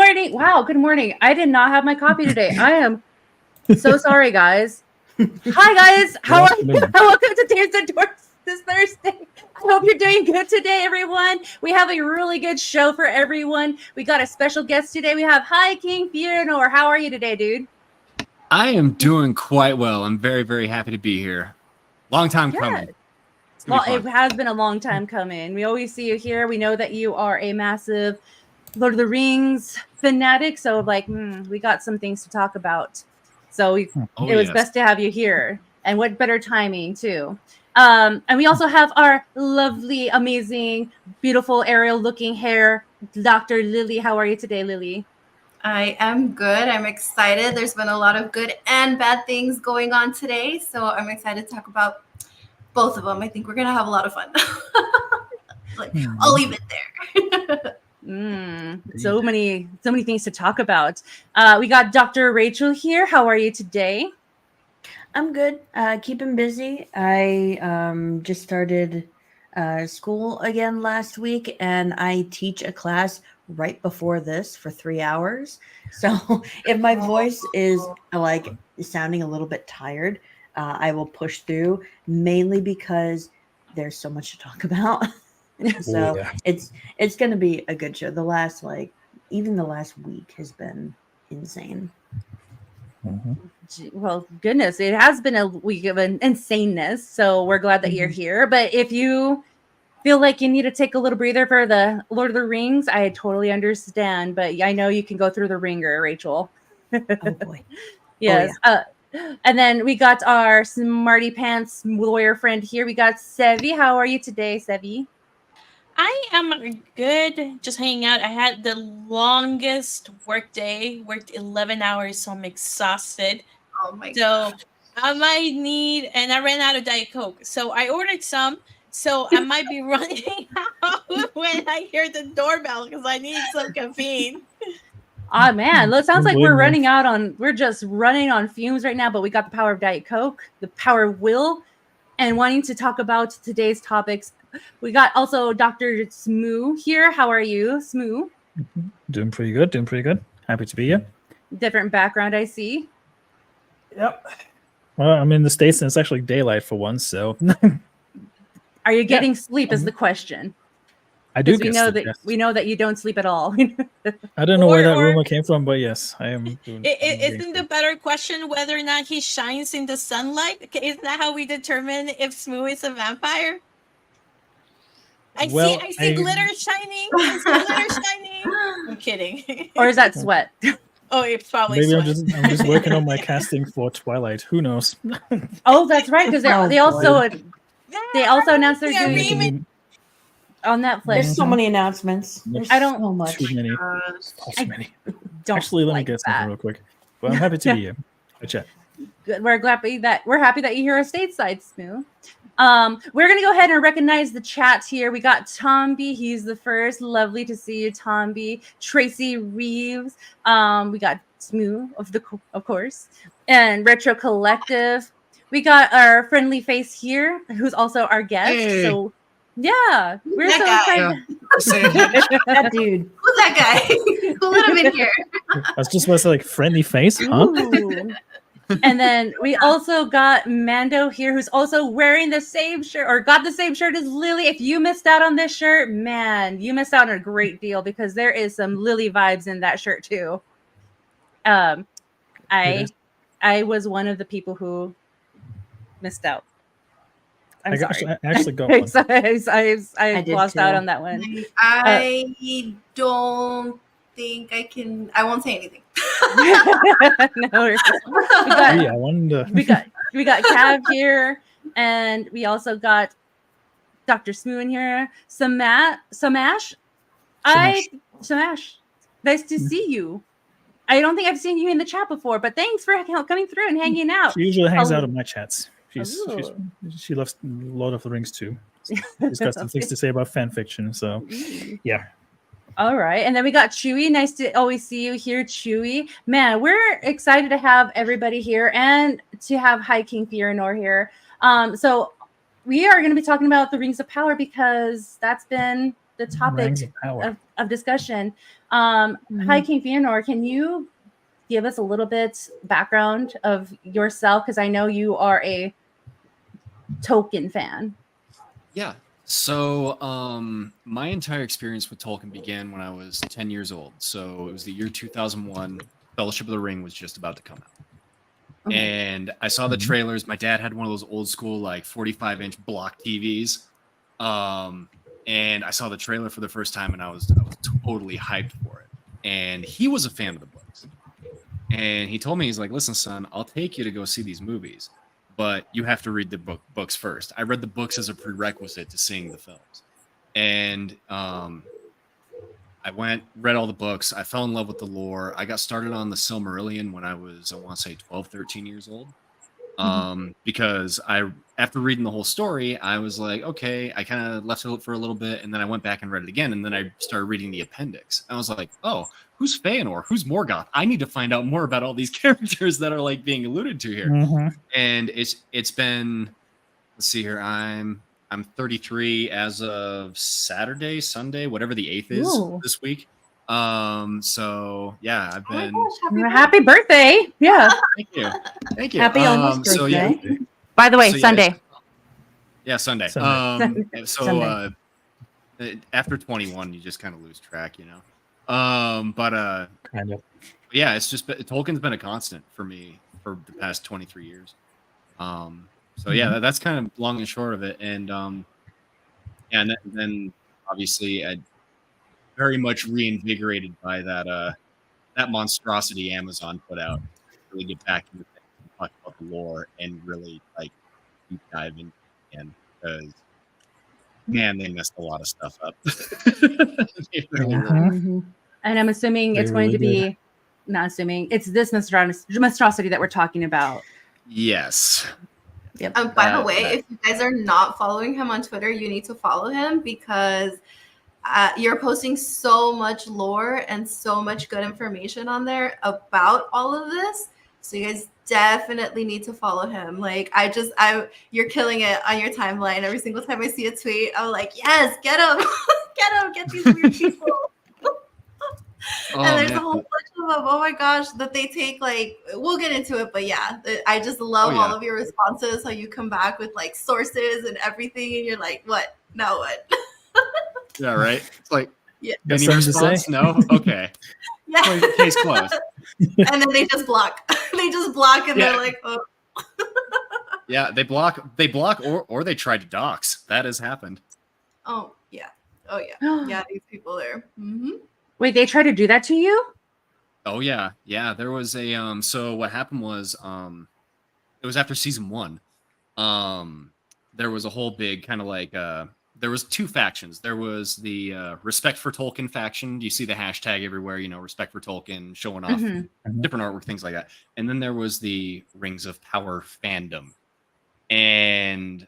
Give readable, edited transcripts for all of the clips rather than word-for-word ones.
morning. Wow, good morning. I did not have my coffee today. I am so sorry, guys. Hi, guys. How are you? Welcome to Dames and Dorks this Thursday. I hope you're doing good today, everyone. We have a really good show for everyone. We got a special guest today. We have Hi King Fëanor. How are you today, dude? I am doing quite well. I'm very, very happy to be here. Long time coming. Well, it has been a long time coming. We always see you here. We know that you are a massive Lord of the Rings fanatic. So, we got some things to talk about. So it was best to have you here. And what better timing, too. And we also have our lovely, amazing, beautiful, Ariel-looking hair, Dr. Lily. How are you today, Lily? I am good. I'm excited. There's been a lot of good and bad things going on today. So I'm excited to talk about both of them. I think we're going to have a lot of fun. I'll leave it there. So many things to talk about. We got Dr. Rachel here. How are you today? I'm good. Keeping busy. I just started school again last week, and I teach a class right before this for 3 hours. So if my voice is sounding a little bit tired, I will push through, mainly because there's so much to talk about. So it's going to be a good show. The last even the last week has been insane. Well, goodness, it has been a week of an insaneness. So we're glad that you're here. But if you feel like you need to take a little breather for the Lord of the Rings, I totally understand. But I know you can go through the ringer, Rachel. Oh boy. Yes. Oh, yeah. And then we got our smarty pants lawyer friend here. We got Sevvy. How are you today, Sevvy? I am good. Just hanging out. I had the longest work day. Worked 11 hours, so I'm exhausted. Oh my god. So I might need, and I ran out of Diet Coke. So I ordered some. So I might be running out when I hear the doorbell because I need some caffeine. Oh man, it sounds like we're just running on fumes right now, but we got the power of Diet Coke, the power of will, and wanting to talk about today's topics. We got also Dr. Smu here. How are you, Smu? Doing pretty good. Happy to be here. Different background, I see. Yep. Well, I'm in the States and it's actually daylight for once, so. Are you getting sleep is the question. I do we know that you don't sleep at all. I don't know where that rumor came from, but yes, I am. Isn't the better question whether or not he shines in the sunlight? Isn't that how we determine if Smu is a vampire? I see glitter shining. I see glitter shining. I'm kidding. Or is that sweat? Oh, it's probably maybe sweat. I'm just working on my casting for Twilight. Who knows? Oh, that's right, because they also announced they're doing on Netflix. There's so many announcements. I don't so much. Too many. I many. Don't Actually, let me get something real quick. But I'm happy to be here. Good chat. Good. We're happy that you're here stateside, Smu. We're gonna go ahead and recognize the chat here. We got Tomby, he's the first. Lovely to see you, Tomby. Tracy Reeves. We got Smu of course, and Retro Collective. We got our friendly face here, who's also our guest. Hey. So yeah, we're so excited. That dude. Who's that guy? Who let him in here? I was just about to say friendly face, huh? And then we also got Mando here, who's also wearing the same shirt or got the same shirt as Lily. If you missed out on this shirt, man, you missed out on a great deal because there is some Lily vibes in that shirt too. I was one of the people who missed out. I actually got one. I lost out on that one. I don't think I can. I won't say anything. No, we got Cav here, and we also got Dr. Smu in here. Samash. Nice to see you. I don't think I've seen you in the chat before, but thanks for coming through and hanging out. She usually hangs out in my chats. She loves Lord of the Rings too. She's got some things to say about fan fiction. So, yeah. All right. And then we got Chewy. Nice to always see you here, Chewy. Man, we're excited to have everybody here and to have Hi King Fëanor here. So we are going to be talking about the Rings of Power because that's been topic Rings of power. of discussion. Hi, King Fëanor. Can you give us a little bit background of yourself? Because I know you are a Tolkien fan. Yeah. So my entire experience with Tolkien began when I was 10 years old. So it was the year 2001. Fellowship of the Ring was just about to come out. Okay. And I saw the trailers. My dad had one of those old school, like 45-inch block TVs. And I saw the trailer for the first time, and I was totally hyped for it. And he was a fan of the books. And he told me, he's like, listen, son, I'll take you to go see these movies, but you have to read the books first. I read the books as a prerequisite to seeing the films. And I went, read all the books. I fell in love with the lore. I got started on the Silmarillion when I was, I want to say 12, 13 years old. Because after reading the whole story, I was like, okay, I kind of left it for a little bit, and then I went back and read it again, and then I started reading the appendix. I was like, oh, who's Fëanor? Who's Morgoth? I need to find out more about all these characters that are like being alluded to here. And it's been, let's see here, I'm 33 as of Sunday, whatever the 8th is this week. So yeah, I've been. Oh my gosh, Happy birthday! Yeah. Thank you. Happy almost birthday. So, yeah. By the way, So, Sunday. Yeah, Sunday. Sunday. So after 21, you just kind of lose track, you know. Kind of. Yeah, it's just Tolkien's been a constant for me for the past 23 years. So yeah, that's kind of long and short of it. And yeah, and then obviously I very much reinvigorated by that monstrosity Amazon put out. Really get back into things and talk about the lore and really like deep dive in again, because man, they messed a lot of stuff up. And I'm assuming it's going to be, not assuming, it's this monstrosity that we're talking about. Yes. Yep. By the way, if you guys are not following him on Twitter, you need to follow him because you're posting so much lore and so much good information on there about all of this. So you guys definitely need to follow him. Like you're killing it on your timeline. Every single time I see a tweet, I'm like, yes, get him, get these weird people. And there's a whole bunch of them. Oh my gosh, that they take like, we'll get into it, but yeah, I just love all of your responses. How you come back with like sources and everything, and you're like, what? Now what? Yeah, right. It's like, Got any something to response? say? No. Okay. Yeah. Case closed. And then they just block. They just block, and they're like, oh. Yeah, they block, or they try to dox. That has happened. Oh yeah. Yeah, these people there. Wait, they tried to do that to you? Oh yeah. There was a so what happened was it was after season 1. There was a whole big kind of like there was 2 factions. There was the Respect for Tolkien faction. You see the hashtag everywhere, you know, Respect for Tolkien, showing off different artwork, things like that. And then there was the Rings of Power fandom. And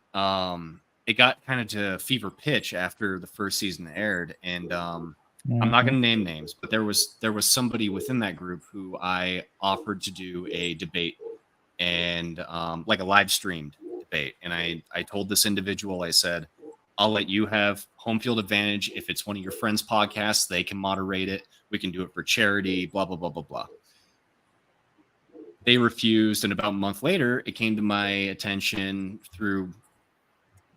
it got kind of to fever pitch after the first season aired. And I'm not going to name names, but there was somebody within that group who I offered to do a debate and like a live streamed debate. And I told this individual, I said, I'll let you have home field advantage. If it's one of your friends' podcasts, they can moderate it. We can do it for charity, blah, blah, blah, blah, blah. They refused. And about a month later, it came to my attention through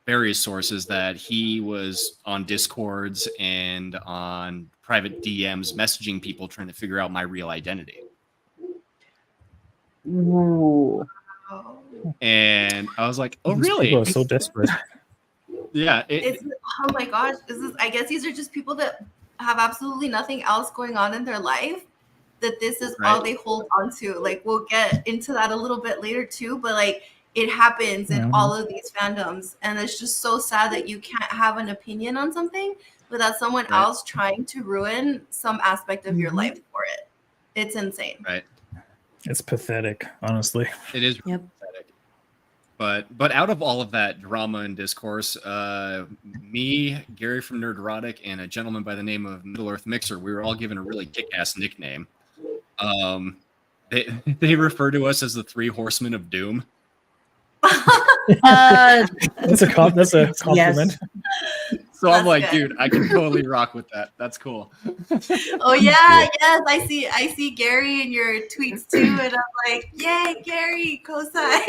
various sources that he was on Discords and on private DMs messaging people trying to figure out my real identity. Ooh. And I was like, oh, These really? people are so desperate. Yeah. Oh my gosh. I guess these are just people that have absolutely nothing else going on in their life, that this is all they hold on to. Like, we'll get into that a little bit later too, but like, it happens in all of these fandoms, and it's just so sad that you can't have an opinion on something without someone else trying to ruin some aspect of your life for it. It's insane. Right. It's pathetic, honestly. It is pathetic. But out of all of that drama and discourse, me, Gary from Nerderotic, and a gentleman by the name of Middle Earth Mixer, we were all given a really kick-ass nickname. They refer to us as the 3 Horsemen of Doom. That's a compliment. Yes. So I'm That's like, good. dude, I can totally rock with that. That's cool. Oh yeah, yes, I see Gary in your tweets too, and I'm like, yay, Gary, co-sign.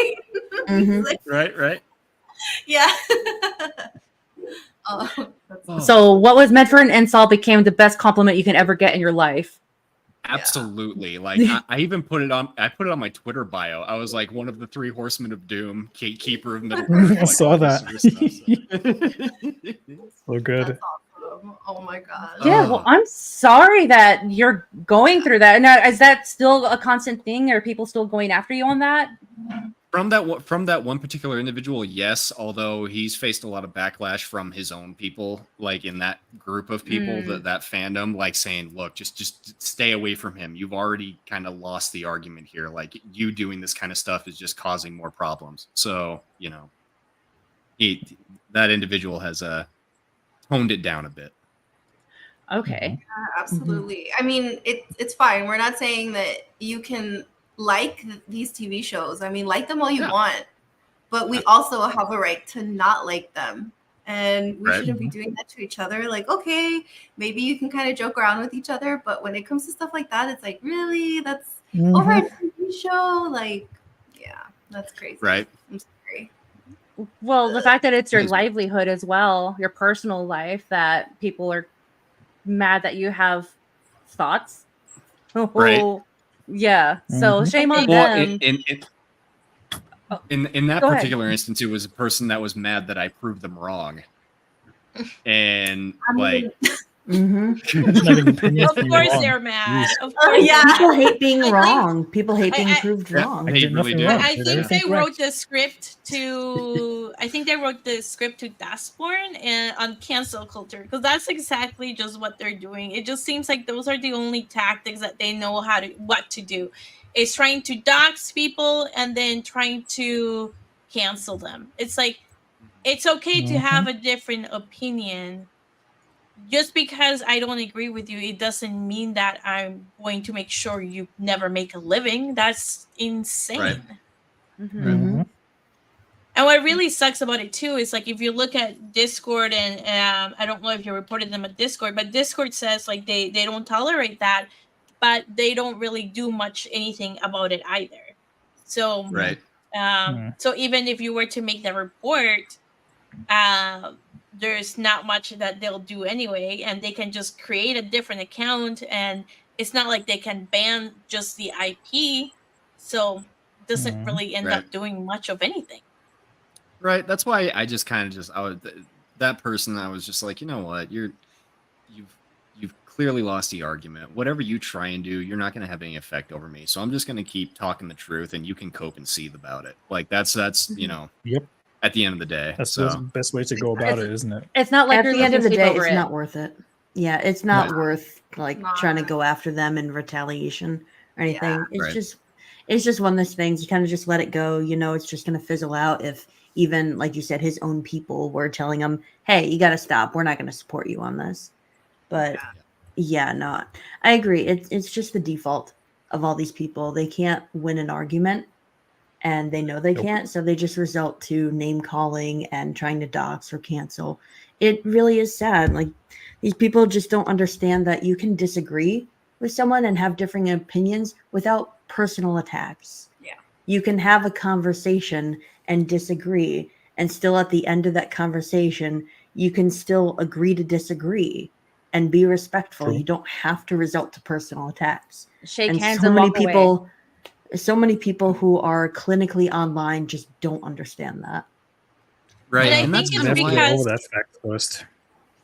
Mhm. Like, Right. yeah. Oh, that's Oh, So what was meant for an insult became the best compliment you can ever get in your life. absolutely. Like I even put it on. I put it on my Twitter bio. I was like one of the 3 horsemen of doom, keeper of Middle Earth. I like, saw all this that. sort of stuff, so. So good. That's awesome. Oh my gosh. Yeah, well, I'm sorry that you're going through that. Now, is that still a constant thing? Are people still going after you on that? From that one particular individual, yes. Although he's faced a lot of backlash from his own people, like in that group of people, that fandom, like saying, "Look, just stay away from him. You've already kind of lost the argument here. Like you doing this kind of stuff is just causing more problems." So that individual has toned it down a bit. Okay. Yeah, absolutely. I mean, it's fine. We're not saying that you can like these TV shows. I mean, like them all you want, but we also have a right to not like them. And we shouldn't be doing that to each other. Like, okay, maybe you can kind of joke around with each other, but when it comes to stuff like that, it's like, really? That's over a TV show? Like, yeah, that's crazy. Right. I'm sorry. Well, the fact that it's your livelihood as well, your personal life, that people are mad that you have thoughts. Right. Yeah. So shame on Well, them. in that Go ahead. particular instance, it was a person that was mad that I proved them wrong, and Of course they're mad. Of course yeah. People hate being wrong. People hate being proved wrong. They really do. I think they wrote the script to. I think they wrote the script to Dashborn and on cancel culture, because that's exactly just what they're doing. It just seems like those are the only tactics that they know what to do. It's trying to dox people and then trying to cancel them. It's like it's okay to have a different opinion. Just because I don't agree with you, it doesn't mean that I'm going to make sure you never make a living. That's insane. Right. And what really sucks about it too is like if you look at Discord, and I don't know if you reported them at Discord, but Discord says like they don't tolerate that, but they don't really do much anything about it either. So so even if you were to make the report, there's not much that they'll do anyway, and they can just create a different account, and it's not like they can ban just the IP, so it doesn't really end up doing much of anything. Right. That's why I just kind of that person, I was just like, you know what, you've clearly lost the argument. Whatever you try and do, you're not going to have any effect over me. So I'm just going to keep talking the truth, and you can cope and seethe about it. Like that's Yep. At the end of the day, that's the best way to go about it, isn't it? It's not like at the end of the day, it's it. not worth it. Yeah, it's not worth trying to go after them in retaliation or anything. It's just one of those things. You kind of just let it go. You know, it's just going to fizzle out. If even like you said, his own people were telling him, "Hey, you got to stop. We're not going to support you on this." But I agree. It's just the default of all these people. They can't win an argument. And they know they can't, so they just resort to name calling and trying to dox or cancel. It really is sad. Like these people just don't understand that you can disagree with someone and have differing opinions without personal attacks. Yeah. You can have a conversation and disagree, and still at the end of that conversation, you can still agree to disagree and be respectful. You don't have to resort to personal attacks. Shake hands so and many walk people. away. So many people who are clinically online just don't understand that. Right. And I think it's because that fact first.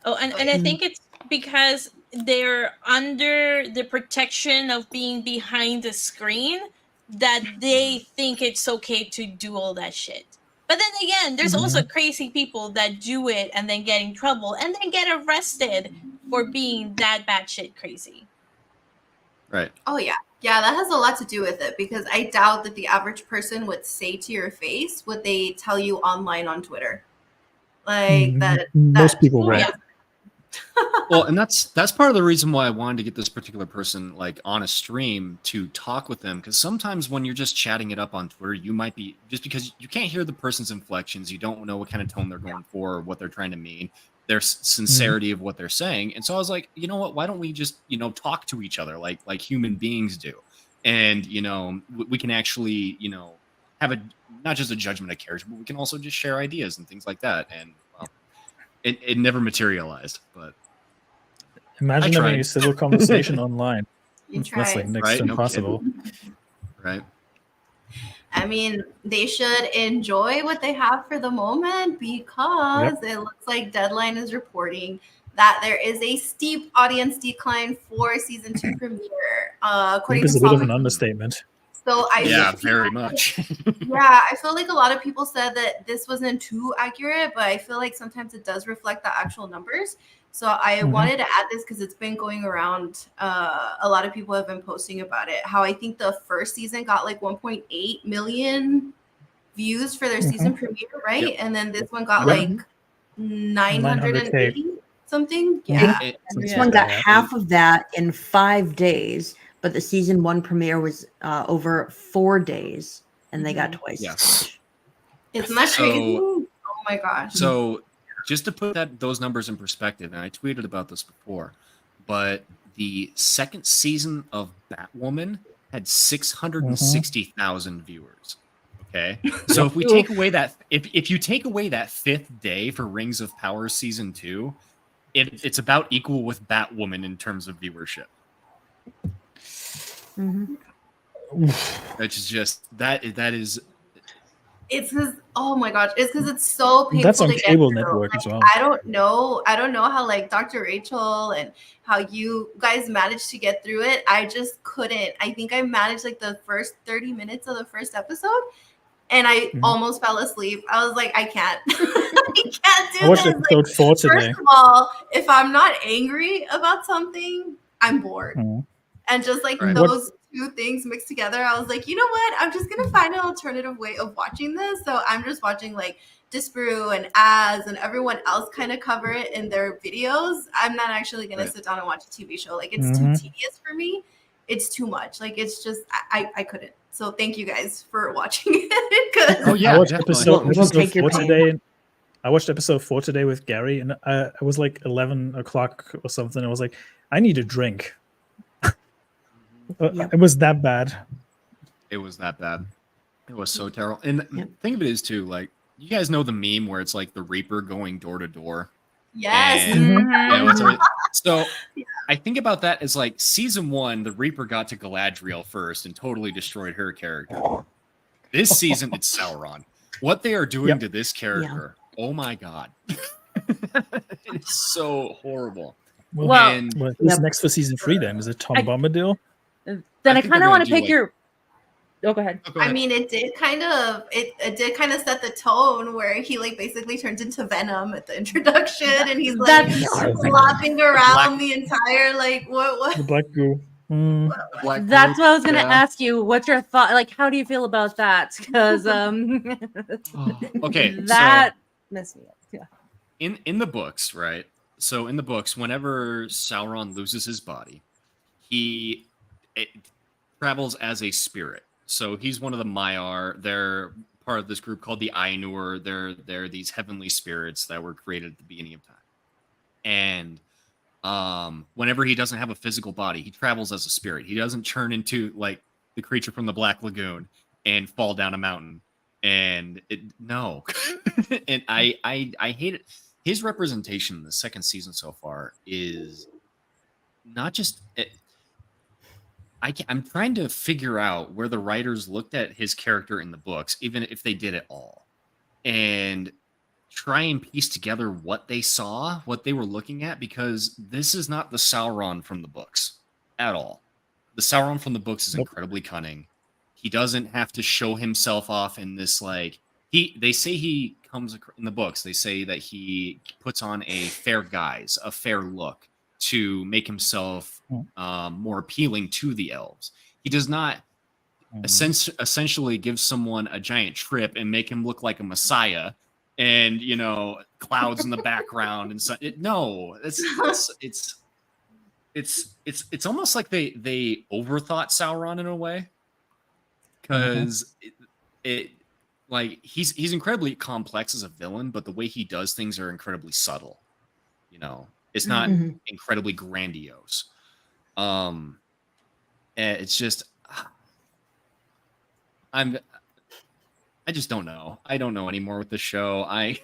and I think it's because they're under the protection of being behind the screen that they think it's okay to do all that shit. But then again, there's also crazy people that do it and then get in trouble and then get arrested for being that batshit crazy. Right. Oh yeah. Yeah, that has a lot to do with it, because I doubt that the average person would say to your face what they tell you online on Twitter. Like most people won't. Yeah. Well, and that's part of the reason why I wanted to get this particular person like on a stream to talk with them, because sometimes when you're just chatting it up on Twitter, you might be, just because you can't hear the person's inflections, you don't know what kind of tone they're going for or what they're trying to mean. their sincerity of what they're saying. And so I was like, you know what? Why don't we just, talk to each other like human beings do? And, we can actually, have not just a judgment of character, but we can also just share ideas and things like that. And it never materialized, but imagine having a civil conversation online. That's like next to impossible. Right. I mean, they should enjoy what they have for the moment, because it looks like Deadline is reporting that there is a steep audience decline for season 2 premiere. According it's to a bit of an understatement. So very much. I feel like a lot of people said that this wasn't too accurate, but I feel like sometimes it does reflect the actual numbers. So I wanted to add this because it's been going around. A lot of people have been posting about it. How I think the first season got like 1.8 million views for their season premiere, right? Yep. And then this one got like 980 something. Yeah. This one got half of that in 5 days, but the season 1 premiere was over 4 days, and they got twice. Yes. Isn't that crazy? Oh my gosh. So just to put those numbers in perspective, and I tweeted about this before, but the second season of Batwoman had 660,000 viewers. Okay, so if we take away that, if you take away that 5th day for Rings of Power season 2, it's about equal with Batwoman in terms of viewership. That's just that is. It's because, oh my gosh, it's because it's so painful. That's on to cable get network like, as well. I don't know how like Dr. Rachel and how you guys managed to get through it. I just couldn't. I think I managed like the first 30 minutes of the first episode, and I almost fell asleep. I was like, I can't. I can't do I watched this. episode 4 today. First of all, if I'm not angry about something, I'm bored. And just like those two things mixed together, I was like, you know what? I'm just gonna find an alternative way of watching this. So I'm just watching like Disparu and Az and everyone else kind of cover it in their videos. I'm not actually gonna sit down and watch a TV show. Like, it's too tedious for me. It's too much. Like, it's just I couldn't. So thank you guys for watching it. I watched episode 4 pain. today. I watched episode 4 today with Gary, and it was like 11 o'clock or something. I was like, I need a drink. It was that bad. It was that bad. It was so terrible. And the thing of it is too, like, you guys know the meme where it's like the Reaper going door to door. Yes. And, so I think about that as like season 1, the Reaper got to Galadriel first and totally destroyed her character. This season, it's Sauron. What they are doing to this character, oh my god. It's so horrible. Well, who's next for season 3 then? Is it Tom Bombadil? Then I kind of want to pick your. Oh, go ahead. I mean, it did kind of set the tone where he like basically turns into Venom at the introduction, and he's like flopping around the entire like what the black goo. That's what I was gonna ask you. What's your thought? Like, how do you feel about that? Because okay, that messed me up. Yeah. In the books, right? So in the books, whenever Sauron loses his body, he travels as a spirit. So he's one of the Maiar. They're part of this group called the Ainur. They're these heavenly spirits that were created at the beginning of time. And whenever he doesn't have a physical body, he travels as a spirit. He doesn't turn into like the creature from the Black Lagoon and fall down a mountain. And no. And I hate it. His representation in the second season so far is not just I'm trying to figure out where the writers looked at his character in the books, even if they did it all, and try and piece together what they saw, what they were looking at, because this is not the Sauron from the books at all. The Sauron from the books is incredibly cunning. He doesn't have to show himself off in this, like, they say he comes in the books. They say that he puts on a fair guise, a fair look, to make himself more appealing to the elves. He does not essentially give someone a giant trip and make him look like a messiah, and clouds in the background and so. No, it's almost like they overthought Sauron in a way, because it like he's incredibly complex as a villain, but the way he does things are incredibly subtle. You know, it's not Mhm. incredibly grandiose. It's just I just don't know. I don't know anymore with the show. I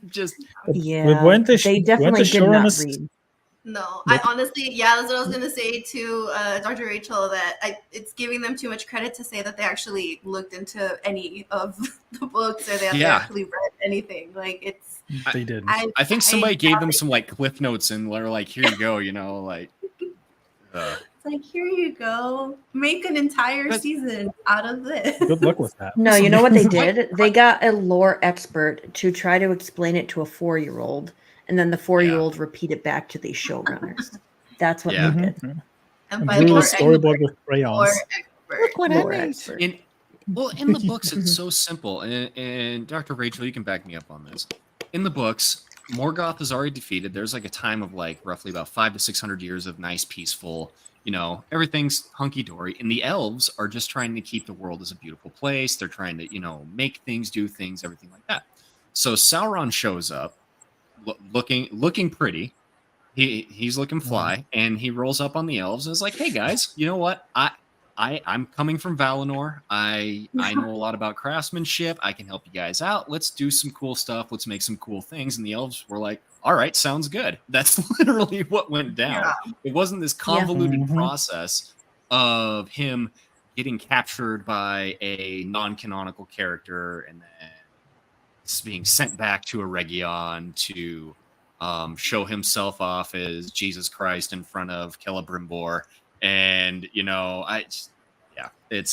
just Yeah, weren't the they definitely did not showrunners- read. No, Nope. I honestly, that's what I was gonna say to Dr. Rachel, that it's giving them too much credit to say that they actually looked into any of the books or that they actually read anything. Like it's, They didn't. I think somebody gave them some like cliff notes and they're like, here you go, you know, like it's like, here you go, make an entire season out of this. Good luck with that. No, you know what they did? They got a lore expert to try to explain it to a 4-year-old, and then the 4-year-old repeat it back to the showrunners. That's what Yeah. they did. Mhm. And And by drew a lore storyboard with expert, crayons. lore expert. Look what Lore I made. expert. in the books it's so simple, and Dr. Rachel, you can back me up on this. In the books, Morgoth is already defeated. There's like a time of like roughly about 500 to 600 years of nice, peaceful, you know, everything's hunky-dory, and the elves are just trying to keep the world as a beautiful place. They're trying to, you know, make things, do things, everything like that. So Sauron shows up looking pretty. He's looking fly, and he rolls up on the elves and is like, hey guys, you know what, I'm coming from Valinor. I know a lot about craftsmanship. I can help you guys out. Let's do some cool stuff. Let's make some cool things. And the elves were like, all right, sounds good. That's literally what went down. Yeah. It wasn't this convoluted Mhm. process of him getting captured by a non-canonical character and then being sent back to a Region to show himself off as Jesus Christ in front of Celebrimbor. And, you know, it's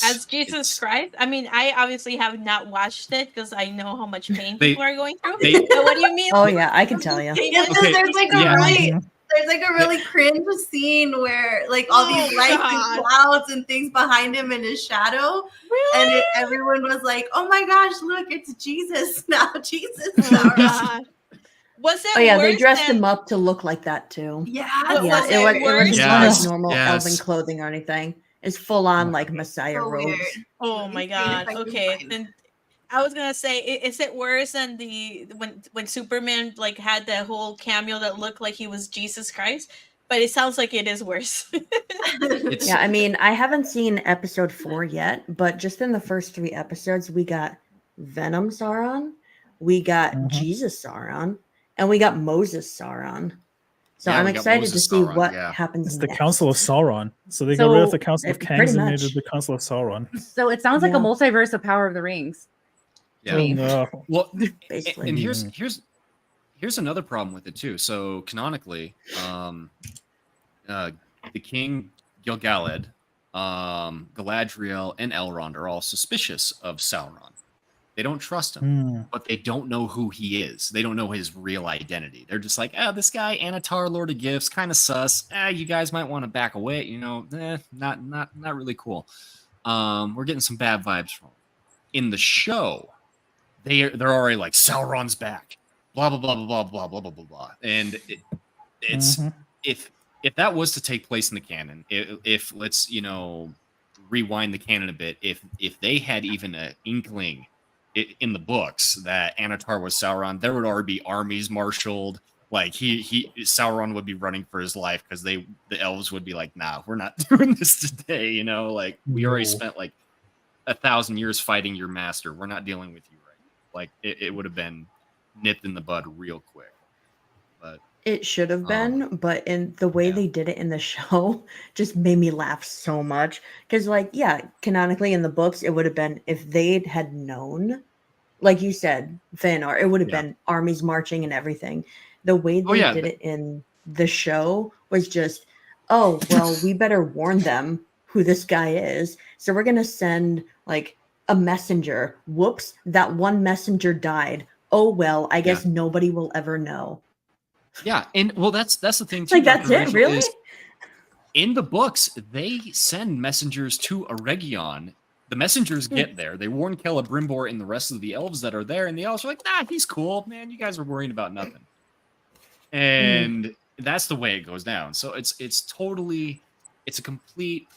As Jesus Christ. I mean, I obviously have not watched it because I know how much pain They- people are going through. they- But what do you mean? Oh yeah, I can tell you. Yes, Okay, there's like a yeah. really there's like a really cringe scene where like all these Oh, lights God. and clouds and things behind him in his shadow, and everyone was like, "Oh my gosh, look, it's Jesus now!" Jesus Oh, now. God. Was it Oh yeah, worse they dressed than, him up to look like that too. Yeah, What Yeah, was it it was worse? not Yes, normal yes. elven clothing or anything. It's full on like Messiah so robes. weird. Oh Let me my see if God. I can Okay. find Then I was gonna say, is it worse than when Superman like had that whole cameo that looked like he was Jesus Christ? But it sounds like it is worse. It's- Yeah, I mean, I haven't seen episode 4 yet, but just in the first 3 episodes, we got Venom Sauron, we got Mhm. Jesus Sauron, and we got Moses Sauron. So Yeah, I'm we got excited to Moses see Sauron, what yeah. happens It's the next. Council of Sauron. So they got rid of the Council of pretty Kangs and made much. it the Council of Sauron. So it sounds like a Yeah. multiverse of Power of the Rings. Yeah. me. No. Well, Basically. and here's another problem with it too. So canonically, the king Gil-galad, Galadriel, and Elrond are all suspicious of Sauron. They don't trust him, but they don't know who he is. They don't know his real identity. They're just like, this guy, Anatar, Lord of Gifts, kind of sus. You guys might want to back away. You know, not really cool. We're getting some bad vibes from him. In the show, they're already like, Sauron's back. Blah blah blah blah blah blah blah blah blah. And it's if that was to take place in the canon, if let's rewind the canon a bit, if they had even an inkling in the books that Anatar was Sauron, there would already be armies marshaled. Like Sauron would be running for his life because the elves would be like, nah, we're not doing this today. You know, like we already spent like 1,000 years fighting your master. We're not dealing with you right now. Like it would have been nipped in the bud real quick. But It should have been, but in the way they did it in the show just made me laugh so much. Because, like, yeah, canonically in the books, it would have been if they had known, like you said, Fëanor, it would have been armies marching and everything. The way they did it in the show was just, oh, well, we better warn them who this guy is. So we're going to send, like, a messenger. Whoops, that one messenger died. Oh, well, I guess nobody will ever know. Yeah, and well, that's the thing too. Like, that's it, really? In the books, they send messengers to a Region. The messengers get there. They warn Celebrimbor and the rest of the elves that are there, and the elves are like, nah, he's cool, man. You guys are worrying about nothing. And that's the way it goes down. So it's a complete.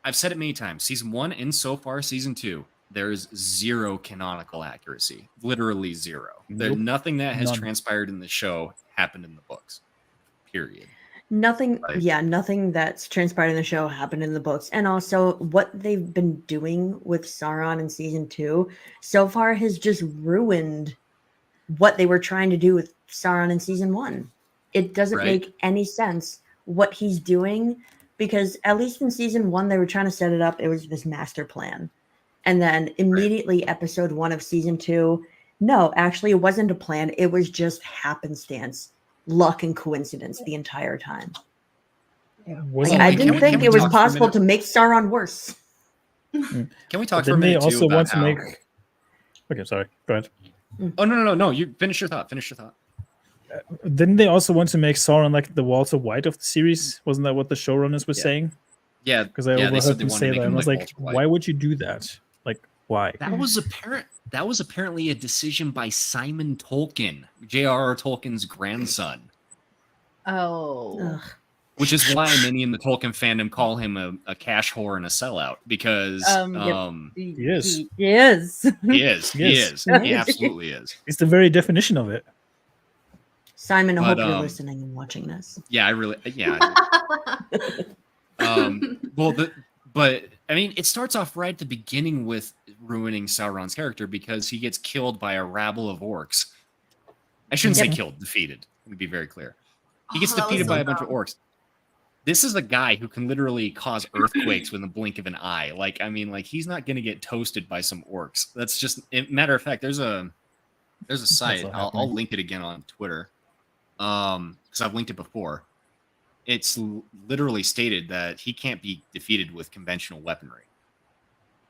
I've said it many times. Season 1 and so far season 2 there's zero canonical accuracy, literally zero. Nope. Nothing that has None. transpired in the show happened in the books. Period. Nothing, Right. yeah, nothing that's transpired in the show happened in the books. And also, what they've been doing with Sauron in season 2 so far has just ruined what they were trying to do with Sauron in season 1. It doesn't Right. make any sense what he's doing, because at least in season 1, they were trying to set it up. It was this master plan. And then immediately, episode 1 of season 2, no, actually, it wasn't a plan. It was just happenstance, luck, and coincidence the entire time. Was Like, it I like- didn't think can we it was talk for a possible minute? to make Sauron worse. Can we talk But for a didn't they minute too also about want to how... make? Okay, sorry. Go ahead. Oh no! You finish your thought. Finish your thought. Didn't they also want to make Sauron like the Walter White of the series? Wasn't that what the showrunners were saying? Yeah, Because I they overheard said they them wanted say to make that, him and I was like like, Walter White. why would you do that? Like, why? That was apparently a decision by Simon Tolkien, J.R.R. Tolkien's grandson, Oh. Ugh. which is why many in the Tolkien fandom call him a cash whore and a sellout because Yep. He is. He is. he is. He Yes. is. He absolutely is. It's the very definition of it. Simon, I But, hope you're listening and watching this. Yeah, I really. Yeah. But I mean, it starts off right at the beginning with ruining Sauron's character because he gets killed by a rabble of orcs. I shouldn't say killed, defeated. Let me be very clear. He gets Oh, that was defeated so by a bunch of dumb. orcs. This is a guy who can literally cause earthquakes with the blink of an eye. Like, I mean, like he's not going to get toasted by some orcs. That's just matter of fact. There's a site. not I'll happening. link it again on Twitter. Because I've linked it before. It's literally stated that he can't be defeated with conventional weaponry.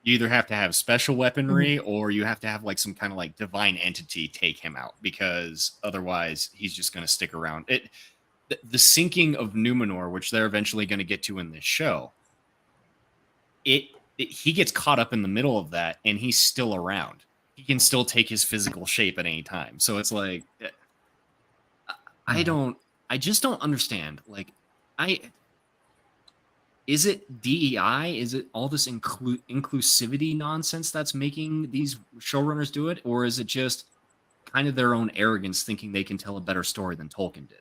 You either have to have special weaponry or you have to have like some kind of like divine entity take him out because otherwise he's just going to stick around. The sinking of Numenor, which they're eventually going to get to in this show, he gets caught up in the middle of that and he's still around. He can still take his physical shape at any time. So it's like, I just don't understand. Like, is it DEI? Is it all this inclusivity nonsense that's making these showrunners do it? Or is it just kind of their own arrogance thinking they can tell a better story than Tolkien did?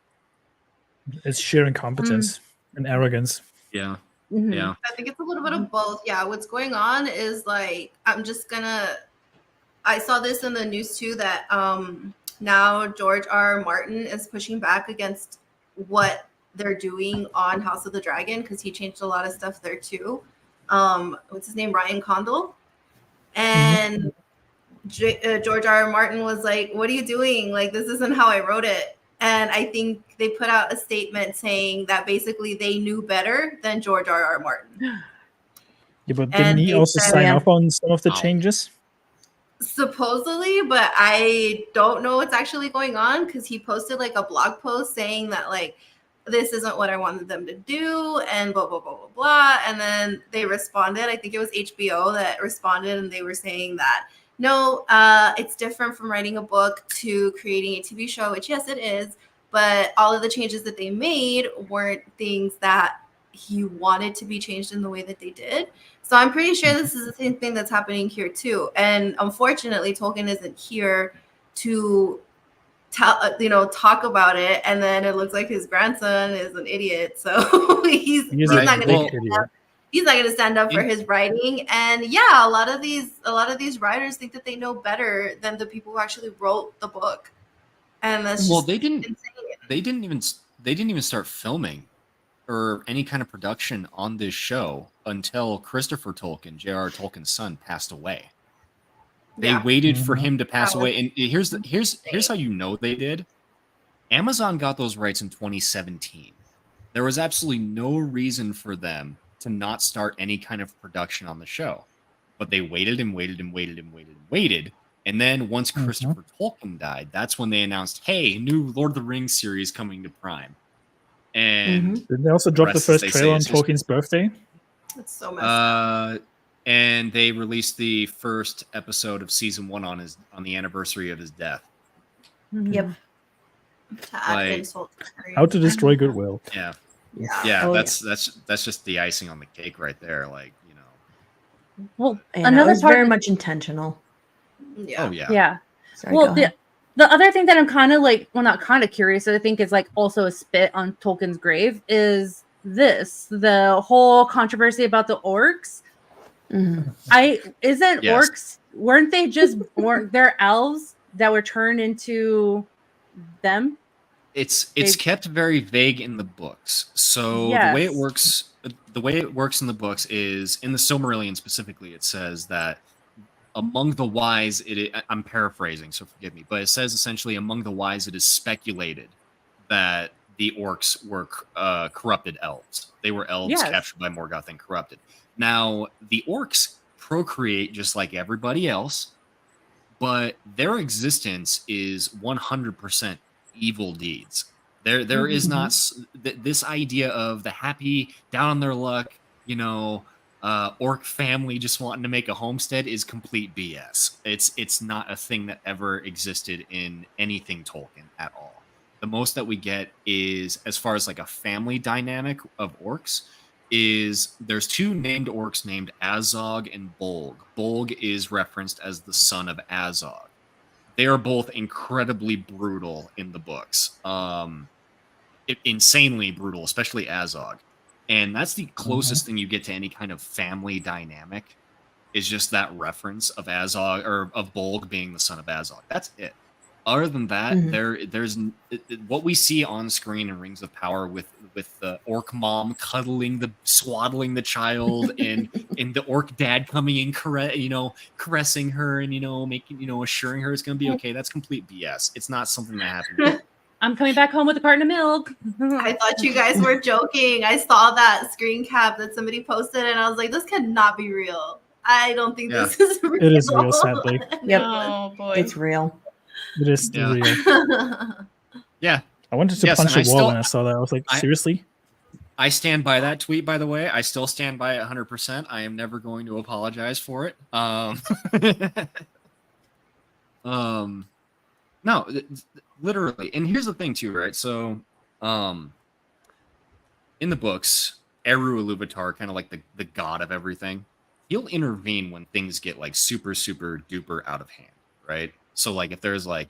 It's sheer incompetence and arrogance. Yeah. Mhm. Yeah. I think it's a little bit of both. Yeah, what's going on is like I saw this in the news too that now George R. Martin is pushing back against what they're doing on House of the Dragon because he changed a lot of stuff there too. What's his name? Ryan Condal. And George R. R. Martin was like, what are you doing? Like, this isn't how I wrote it. And I think they put out a statement saying that basically they knew better than George R. R. Martin. Yeah, but And didn't he they also said- sign off on some of the Wow. changes? Supposedly, but I don't know what's actually going on because he posted like a blog post saying that like this isn't what I wanted them to do and blah blah blah blah blah. And then they responded. I think it was HBO that responded, and they were saying that no, it's different from writing a book to creating a TV show, which yes, it is. But all of the changes that they made weren't things that he wanted to be changed in the way that they did. So I'm pretty sure this is the same thing that's happening here too. And unfortunately, Tolkien isn't here to talk about it. And then it looks like his grandson is an idiot. So he's He is not a going big to idiot. he's not going to stand up for his writing. And yeah, a lot of these writers think that they know better than the people who actually wrote the book. And that's Well, just they didn't. insane. They didn't even start filming or any kind of production on this show until Christopher Tolkien, J.R.R. Tolkien's son, passed away. They Yeah. waited for him to pass That away, and here's how you know they did. Amazon got those rights in 2017. There was absolutely no reason for them to not start any kind of production on the show, but they waited and waited and waited and waited and waited. And then once Christopher Tolkien died, that's when they announced, "Hey, new Lord of the Rings series coming to Prime." And Didn't they also drop the rest, as first they say, trailer on is history. Tolkien's birthday? It's so messed up. And they released the first episode of season 1 on the anniversary of his death. Yep. To add like- insult to injury. How to destroy goodwill. Yeah, Yeah. yeah, Oh, that's just the icing on the cake right there. Like, Well, And it another was part. very much intentional. Yeah. Oh yeah. Yeah. Sorry, Well, go ahead. the other thing that I'm kind of like, well, not kind of curious, I think is like also a spit on Tolkien's grave is the whole controversy about the orcs. Mhm. Yes. Orcs, weren't there elves that were turned into them? It's They- kept very vague in the books. So Yes. the way it works in the books is in the Silmarillion specifically. It says that among the wise, I'm paraphrasing, so forgive me, but it says essentially among the wise, it is speculated that the orcs were corrupted elves. They were elves Yes. captured by Morgoth and corrupted. Now the orcs procreate just like everybody else, but their existence is 100% evil deeds. There is not this idea of the happy down on their luck, orc family just wanting to make a homestead is complete BS. It's not a thing that ever existed in anything Tolkien at all. The most that we get is, as far as like a family dynamic of orcs, is there's two named orcs named Azog and Bolg. Bolg is referenced as the son of Azog. They are both incredibly brutal in the books. Insanely brutal, especially Azog. And that's the closest thing you get to any kind of family dynamic, is just that reference of Azog, or of Bolg being the son of Azog. That's it. Other than that, there's what we see on screen in Rings of Power with the orc mom swaddling the child, and the orc dad coming in, caressing her, and making, assuring her it's gonna be okay. That's complete BS. It's not something that happened. I'm coming back home with a carton of milk. I thought you guys were joking. I saw that screen cap that somebody posted, and I was like, this cannot be real. I don't think this is real. It is real, sadly. Yep. Oh boy. It's real. It is Yeah. real. Yeah. I wanted to punch a wall when I saw that. I was like, seriously? I stand by that tweet, by the way. I still stand by it 100%. I am never going to apologize for it. No, literally. And here's the thing too, right? So, in the books, Eru Iluvatar, kind of like the god of everything, he'll intervene when things get like super, super duper out of hand, right? So like if there's like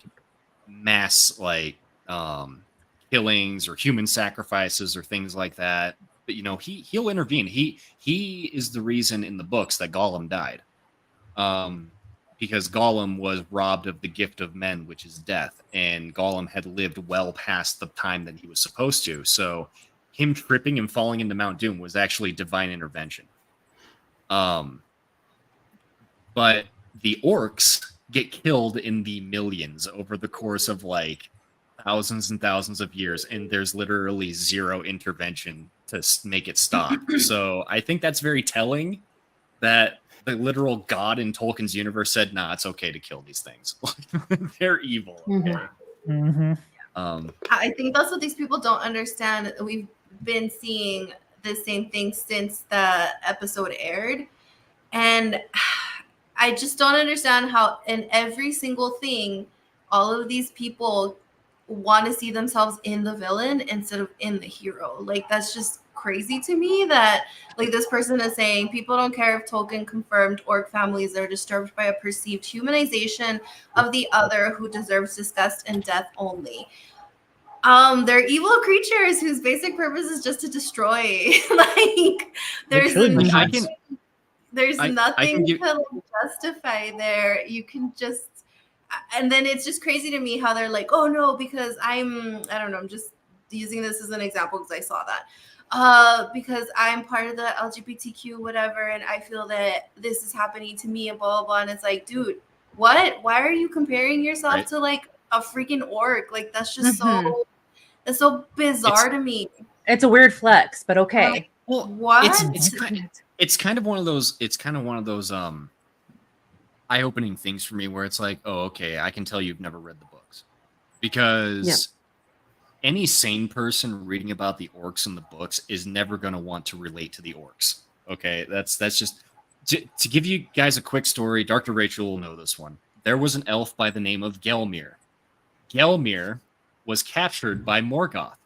mass like killings or human sacrifices or things like that, but he'll intervene. He is the reason in the books that Gollum died, because Gollum was robbed of the gift of men, which is death, and Gollum had lived well past the time that he was supposed to. So him tripping and falling into Mount Doom was actually divine intervention. But the orcs get killed in the millions over the course of like thousands and thousands of years, and there's literally zero intervention to make it stop. So I think that's very telling that the literal god in Tolkien's universe said, nah, it's okay to kill these things. They're evil. Okay? I think that's what these people don't understand. We've been seeing the same thing since the episode aired, and I just don't understand how in every single thing, all of these people want to see themselves in the villain instead of in the hero. Like, that's just crazy to me that like this person is saying people don't care if Tolkien confirmed orc families are disturbed by a perceived humanization of the other who deserves disgust and death only. They're evil creatures whose basic purpose is just to destroy. Like, there's nothing to justify there. You can just, and then it's just crazy to me how they're like, oh no, because I'm just using this as an example because I saw that. Because I'm part of the LGBTQ whatever, and I feel that this is happening to me and blah, blah, blah. And it's like, dude, what? Why are you comparing yourself to like a freaking orc? Like, that's just that's so bizarre to me. It's a weird flex, but okay. Well, what? It's kind of one of those eye-opening things for me where it's like, oh, okay, I can tell you've never read the books. Because any sane person reading about the orcs in the books is never going to want to relate to the orcs. Okay, that's just to give you guys a quick story. Dr. Rachel will know this one. There was an elf by the name of Gelmir. Gelmir was captured by Morgoth,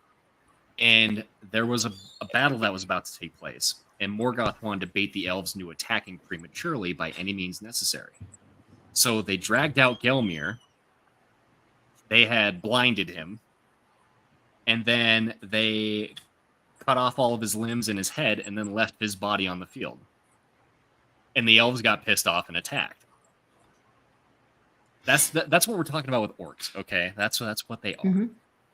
and there was a battle that was about to take place. and Morgoth wanted to bait the elves into attacking prematurely by any means necessary. So they dragged out Gelmir. They had blinded him. And then they cut off all of his limbs and his head and then left his body on the field. And the elves got pissed off and attacked. That's what we're talking about with orcs, okay? That's what they are. Mm-hmm.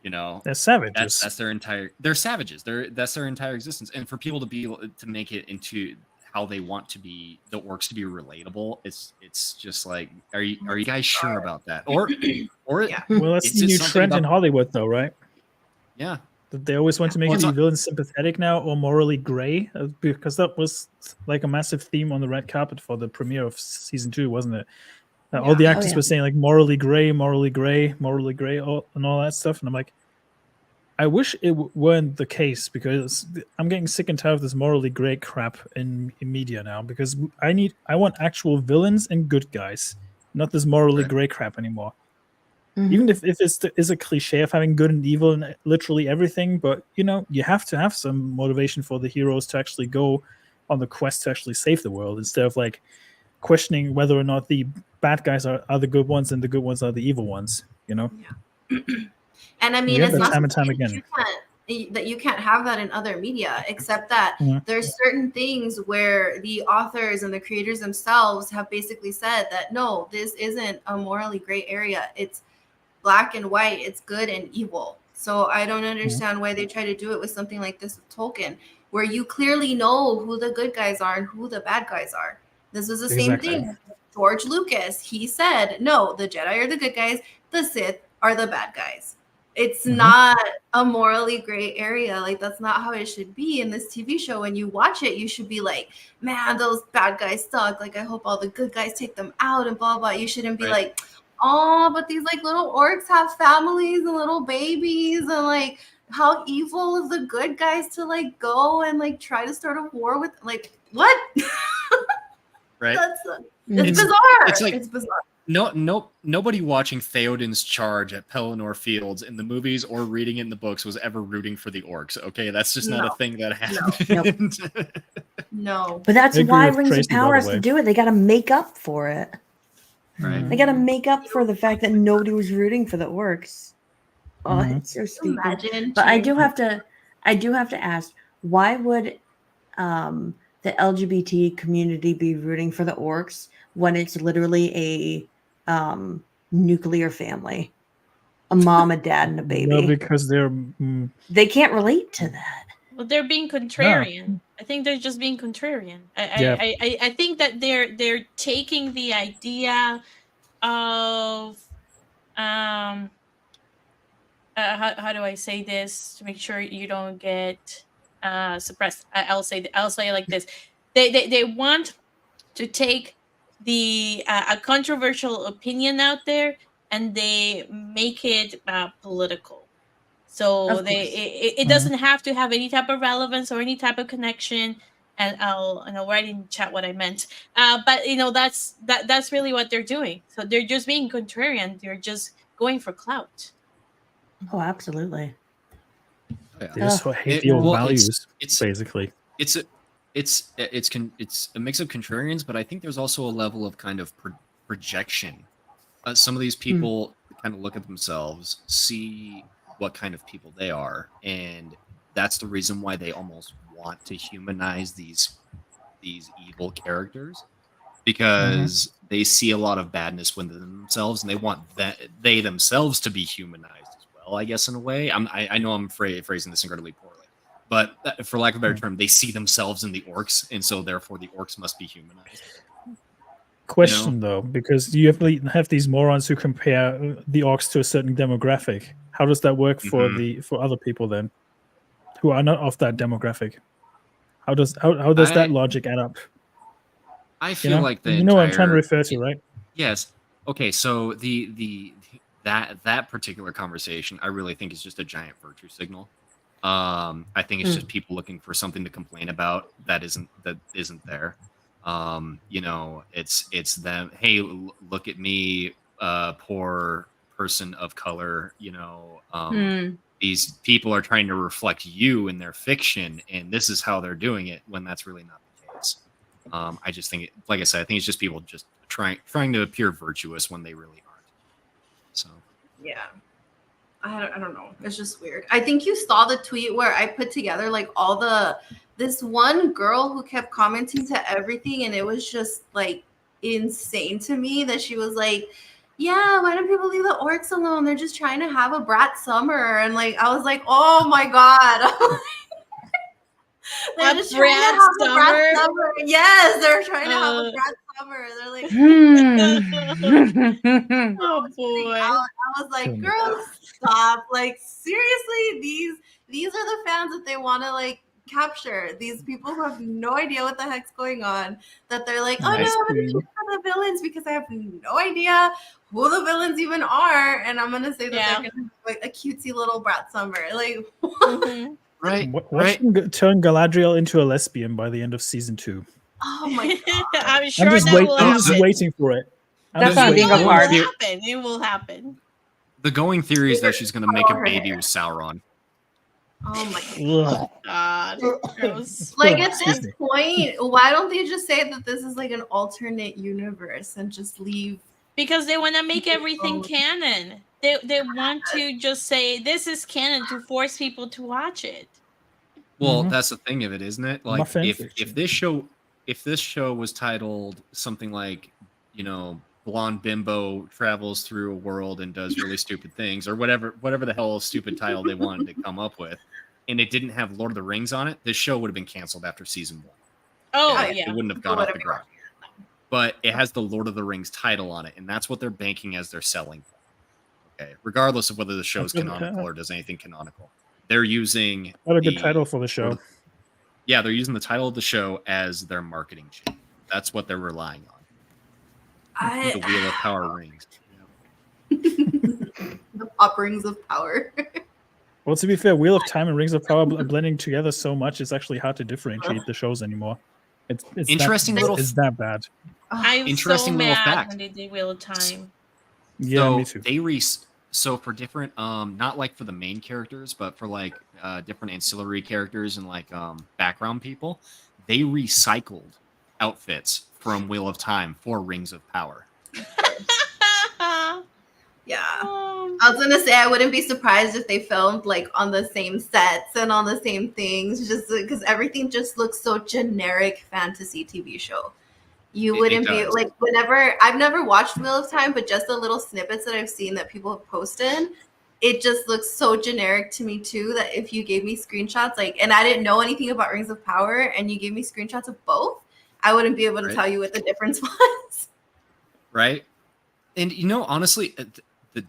You know, they're savages. That's their entire. They're savages. That's their entire existence. And for people to be able to make it into how they want to be, the orcs to be relatable, it's just like, are you guys sure about that? Or Yeah. Well, that's the new trend in Hollywood, though, right? Yeah. That they always want to make the villain sympathetic now or morally gray, because that was like a massive theme on the red carpet for the premiere of season 2, wasn't it? All the actors were saying like morally gray, and all that stuff, and I'm like, I wish it weren't the case, because I'm getting sick and tired of this morally gray crap in media now. Because I want actual villains and good guys, not this morally gray crap anymore. Mm-hmm. Even if it's a cliche of having good and evil and literally everything, but you have to have some motivation for the heroes to actually go on the quest to actually save the world, instead of like questioning whether or not the bad guys are the good ones and the good ones are the evil ones. Yeah. And I mean, it's not time and time again that you can't have that in other media, except that there's certain things where the authors and the creators themselves have basically said that no, this isn't a morally gray area. It's black and white. It's good and evil. So I don't understand why they try to do it with something like this with Tolkien, where you clearly know who the good guys are and who the bad guys are. This was the same thing. George Lucas, he said, no, the Jedi are the good guys. The Sith are the bad guys. It's not a morally gray area. Like, that's not how it should be in this TV show. When you watch it, you should be like, man, those bad guys suck. Like, I hope all the good guys take them out and blah, blah. You shouldn't be like, oh, but these like little orcs have families and little babies, and like, how evil of the good guys to like go and like try to start a war with, like, what? Right. It's bizarre. It's bizarre. Nobody watching Theoden's charge at Pelennor Fields in the movies or reading it in the books was ever rooting for the orcs. Okay, that's just not a thing that happened. No. But that's why Rings of Power has to do it. They got to make up for it. Right. They got to make up for the fact that nobody was rooting for the orcs. Oh, it's so stupid. Imagine. But I do have to ask, why would the LGBT community be rooting for the orcs when it's literally a nuclear family, a mom, a dad, and a baby? Well, because they can't relate to that. Well, they're being contrarian. No. I think they're just being contrarian. I think that they're taking the idea of how do I say this to make sure you don't get suppressed? I'll say it like this. They want to take the a controversial opinion out there, and they make it political. So it doesn't have to have any type of relevance or any type of connection. And I'll write in chat what I meant. But that's really what they're doing. So they're just being contrarian. They're just going for clout. Oh, absolutely. Yeah. They just hate the old values. It's basically it's a mix of contrarians, but I think there's also a level of kind of projection. Some of these people kind of look at themselves, see what kind of people they are, and that's the reason why they almost want to humanize these evil characters, because they see a lot of badness within themselves, and they want they themselves to be humanized as well, I guess, in a way. I know I'm phrasing this incredibly poorly, but for lack of a better term, they see themselves in the orcs, and so therefore the orcs must be humanized. Question though, because you have these morons who compare the orcs to a certain demographic. How does that work for other people then, who are not of that demographic? How does that logic add up? I feel like what I'm trying to refer to, right? Yes. Okay. So that particular conversation, I really think is just a giant virtue signal. I think it's just people looking for something to complain about that isn't there. It's them. Hey, look at me, poor person of color. these people are trying to reflect you in their fiction, and this is how they're doing it, when that's really not the case. I just think, like I said, I think it's just people just trying to appear virtuous when they really aren't. So yeah. I don't know. It's just weird. I think you saw the tweet where I put together like this one girl who kept commenting to everything, and it was just like insane to me that she was like, yeah, why don't people leave the orcs alone? They're just trying to have a brat summer. And like I was like, oh my God. They're just trying to have a brat summer. Yes, they're trying to have a brat summer. They're like, oh boy. I was like, girl, stop. Like, seriously, these are the fans that they want to like capture. These people who have no idea what the heck's going on, that they're like, oh no, I'm gonna check for the villains because I have no idea who the villains even are, and I'm gonna say that they're gonna have like a cutesy little brat summer. Like right. Watch them turn Galadriel into a lesbian by the end of season 2. Oh my God. I'm sure I'm just waiting for it. That's not being a part. It will happen. The going theory is that she's going to make a baby with Sauron. Oh my God. Like at this point, why don't they just say that this is like an alternate universe and just leave? Because they want to make everything canon. They want to just say this is canon to force people to watch it. Well, that's the thing of it, isn't it? Like if this show was titled something like, you know, blonde bimbo travels through a world and does really stupid things, or whatever the hell stupid title they wanted to come up with, and it didn't have Lord of the Rings on it, this show would have been canceled after season 1. Oh, It wouldn't have gone off the ground. But it has the Lord of the Rings title on it, and that's what they're banking as their selling point. Okay, regardless of whether the show is canonical or does anything canonical, they're using what a good title for the show. Yeah, they're using the title of the show as their marketing chain. That's what they're relying on. The Wheel of Power rings. The pop rings of power. Well, to be fair, Wheel of Time and Rings of Power are blending together so much, it's actually hard to differentiate the shows anymore. It's interesting It's that bad. I'm interesting so little mad fact. when they did Wheel of Time. Yeah, so me too. So for different, not like for the main characters, but for like different ancillary characters and like background people, they recycled outfits from Wheel of Time for Rings of Power. Yeah. I was gonna say I wouldn't be surprised if they filmed like on the same sets and on the same things, just because everything just looks so generic fantasy TV show. You wouldn't be like, whenever I've never watched Wheel of Time, but just the little snippets that I've seen that people have posted, it just looks so generic to me too, that if you gave me screenshots, like, and I didn't know anything about Rings of Power, and you gave me screenshots of both, I wouldn't be able to tell you what the difference was. Right. And you know, honestly, the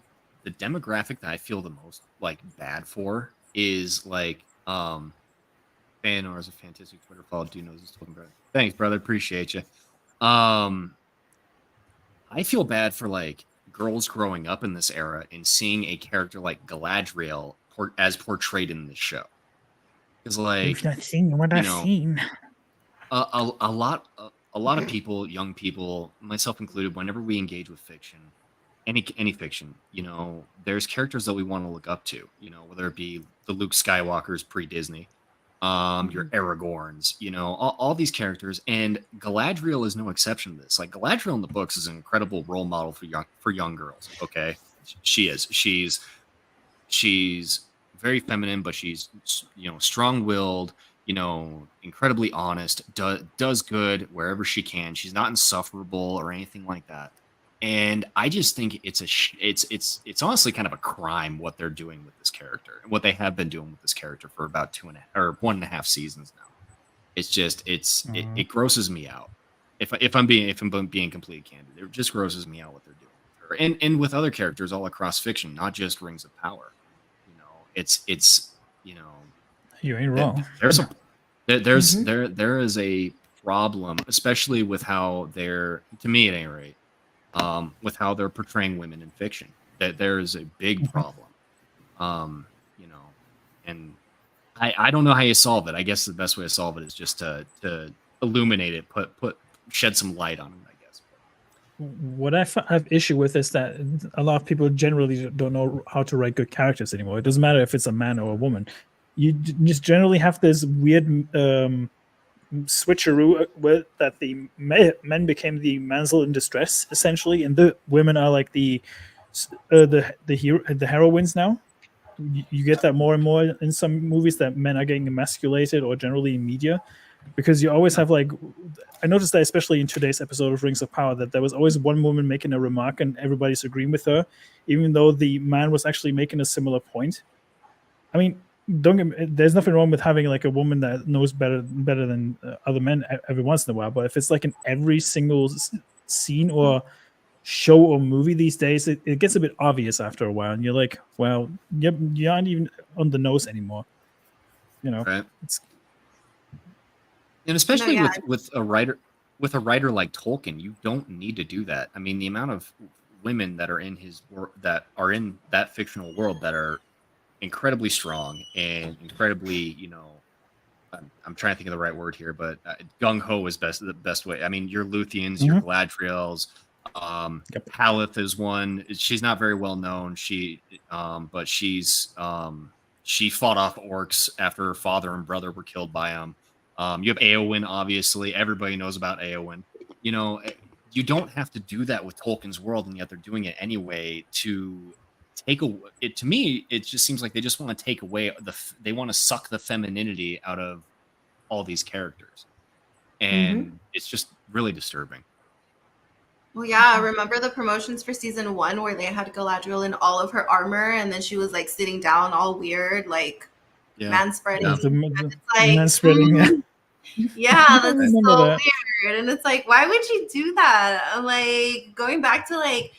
demographic that I feel the most like bad for is like Fëanor is a fantastic Twitter follow. Dude knows he's talking about it. Thanks, brother. Appreciate you. I feel bad for like girls growing up in this era and seeing a character like Galadriel as portrayed in this show. Because like you've not seen what I've seen. A lot of people, young people, myself included, whenever we engage with fiction, any fiction, you know, there's characters that we want to look up to, you know, whether it be the Luke Skywalkers pre-Disney, your Aragorns, you know, all these characters, and Galadriel is no exception to this. Like Galadriel in the books is an incredible role model for young girls. Okay, she is. She's very feminine, but she's, you know, strong-willed, you know, incredibly honest, does good wherever she can. She's not insufferable or anything like that. And I just think it's honestly kind of a crime what they're doing with this character, what they have been doing with this character for about 1.5 seasons now. It's just it grosses me out. If I'm being completely candid, it just grosses me out what they're doing with her, and with other characters all across fiction, not just Rings of Power. You know, it's you know, you ain't wrong. There is a problem, especially with how they're, to me at any rate, with how they're portraying women in fiction. That there is a big problem. You know, and I don't know how you solve it. I guess the best way to solve it is just to illuminate it, shed some light on it, I guess. what I have issue with is that a lot of people generally don't know how to write good characters anymore. It doesn't matter if it's a man or a woman. You just generally have this weird switcheroo with that the men became the damsel in distress essentially, and the women are like the heroines now. You get that more and more in some movies, that men are getting emasculated, or generally in media, because you always have like, I noticed that especially in today's episode of Rings of Power, that there was always one woman making a remark and everybody's agreeing with her, even though the man was actually making a similar point. I mean, there's nothing wrong with having like a woman that knows better than other men every once in a while, but if it's like in every single scene or show or movie these days, it gets a bit obvious after a while, and you're like, well, you aren't even on the nose anymore, you know. Right. And especially with a writer like Tolkien, you don't need to do that. I mean, the amount of women that are in his work, that are in that fictional world, that are incredibly strong and incredibly, you know, I'm trying to think of the right word here, but gung ho is the best way. I mean, your Luthiens, your Galadriels, Haleth is one. She's not very well known. But she fought off orcs after her father and brother were killed by them. You have Éowyn, obviously. Everybody knows about Éowyn. You know, you don't have to do that with Tolkien's world, and yet they're doing it anyway to take it. To me, it just seems like they just want to take away they want to suck the femininity out of all these characters, and it's just really disturbing. Well, yeah, remember the promotions for season 1 where they had Galadriel in all of her armor, and then she was like sitting down all weird, like manspreading. Yeah. Manspreading. Yeah, that's so weird. And it's like, why would you do that? Like, going back to like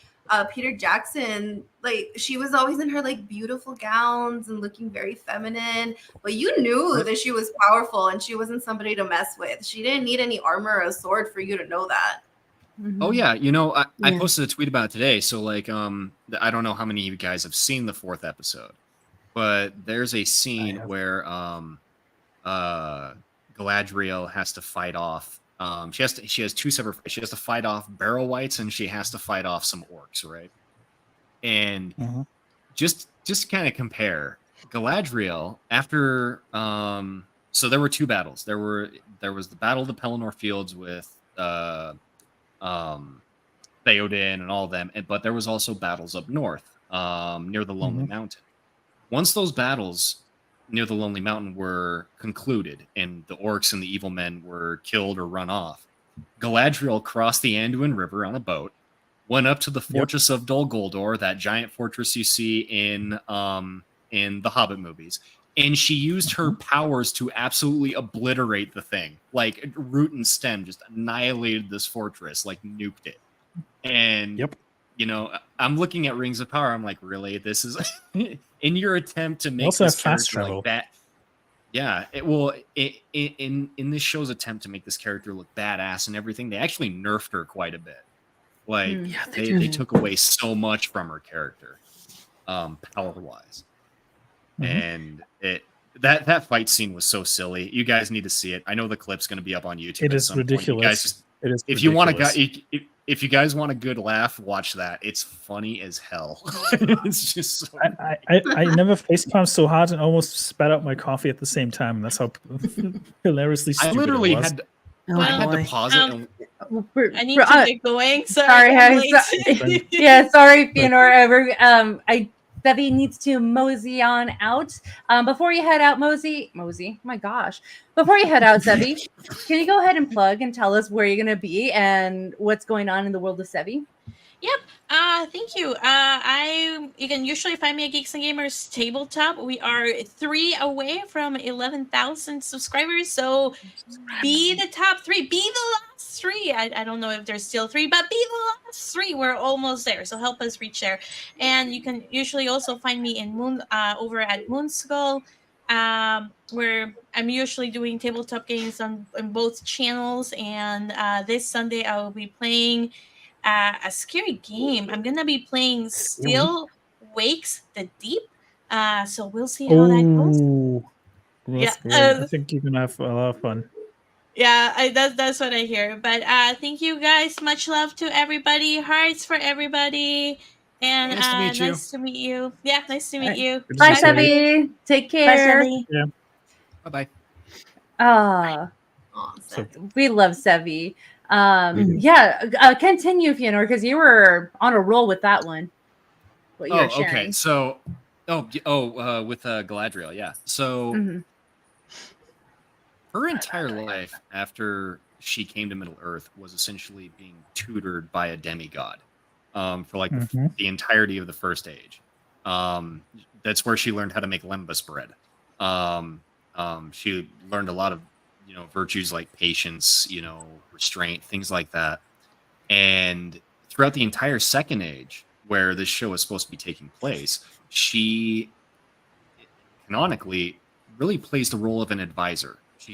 Peter Jackson, like she was always in her like beautiful gowns and looking very feminine, but you knew that she was powerful and she wasn't somebody to mess with. She didn't need any armor or a sword for you to know that. Oh yeah, you know, I posted a tweet about it today. So like, I don't know how many of you guys have seen the 4th episode, but there's a scene where Galadriel has to fight off. She has two separate. She has to fight off barrel whites and she has to fight off some orcs, right? And just to kind of compare, Galadriel after so there were 2 battles. There was the Battle of the Pelennor Fields with Theoden and all of them, but there was also battles up north near the Lonely Mountain. Once those battles near the Lonely Mountain were concluded and the orcs and the evil men were killed or run off, Galadriel crossed the Anduin River on a boat, went up to the fortress of Dol Guldur, that giant fortress you see in the Hobbit movies, and she used her powers to absolutely obliterate the thing. Like root and stem, just annihilated this fortress, like nuked it. And you know, I'm looking at Rings of Power. I'm like, really? This is in your attempt to make also this fast character travel. like that. Yeah, in this show's attempt to make this character look badass and everything, they actually nerfed her quite a bit. Like they took away so much from her character, power wise, and that fight scene was so silly. You guys need to see it. I know the clip's going to be up on YouTube. It is ridiculous. It is. If you want if you guys want a good laugh, watch that. It's funny as hell. It's just so I never facepalmed so hard and almost spat out my coffee at the same time. That's how hilariously stupid I literally it was. had to pause it. And I need to get going. Sorry, Fëanor. Sevvy needs to mosey on out. Before you head out, Mosey. My gosh. Before you head out, Sevvy, can you go ahead and plug and tell us where you're going to be and what's going on in the world of Sevvy? Yep. Thank you. You can usually find me at Geeks and Gamers Tabletop. We are 3 away from 11,000 subscribers. So be the top 3. Be the last 3. I don't know if there's still 3, but be the last 3. We're almost there. So help us reach there. And you can usually also find me in over at MoonSkull, where I'm usually doing tabletop games on both channels. And this Sunday I will be playing a scary game. I'm gonna be playing Still Wakes the Deep. So we'll see how that goes. That's great. I think you're gonna have a lot of fun. Yeah, that's what I hear. But thank you guys. Much love to everybody. Hearts for everybody. And Nice to meet you. nice to meet you. Yeah, nice to meet you. Good to Bye, meet you. Sevvy. Take Bye, care. Sevvy. Bye-bye. Aw, So We love Sevvy. We do. Yeah, continue, Fëanor, because you were on a roll with that one. What you were sharing. Okay. So, with Galadriel, yeah. So, Mhm. her entire life after she came to Middle Earth was essentially being tutored by a demigod for like the entirety of the First Age. That's where she learned how to make lembas bread. She learned a lot of virtues like patience, restraint, things like that. And throughout the entire Second Age, where this show is supposed to be taking place, she canonically really plays the role of an advisor. She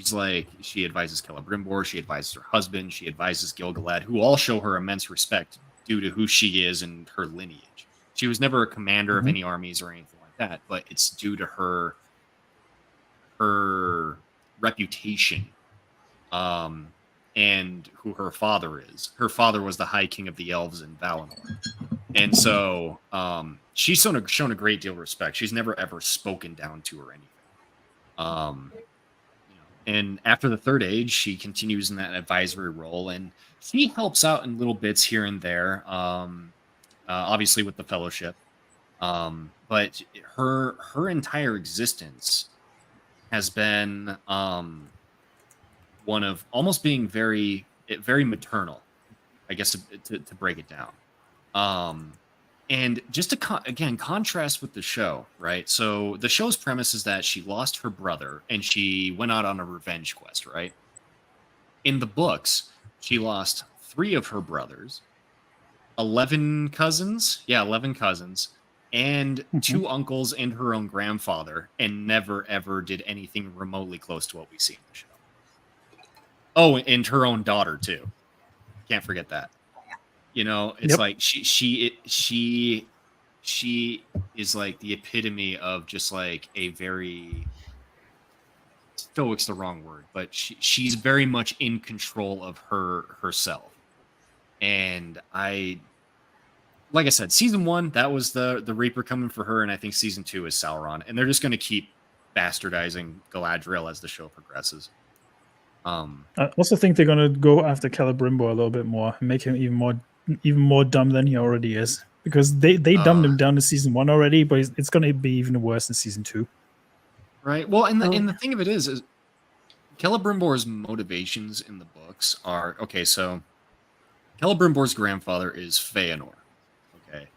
advises Celebrimbor, she advises her husband, she advises Gil-galad, who all show her immense respect due to who she is and her lineage. She was never a commander of any armies or anything like that, but it's due to her reputation and who her father is. Her father was the High King of the Elves in Valinor. And so she's shown a great deal of respect. She's never ever spoken down to or anything. And after the Third Age, she continues in that advisory role, and she helps out in little bits here and there, obviously with the Fellowship. But her entire existence has been one of almost being very maternal, I guess, to break it down. And just to again contrast with the show, right? So the show's premise is that she lost her brother and she went out on a revenge quest, right? In the books, she lost 3 of her brothers, 11 cousins, and 2 uncles and her own grandfather, and never ever did anything remotely close to what we see in the show. Oh, and her own daughter too. Can't forget that. It's like she is like the epitome of just like a very stoic's the wrong word, but she's very much in control of herself. And like I said, season 1, that was the Reaper coming for her, and I think season 2 is Sauron, and they're just going to keep bastardizing Galadriel as the show progresses. I also think they're going to go after Celebrimbor a little bit more and make him even more dumb than he already is, because they dumbed him down in season 1 already, but it's going to be even worse in season 2. Right. Well, and the thing of it is Celebrimbor's motivations in the books are okay. So Celebrimbor's grandfather is Fëanor. Okay,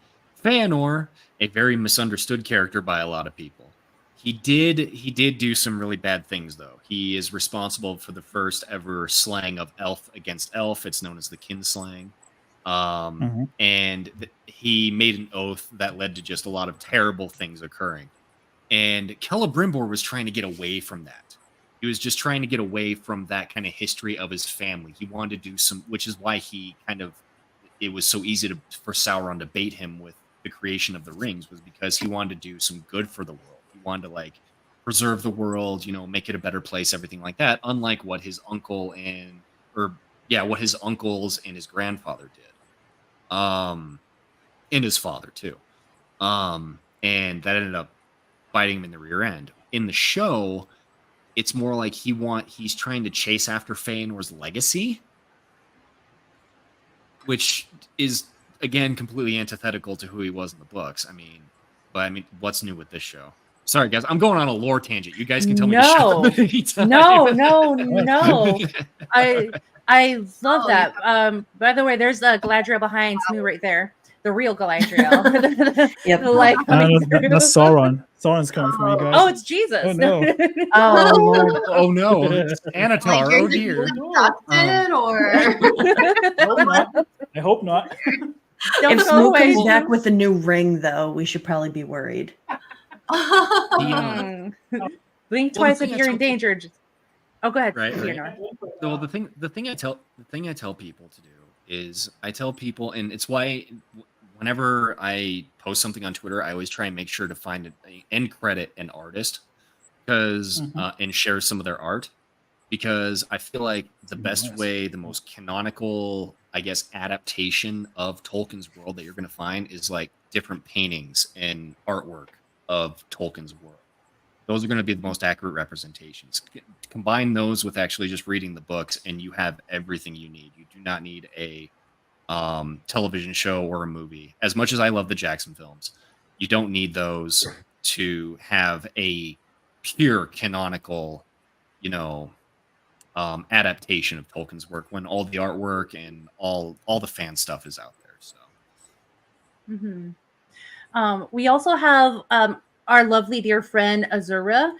Fëanor, a very misunderstood character by a lot of people. He did do some really bad things, though. He is responsible for the first ever slaying of elf against elf. It's known as the kinslaying. And he made an oath that led to just a lot of terrible things occurring. And Celebrimbor was trying to get away from that. He was just trying to get away from that kind of history of his family. He wanted to do some, which is why it was so easy for Sauron to bait him with the creation of the rings, was because he wanted to do some good for the world. He wanted to preserve the world, make it a better place, everything like that. Unlike what his uncle what his uncles and his grandfather did, and his father too, and that ended up biting him in the rear end. In the show, it's more like he's trying to chase after Fëanor's legacy, which is again completely antithetical to who he was in the books. But what's new with this show? Sorry, guys, I'm going on a lore tangent. You guys can tell me to shut up anytime. No. I love that. By the way, there's a Galadriel behind Smu right there. The real Galadriel. Yep. That's Sauron. Sauron's coming from you guys. Oh, it's Jesus. Oh, no. Oh, Lord. Oh no, it's Anatar. Oh dear. I hope not. Don't If go Smu away. comes back with a new ring, though, we should probably be worried. Blink twice if you're endangered. Oh, go ahead. Right. No. So the thing I tell people to do is I tell people, and it's why whenever I post something on Twitter, I always try and make sure to find and credit an artist because and share some of their art, because I feel like the best way, the most canonical, I guess, adaptation of Tolkien's world that you're going to find is like different paintings and artwork of Tolkien's world. Those are going to be the most accurate representations. Combine those with actually just reading the books, and you have everything you need. You do not need a television show or a movie. As much as I love the Jackson films, you don't need those to have a pure canonical, adaptation of Tolkien's work when all the artwork and all the fan stuff is out there. So, we also have our lovely dear friend Azura.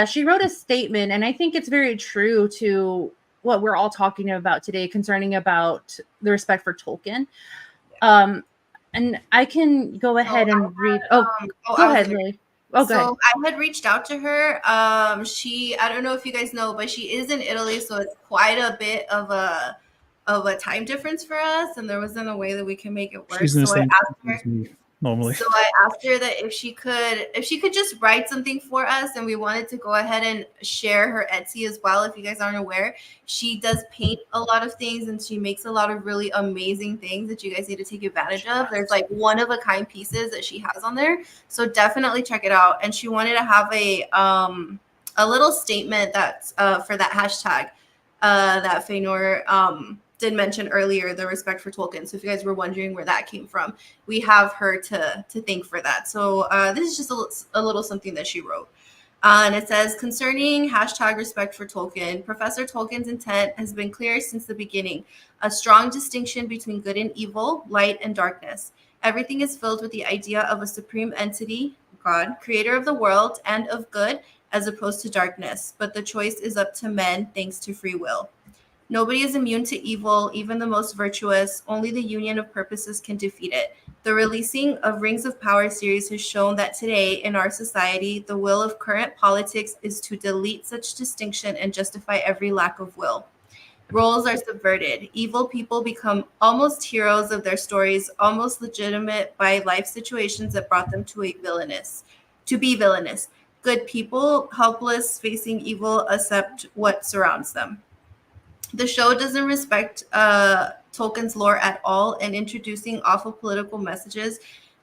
She wrote a statement, and I think it's very true to what we're all talking about today concerning about the respect for Tolkien. And I can go ahead and read. Go ahead, Lily. Oh, go ahead. I had reached out to her. I don't know if you guys know, but she is in Italy, so it's quite a bit of a time difference for us, and there wasn't a way that we can make it work. She's in the same normally. So I asked her that if she could just write something for us, and we wanted to go ahead and share her Etsy as well. If you guys aren't aware, she does paint a lot of things, and she makes a lot of really amazing things that you guys need to take advantage of. There's like one of a kind pieces that she has on there, so definitely check it out. And she wanted to have a little statement that's for that hashtag that Fëanor did mention earlier, the respect for Tolkien. So if you guys were wondering where that came from, we have her to thank for that. So this is just a little something that she wrote. And it says, concerning hashtag respect for Tolkien, Professor Tolkien's intent has been clear since the beginning. A strong distinction between good and evil, light and darkness. Everything is filled with the idea of a supreme entity, God, creator of the world and of good, as opposed to darkness. But the choice is up to men thanks to free will. Nobody is immune to evil, even the most virtuous. Only the union of purposes can defeat it. The releasing of Rings of Power series has shown that today in our society, the will of current politics is to delete such distinction and justify every lack of will. Roles are subverted. Evil people become almost heroes of their stories, almost legitimate by life situations that brought them to be villainous. Good people, helpless, facing evil, accept what surrounds them. The show doesn't respect Tolkien's lore at all, and introducing awful political messages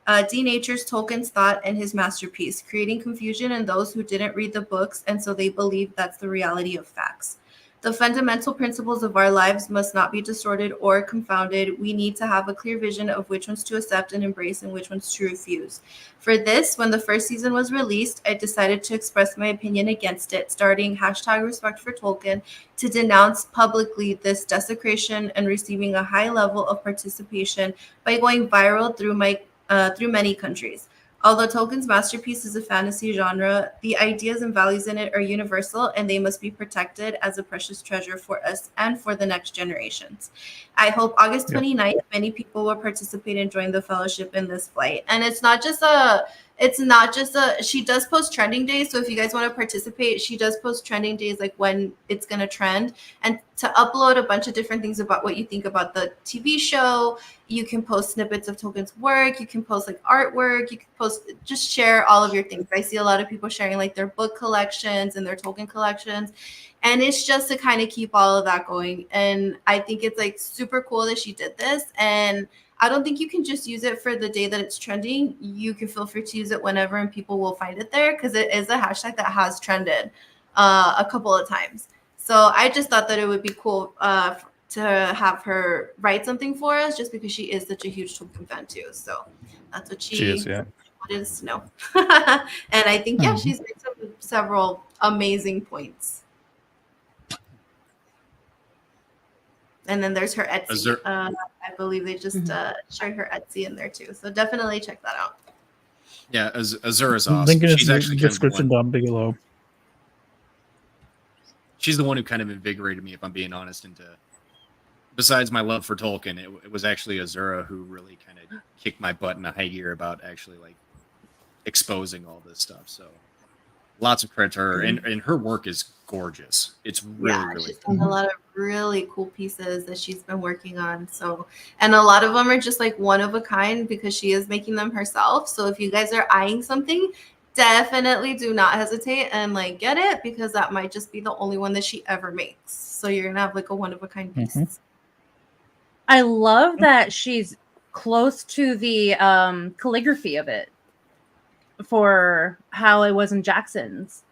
denatures Tolkien's thought and his masterpiece, creating confusion in those who didn't read the books, and so they believe that's the reality of facts. The fundamental principles of our lives must not be distorted or confounded. We need to have a clear vision of which ones to accept and embrace and which ones to refuse. For this, when the first season was released, I decided to express my opinion against it, starting hashtag respect for Tolkien, to denounce publicly this desecration and receiving a high level of participation by going viral through many countries. Although Tolkien's masterpiece is a fantasy genre, the ideas and values in it are universal, and they must be protected as a precious treasure for us and for the next generations. I hope August 29th, many people will participate and join the fellowship in this flight. And it's not just she does post trending days. So if you guys want to participate, she does post trending days, like when it's going to trend, and to upload a bunch of different things about what you think about the TV show. You can post snippets of Tolkien's work. You can post like artwork. You can post, just share all of your things. I see a lot of people sharing like their book collections and their Tolkien collections. And it's just to kind of keep all of that going. And I think it's like super cool that she did this. And I don't think you can just use it for the day that it's trending. You can feel free to use it whenever, and people will find it there, because it is a hashtag that has trended a couple of times. So I just thought that it would be cool to have her write something for us, just because she is such a huge Tolkien fan too. So that's what she is, yeah. wanted us to know. And I think, she's made several amazing points. And then there's her Etsy. I believe they just shared her Etsy in there too. So definitely check that out. Yeah, Azura's awesome. Link in She's the actually description down below. She's the one who kind of invigorated me, if I'm being honest, into, besides my love for Tolkien, it was actually Azura who really kind of kicked my butt in a high gear about actually like exposing all this stuff. So lots of credit to her, and her work is gorgeous. It's really she's cool. done a lot of really cool pieces that she's been working on. So, and a lot of them are just like one of a kind, because she is making them herself. So if you guys are eyeing something, definitely do not hesitate and like get it, because that might just be the only one that she ever makes. So you're gonna have like a one of a kind piece. I love that she's close to the calligraphy of it for how it was in Jackson's.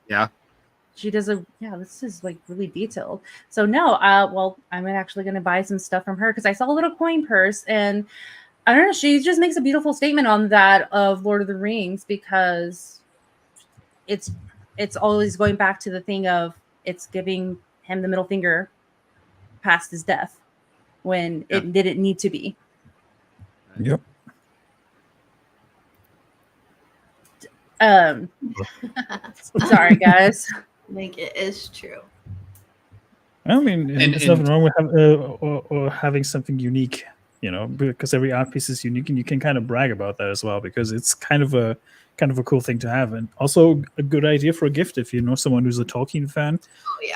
Yeah. She does this is like really detailed. So no, well, I'm actually going to buy some stuff from her because I saw a little coin purse, and I don't know, she just makes a beautiful statement on that of Lord of the Rings, because it's always going back to the thing of it's giving him the middle finger past his death when it didn't need to be. Yep. Sorry guys. Like, it is true. I mean, there's nothing wrong with or having something unique, you know, because every art piece is unique, and you can kind of brag about that as well, because it's kind of a cool thing to have, and also a good idea for a gift if you know someone who's a Tolkien fan,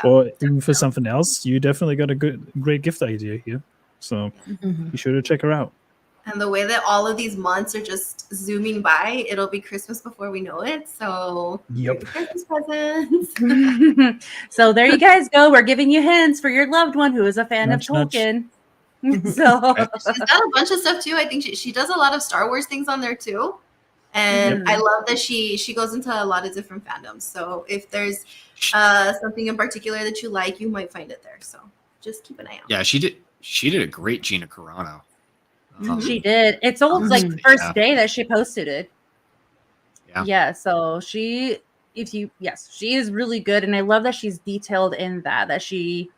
or even for something else. You definitely got a great gift idea here, so be sure to check her out. And the way that all of these months are just zooming by, it'll be Christmas before we know it. So, Christmas presents. So there you guys go. We're giving you hints for your loved one who is a fan of Tolkien. So she's got a bunch of stuff too. I think she does a lot of Star Wars things on there too. And I love that she goes into a lot of different fandoms. So if there's something in particular that you like, you might find it there. So just keep an eye out. Yeah, she did a great Gina Carano. She did. It's almost like the first day that she posted it. Yeah. So she is really good, and I love that she's detailed in that she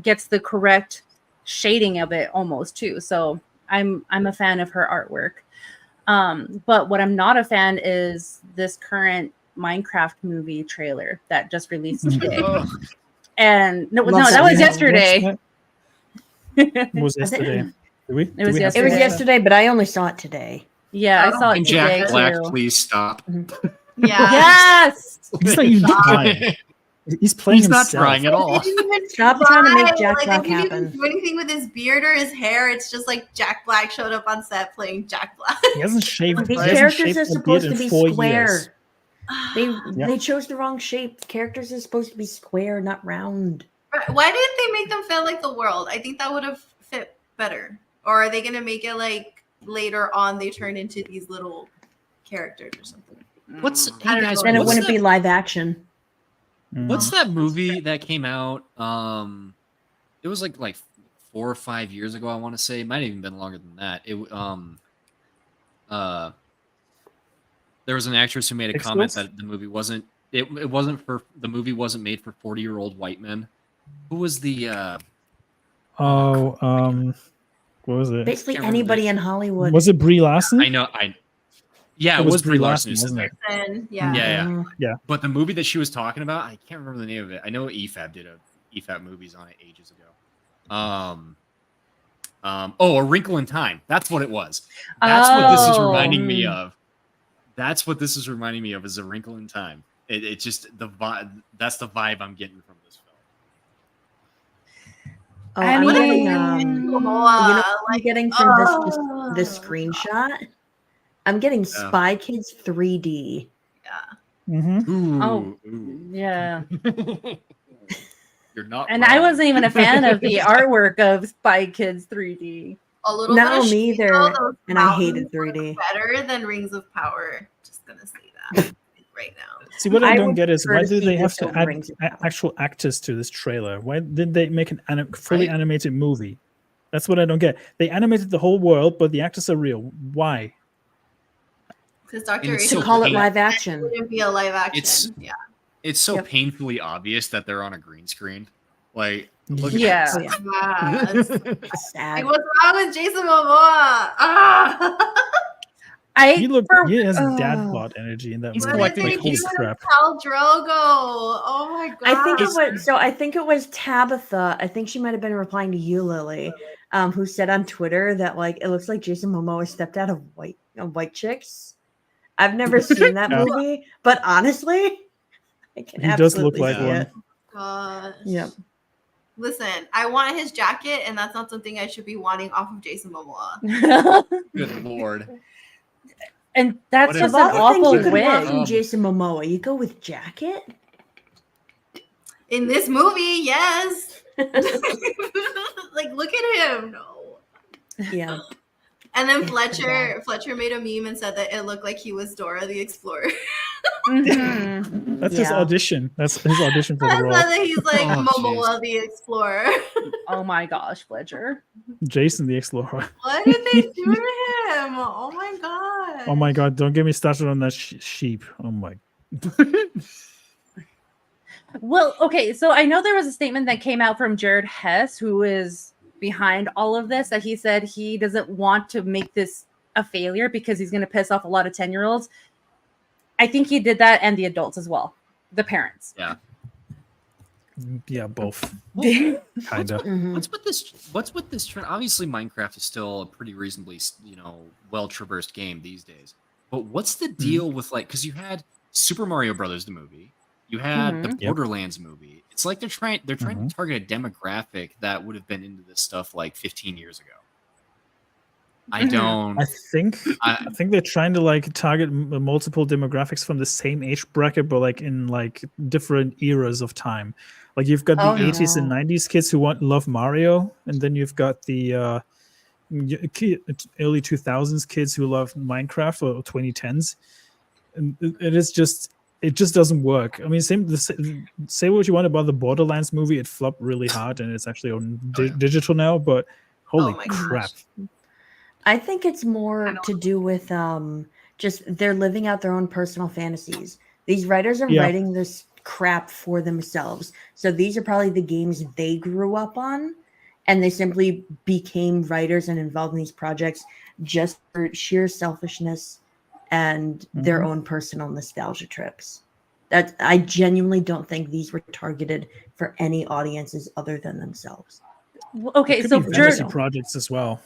gets the correct shading of it almost too. So I'm a fan of her artwork. But what I'm not a fan is this current Minecraft movie trailer that just released today. And no, that was yesterday. It was yesterday. It was yesterday. It was yesterday, but I only saw it today. Yeah, I saw it today. Jack Black, too. please stop. Yeah. Yes. He's not even trying. He's playing He's not himself. trying at all. Stop trying to make Jack Like, Black I didn't even happen. do anything with his beard or his hair. It's just like Jack Black showed up on set playing Jack Black. He hasn't shaved. These he hasn't characters shaved are a supposed beard to in be 4 square. years. They chose the wrong shape. The characters are supposed to be square, not round. Why didn't they make them feel like the world? I think that would have fit better. Or are they going to make it like later on they turn into these little characters or something? Then it wouldn't be live action. What's that movie that came out? It was like 4 or 5 years ago, I want to say. It might have even been longer than that. There was an actress who made a comment that the movie wasn't the movie wasn't made for 40-year-old white men. Who was the what was it? Basically anybody in Hollywood. Was it Brie Larson? I know. Yeah, it was Brie Larson, wasn't it? Yeah. But the movie that she was talking about, I can't remember the name of it. I know EFAB did EFAB movies on it ages ago. A Wrinkle in Time. That's what it was. That's what this is reminding me of. That's what this is reminding me of, is A Wrinkle in Time. It just the vibe. That's the vibe I'm getting from this film. I'm getting from this screenshot. I'm getting Spy Kids 3D. Yeah. You're not. And wrong. I wasn't even a fan of the artwork of Spy Kids 3D. A little No, bit me either. And I hated 3D. Better than Rings of Power. Just gonna say that right now. See, what I don't get is why did they have see to add Rings of Power. actual actors to this trailer? Why did they make an fully animated movie? That's what I don't get. They animated the whole world, but the actors are real. Why? Because Dr. It's H so Call it pain- live action. wouldn't be a live action. It's so Yep. painfully obvious that they're on a green screen. Like, look Yeah. at Oh, this. yeah. It's Sad. like, what's wrong with Jason Momoa? He has dad bod energy in that He's movie. collecting Like, holy keys. crap. Khal Drogo. Oh my god. I think it was Tabitha. I think she might have been replying to you, Lily, who said on Twitter that like it looks like Jason Momoa stepped out of White Chicks. I've never seen that movie, but honestly, I can He does look absolutely like see one. it. Gosh. Yep. Listen, I want his jacket, and that's not something I should be wanting off of Jason Momoa. Good lord. And that's What just Of an all the things awful you could have brought wig. from Jason Momoa, you go with jacket. In this movie, yes. Like, look at him. No. Yeah. And then It's Fletcher made a meme and said that it looked like he was Dora the Explorer. Mhm. That's his Yeah. audition. That's his audition for the I role. said that he's like Oh, Momoa the Explorer. Oh my gosh, Fletcher. Jason the Explorer. What did they do to him? Oh my god. Oh my god! Don't get me started on that sheep. Oh my. Well, okay, so I know there was a statement that came out from Jared Hess, who is behind all of this, that he said he doesn't want to make this a failure because he's going to piss off a lot of 10-year-olds. I think he did that, and the adults as well, the parents. Yeah. Yeah, both. Well, Kinda. Mhm. What's with this trend? Obviously, Minecraft is still a pretty reasonably, well traversed game these days. But what's the deal with because you had Super Mario Brothers the movie, you had the Mhm. Yep. Borderlands movie. It's like they're trying to target a demographic that would have been into this stuff like 15 years ago. I Mhm. don't. I think they're trying to target multiple demographics from the same age bracket, but in different eras of time. Like you've got the Oh, 80s and no. 90s kids who love Mario, and then you've got the early 2000s kids who love Minecraft, or 2010s. And it just doesn't work. I mean, say what you want about the Borderlands movie, it flopped really hard, and it's actually on digital now. But holy Oh my crap! I think it's more to do with just they're living out their own personal fantasies. These writers are writing this crap for themselves. So these are probably the games they grew up on, and they simply became writers and involved in these projects just for sheer selfishness and their own personal nostalgia trips. That I genuinely don't think these were targeted for any audiences other than themselves. Okay, Could so be fantasy projects as well.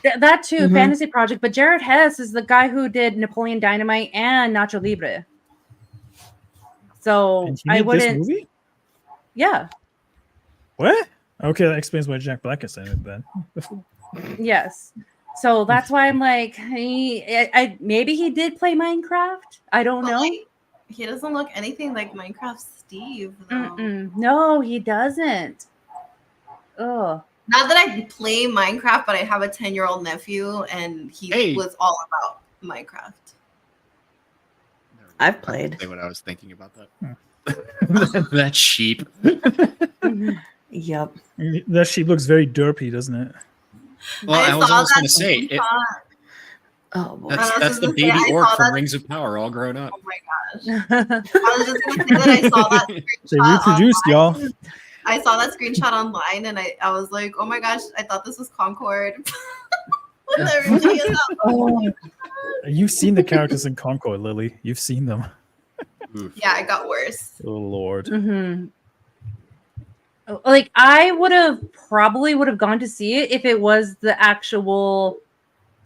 That too, Mhm. fantasy project. But Jared Hess is the guy who did Napoleon Dynamite and Nacho Libre. So And he I made this wouldn't. movie? Yeah. What? Okay, that explains why Jack Black is in it then. Yes. So that's why I'm like, maybe he did play Minecraft. I don't But, know. like, he doesn't look anything like Minecraft Steve, though. Mm-mm. No, he doesn't. Oh. Not that I play Minecraft, but I have a 10-year-old nephew, and he was all about Minecraft. I've played. Say what I was thinking about that. That sheep. Yep. That sheep looks very derpy, doesn't it? Well, I was almost going to say Oh boy. that's the baby orc from Rings of Power, all grown up. Oh my gosh! I was just going to say that I saw that screenshot. They reproduced, online. y'all. I saw that screenshot online, and I was like, "Oh my gosh! I thought this was Concord." When everybody is out. Oh. You've seen the characters in Concord, Lily. You've seen them. Yeah, it got worse. Oh Lord. Mm-hmm. Like I would have gone to see it if it was the actual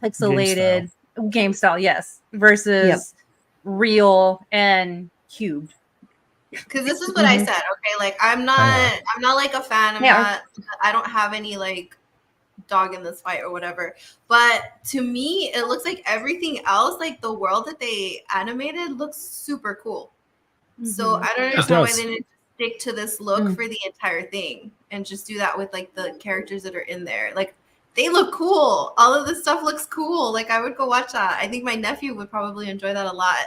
pixelated game style, yes, versus real and cubed. Because this is what I said. Okay, like I'm not like a fan. I don't have any like dog in this fight or whatever. But to me, it looks like everything else, like the world that they animated, looks super cool. So I don't understand why they didn't stick to this look for the entire thing and just do that with like the characters that are in there. Like they look cool. All of this stuff looks cool. Like I would go watch that. I think my nephew would probably enjoy that a lot.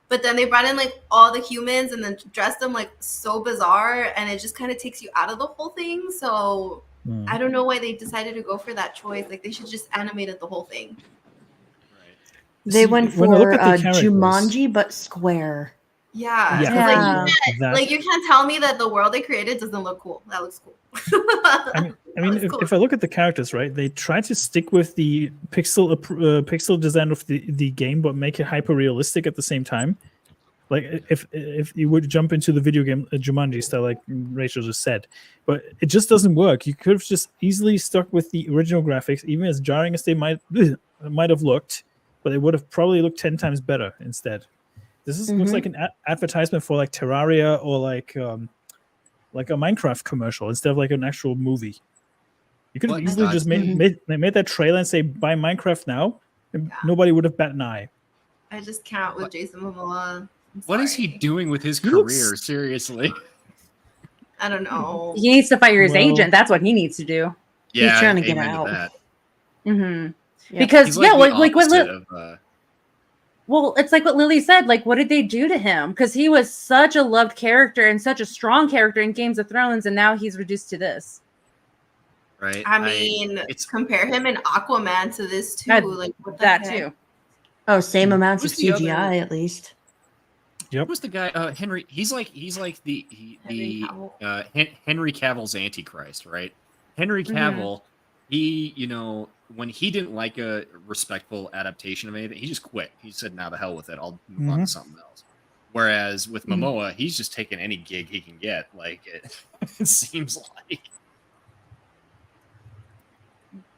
But then they brought in like all the humans and then dressed them like so bizarre, and it just kind of takes you out of the whole thing. So I don't know why they decided to go for that choice. Like they should just animated the whole thing. They went for Jumanji, but square. Yeah, like you can't tell me that the world they created doesn't look cool. That looks cool. I mean, if I look at the characters, right, they try to stick with the pixel design of the game, but make it hyper realistic at the same time. Like if you would jump into the video game Jumanji style, like Rachel just said, but it just doesn't work. You could have just easily stuck with the original graphics, even as jarring as they might have looked, but it would have probably looked 10 times better instead. This looks like an advertisement for like Terraria or like a Minecraft commercial instead of like an actual movie. You could have easily just made that trailer and say buy Minecraft now, and nobody would have bat an eye. I just can't with Jason Momoa. What is he doing with his He career? looks- Seriously. I don't know. He needs to fire his Well- agent. That's what he needs to do. Yeah, trying to get amen out. that. Mm-hmm. Yep. Because He's yeah, the like what opposite of, well, it's like what Lily said. Like, what did they do to him? Because he was such a loved character and such a strong character in Games of Thrones, and now he's reduced to this. right. I mean, it's compare him in Aquaman to this too. That- Like what the That heck? too. Oh, same amounts of Who's the other- CGI at least. Yep. Who's the guy? Henry. He's like the Henry Cavill. Henry Cavill's Antichrist, right? Henry Cavill. He, when he didn't like a respectful adaptation of anything, he just quit. He said, "Now the hell with it. I'll move on to something else." Whereas with Momoa, he's just taking any gig he can get. Like it seems like.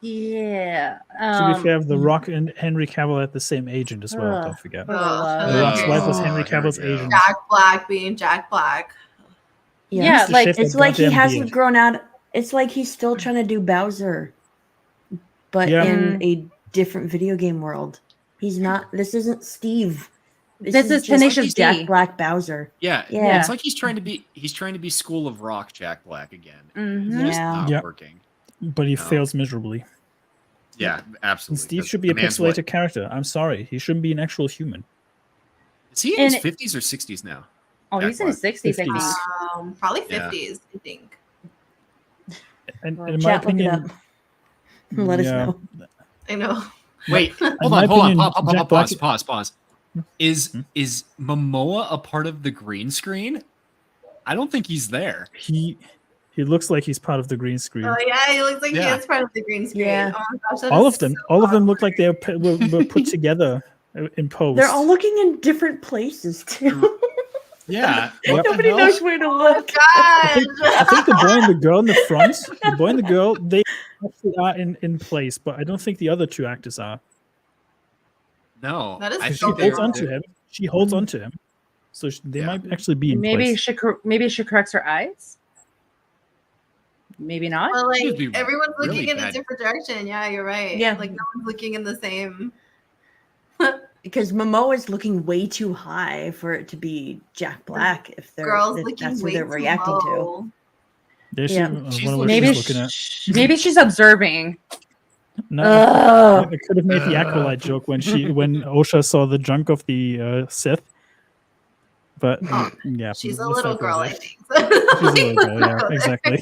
Yeah. To be fair, The Rock and Henry Cavill had the same agent as well. Don't forget. Oh, The Rock's okay. wife was Oh, Henry here we Cavill's go. agent. Jack Black being Jack Black. Yeah, He's the like, chef It's of like he goddamn hasn't beard. grown out. It's like he's still trying to do Bowser, but Yeah. in a different video game world. He's not. This isn't Steve. This is just Tenacious Jack D. Black Bowser. Yeah, Yeah. It's like he's trying to be School of Rock Jack Black again. Mhm. It's just Yeah. not Yep. working. But he No. fails miserably. Yeah, And absolutely. Steve 'cause should be a the man's pixelated character. I'm sorry. He shouldn't be an actual human. Is he in And his 50s or 60s now? Oh, he's in his 60s, I think. 50s. Probably Yeah. 50s, I think. And Well, in my chat, look it opinion, up. Let us yeah. know. I know. Wait, hold my on, hold on, opinion, Jack Black- pause. Is Momoa a part of the green screen? I don't think he's there. He looks like he's part of the green screen. Oh yeah, he looks like Yeah. he is part of the green screen. Yeah. Oh my gosh, that all is of them, so all of them look like they were put together in post. They're all looking in different places too. Yeah. Yep. What the Nobody hell? knows where to Oh look. gosh. I think the boy and the girl in the front, the boy and the girl, they actually are in place, but I don't think the other two actors are. No. That is I She so think holds they're- onto him. She holds onto him, so they Yeah. might actually be in Maybe place. she corrects her eyes. Maybe not. Well, It'd be like everyone's looking really in bad. a different direction. Yeah, you're right. Yeah. Like no one's looking in the same. Because Momoa is looking way too high for it to be Jack Black. If they're Girls if looking that's who way they're too reacting to. low. There she, Yeah. I wonder She's what Maybe she's looking at. maybe she's observing. No, Ugh. I could have made the acolyte joke when Osha saw the junk of the Sith, but Oh, yeah, She's a let's little not go girl, there. I think. She's a little girl, yeah, exactly.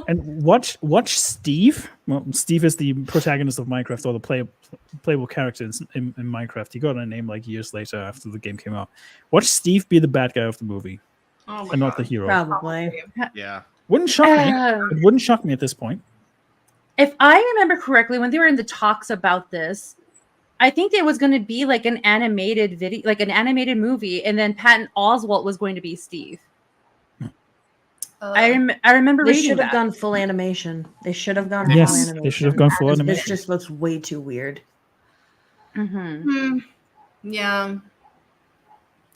And watch Steve. Well, Steve is the protagonist of Minecraft, or the playable character in Minecraft. He got a name like years later after the game came out. Watch Steve be the bad guy of the movie Oh my and not the God. hero. Probably. Yeah. Wouldn't shock me. It wouldn't shock me at this point. If I remember correctly, when they were in the talks about this, I think it was going to be like an animated video, like an animated movie, and then Patton Oswalt was going to be Steve. I remember They reading should have that. gone full animation. They should have gone full Yes, animation. they should have gone full because animation. This just looks way too weird. Mhm. Yeah.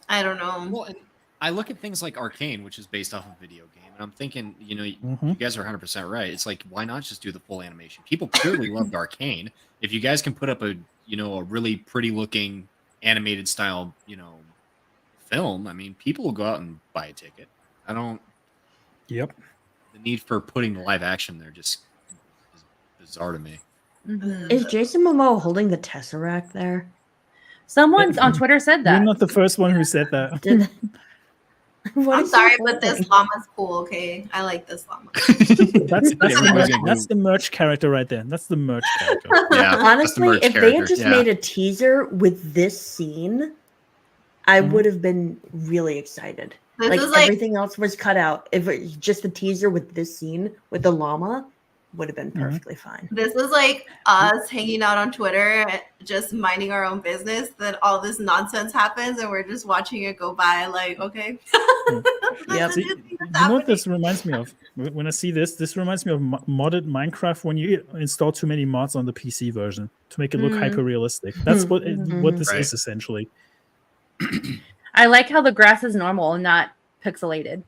I don't know. Well, and I look at things like Arcane, which is based off of a video game, and I'm thinking, you Mhm. guys are 100% right. It's like, why not just do the full animation? People clearly loved Arcane. If you guys can put up a really pretty looking animated style, film, I mean, people will go out and buy a ticket. I don't. Yep. The need for putting the live action there just is bizarre to me. Mhm. Is Jason Momoa holding the Tesseract there? Someone on Twitter said You're that. not the first one who said that. Did... What I'm is he sorry, but holding? this llama's cool, okay? I like this llama. That's the merch character right there. That's the merch character. Yeah, that's the Honestly, merch if they character. had just Yeah. made a teaser with this scene, I Mhm. would have been really excited. This Like is like everything else was cut out. If it was just a teaser with this scene with the llama, would have been Mhm. perfectly fine. this is like us hanging out on Twitter, just minding our own business. Then all this nonsense happens, and we're just watching it go by. Like, okay. Yep. See, you know what this reminds me of? When I see this reminds me of modded Minecraft when you install too many mods on the PC version to make it look Mhm. hyper realistic. That's what what this Right. is essentially. I like how the grass is normal and not pixelated.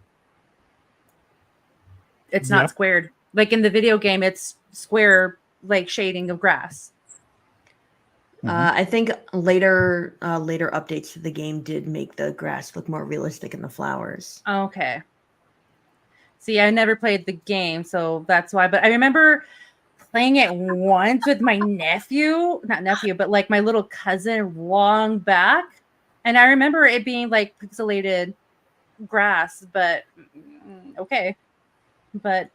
It's not Yep. squared. Like in the video game, it's square, like shading of grass. I think later updates to the game did make the grass look more realistic in the flowers. Okay. See, I never played the game, so that's why. But I remember playing it once with my not nephew, but like my little cousin long back. And I remember it being like pixelated grass, but okay. But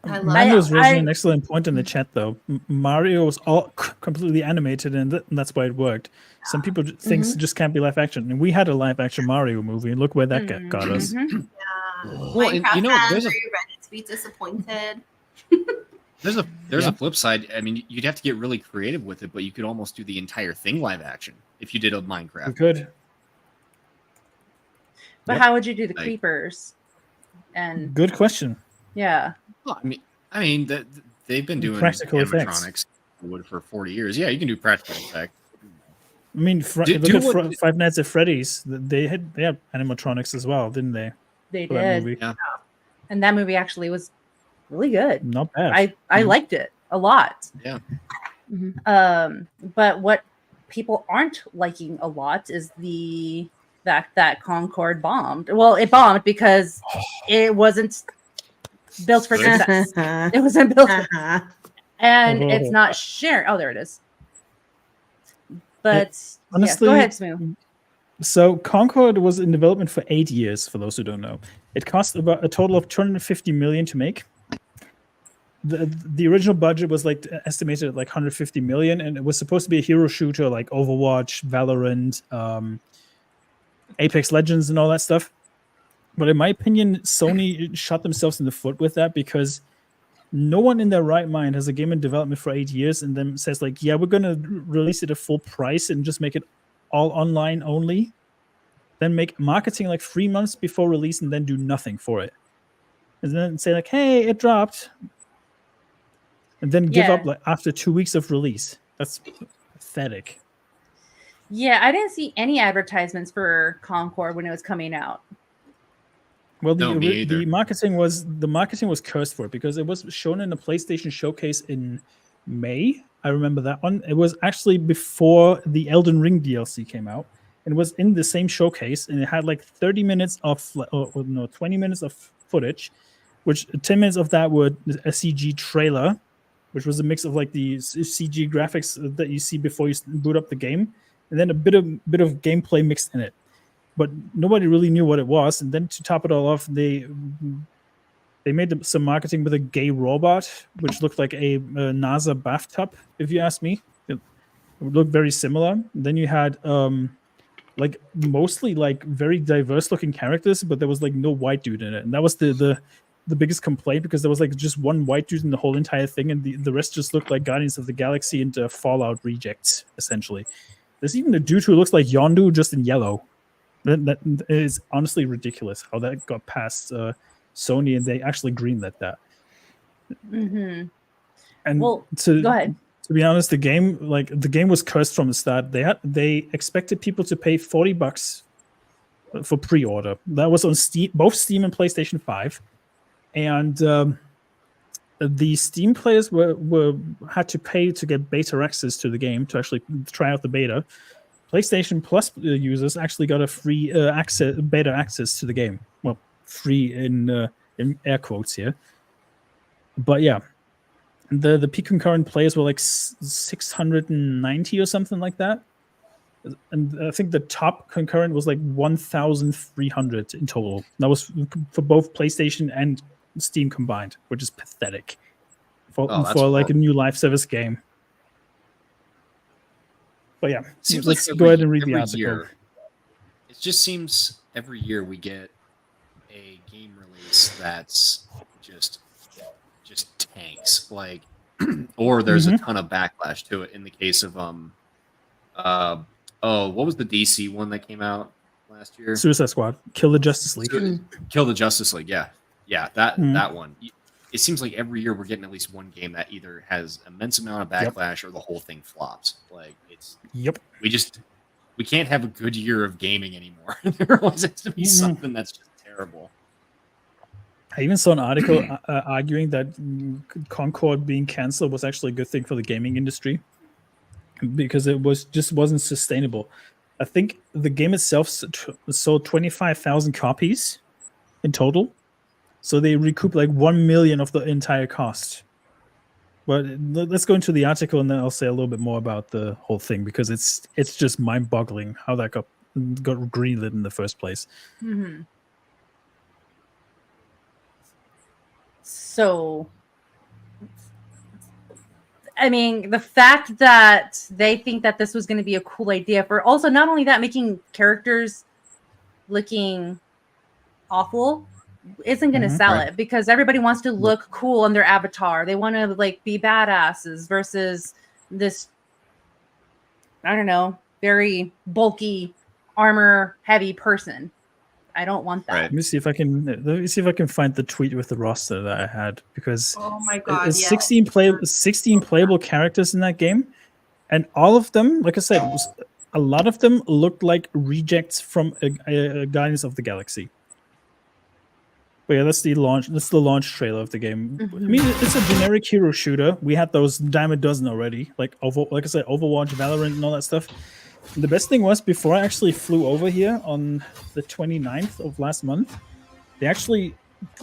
Mando's raising an excellent point in the chat, though. Mario was all completely animated, and that's why it worked. Some people things just can't be live action, and we had a live action Mario movie, and look where that got us. Yeah. Well, and, you know, there's a ready to be disappointed. there's a flip side. I mean, you'd have to get really creative with it, but you could almost do the entire thing live action if you did a Minecraft. You could. But how would you do the creepers? And good question. Yeah. Well, I mean, they've been doing practical animatronics for 40 years. Yeah, you can do practical effects. I mean, look at Five Nights at Freddy's. They had animatronics as well, didn't they? They for did. That movie. Yeah. And that movie actually was really good. Not bad. I liked it a lot. Yeah. But what people aren't liking a lot is the fact that Concord bombed. Well, it bombed because it wasn't built for success. It wasn't built for, and it's not sharing. Oh, there it is. But honestly, go ahead, Smu. So Concord was in development for 8 years, for those who don't know. It cost about a total of $250 million to make. The original budget was like estimated at like $150 million, and it was supposed to be a hero shooter like Overwatch, Valorant, Apex Legends, and all that stuff. But in my opinion, Sony shot themselves in the foot with that, because no one in their right mind has a game in development for 8 years and then says like, yeah, we're going to release it at full price and just make it all online only. Then make marketing like 3 months before release and then do nothing for it. And then say like, hey, it dropped. And then give up like after 2 weeks of release. That's pathetic. Yeah, I didn't see any advertisements for Concord when it was coming out. Well, the marketing was cursed for it, because it was shown in the PlayStation showcase in May. I remember that one. It was actually before the Elden Ring DLC came out, and it was in the same showcase, and it had like 20 minutes of footage, which 10 minutes of that were a CG trailer, which was a mix of like the CG graphics that you see before you boot up the game, and then a bit of gameplay mixed in it. But nobody really knew what it was. And then to top it all off, they made some marketing with a gay robot, which looked like a NASA bathtub, if you ask me. It looked very similar. And then you had like mostly like very diverse looking characters, but there was like no white dude in it. And that was the biggest complaint, because there was like just one white dude in the whole entire thing, and the rest just looked like Guardians of the Galaxy and Fallout rejects, essentially. There's even a dude who looks like Yondu, just in yellow. That is honestly ridiculous how that got past Sony, and they actually greenlit that. Mm-hmm. And go ahead. To be honest, the game was cursed from the start. They expected people to pay $40 for pre-order. That was on Steam, both Steam and PlayStation 5, and the Steam players had to pay to get beta access to the game, to actually try out the beta. PlayStation Plus users actually got a free beta access to the game. Well, free in air quotes here. But yeah, the peak concurrent players were like 690 or something like that. And I think the top concurrent was like 1,300 in total. That was for both PlayStation and Steam combined, which is pathetic for like a new live service game. But yeah, let's go ahead and read the article. Year, it just seems every year we get a game release that's just tanks, like, or there's a ton of backlash to it. In the case of what was the DC one that came out last year? Suicide Squad, Kill the Justice League. Kill the Justice League, yeah, that one. It seems like every year we're getting at least one game that either has immense amount of backlash or the whole thing flops. Like we can't have a good year of gaming anymore. There always has to be something that's just terrible. I even saw an article arguing that Concord being canceled was actually a good thing for the gaming industry. because it wasn't sustainable. I think the game itself sold 25,000 copies in total, so they recouped like 1 million of the entire cost. But let's go into the article, and then I'll say a little bit more about the whole thing, because it's just mind-boggling how that got greenlit in the first place. Mm-hmm. So, I mean, the fact that they think that this was going to be a cool idea for also not only that, making characters looking awful isn't going to sell it, because everybody wants to look cool on their avatar. They want to like be badasses versus this, I don't know, very bulky, armor heavy person. I don't want that. Let me see if I can find the tweet with the roster that I had, because oh my god, it's 16 playable characters in that game, and all of them, like I said, a lot of them looked like rejects from a Guardians of the Galaxy. But yeah, that's the launch trailer of the game. Mm-hmm. I mean, it's a generic hero shooter. We had those dime a dozen already, like I said, Overwatch, Valorant, and all that stuff. And the best thing was, before I actually flew over here on the 29th of last month, they actually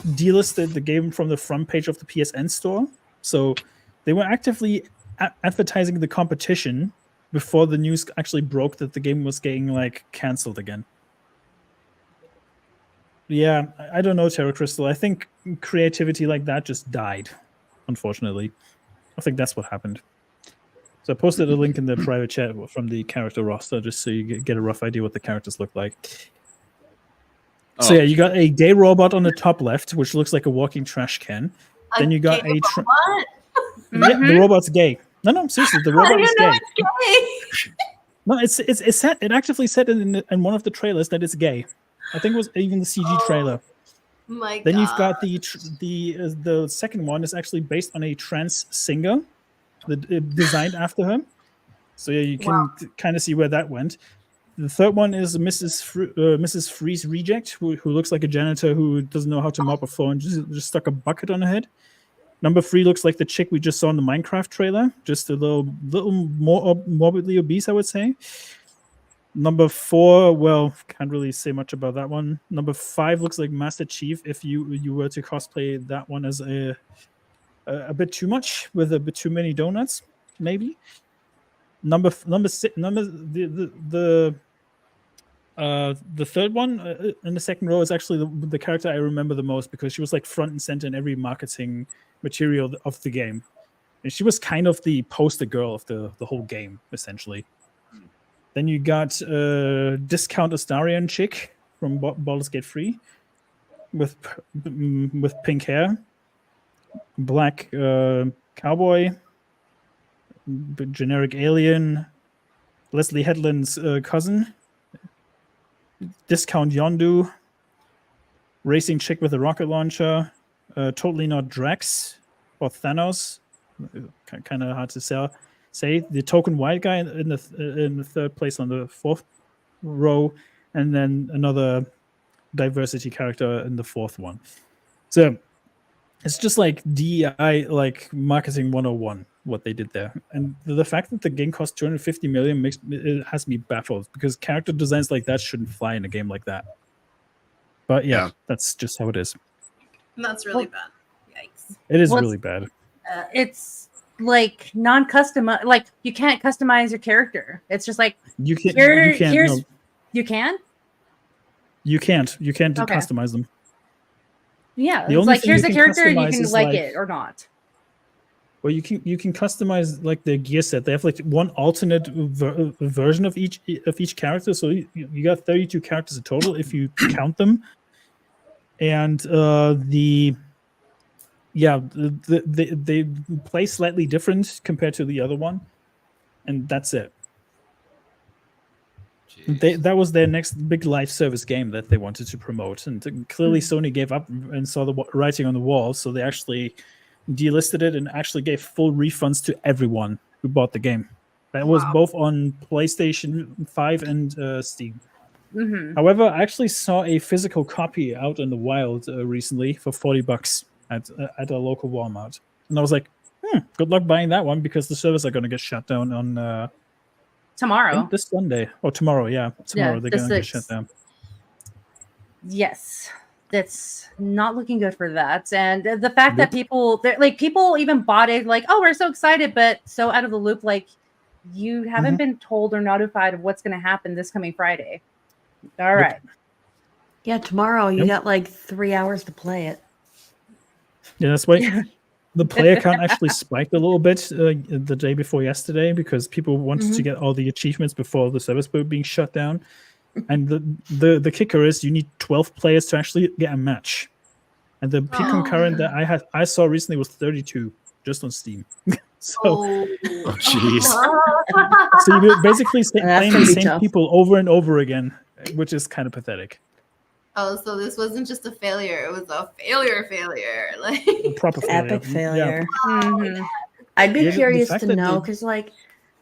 delisted the game from the front page of the PSN store. So they were actively advertising the competition before the news actually broke that the game was getting like canceled again. Yeah, I don't know, Terra Crystal. I think creativity like that just died, unfortunately. I think that's what happened. So I posted a link in the private chat from the character roster, just so you get a rough idea what the characters look like. So yeah, you got a gay robot on the top left, which looks like a walking trash can. Then you got a yeah, the robot's gay. No, seriously, the robot is gay. It's gay. No, it's said, it actively said in one of the trailers that it's gay. I think it was even the CG trailer. My then god. you've got the second one is actually based on a trans singer, designed after her. So yeah, you can kind of see where that went. The third one is Mrs. Freeze Reject, who looks like a janitor who doesn't know how to mop a floor and just stuck a bucket on her head. Number 3 looks like the chick we just saw in the Minecraft trailer, just a little more morbidly obese, I would say. Number 4, well, can't really say much about that one. Number 5 looks like Master Chief if you were to cosplay that one as a bit too much with a bit too many donuts, maybe. Number 6, the third one in the second row is actually the character I remember the most, because she was like front and center in every marketing material of the game, and she was kind of the poster girl of the whole game, essentially. Then you got Discount Astarian chick from Baldur's Gate 3 with pink hair, black cowboy, generic alien, Leslie Headland's cousin, Discount Yondu, racing chick with a rocket launcher, Totally Not Drax or Thanos, kind of hard to say. The token white guy in the third place on the fourth row, and then another diversity character in the fourth one. So it's just like DEI, like marketing 101, what they did there. And the fact that the game cost 250 million has me baffled, because character designs like that shouldn't fly in a game like that. But yeah. That's just how it is. That's really bad. Yikes. It is really bad. It's like non-custom, like you can't customize your character. It's just like you can't. You can. You can't customize them. Yeah, it's like here's the character, and you can like it or not. Well, you can customize like the gear set. They have like one alternate version of each character. So you got 32 characters in total if you count them. And they play slightly different compared to the other one, and that's it. That was their next big live service game that they wanted to promote, and clearly Sony gave up and saw the writing on the wall, so they actually delisted it and actually gave full refunds to everyone who bought the game. That was both on PlayStation 5 and Steam. Mm-hmm. However, I actually saw a physical copy out in the wild recently for $40 at a local Walmart, and I was like, good luck buying that one, because the servers are going to get shut down on tomorrow. This Sunday or tomorrow? Yeah, tomorrow they're the gonna get 6th. shut down. Yes, that's not looking good for that. And the fact that people even bought it, like, oh, we're so excited, but so out of the loop, like you haven't been told or notified of what's going to happen this coming Friday. All right. Yeah, tomorrow you got like 3 hours to play it. Yeah, that's why the player count actually spiked a little bit the day before yesterday because people wanted to get all the achievements before the service boat being shut down. And the kicker is you need 12 players to actually get a match. And the peak concurrent that I saw recently was 32 just on Steam. So jeez. So you're basically playing the same tough. people over and over again, which is kind of pathetic. Oh, so this wasn't just a failure; it was a failure. Like A proper failure. Epic failure. Mhm. I'd be Yeah, the curious fact to that know they- because, like,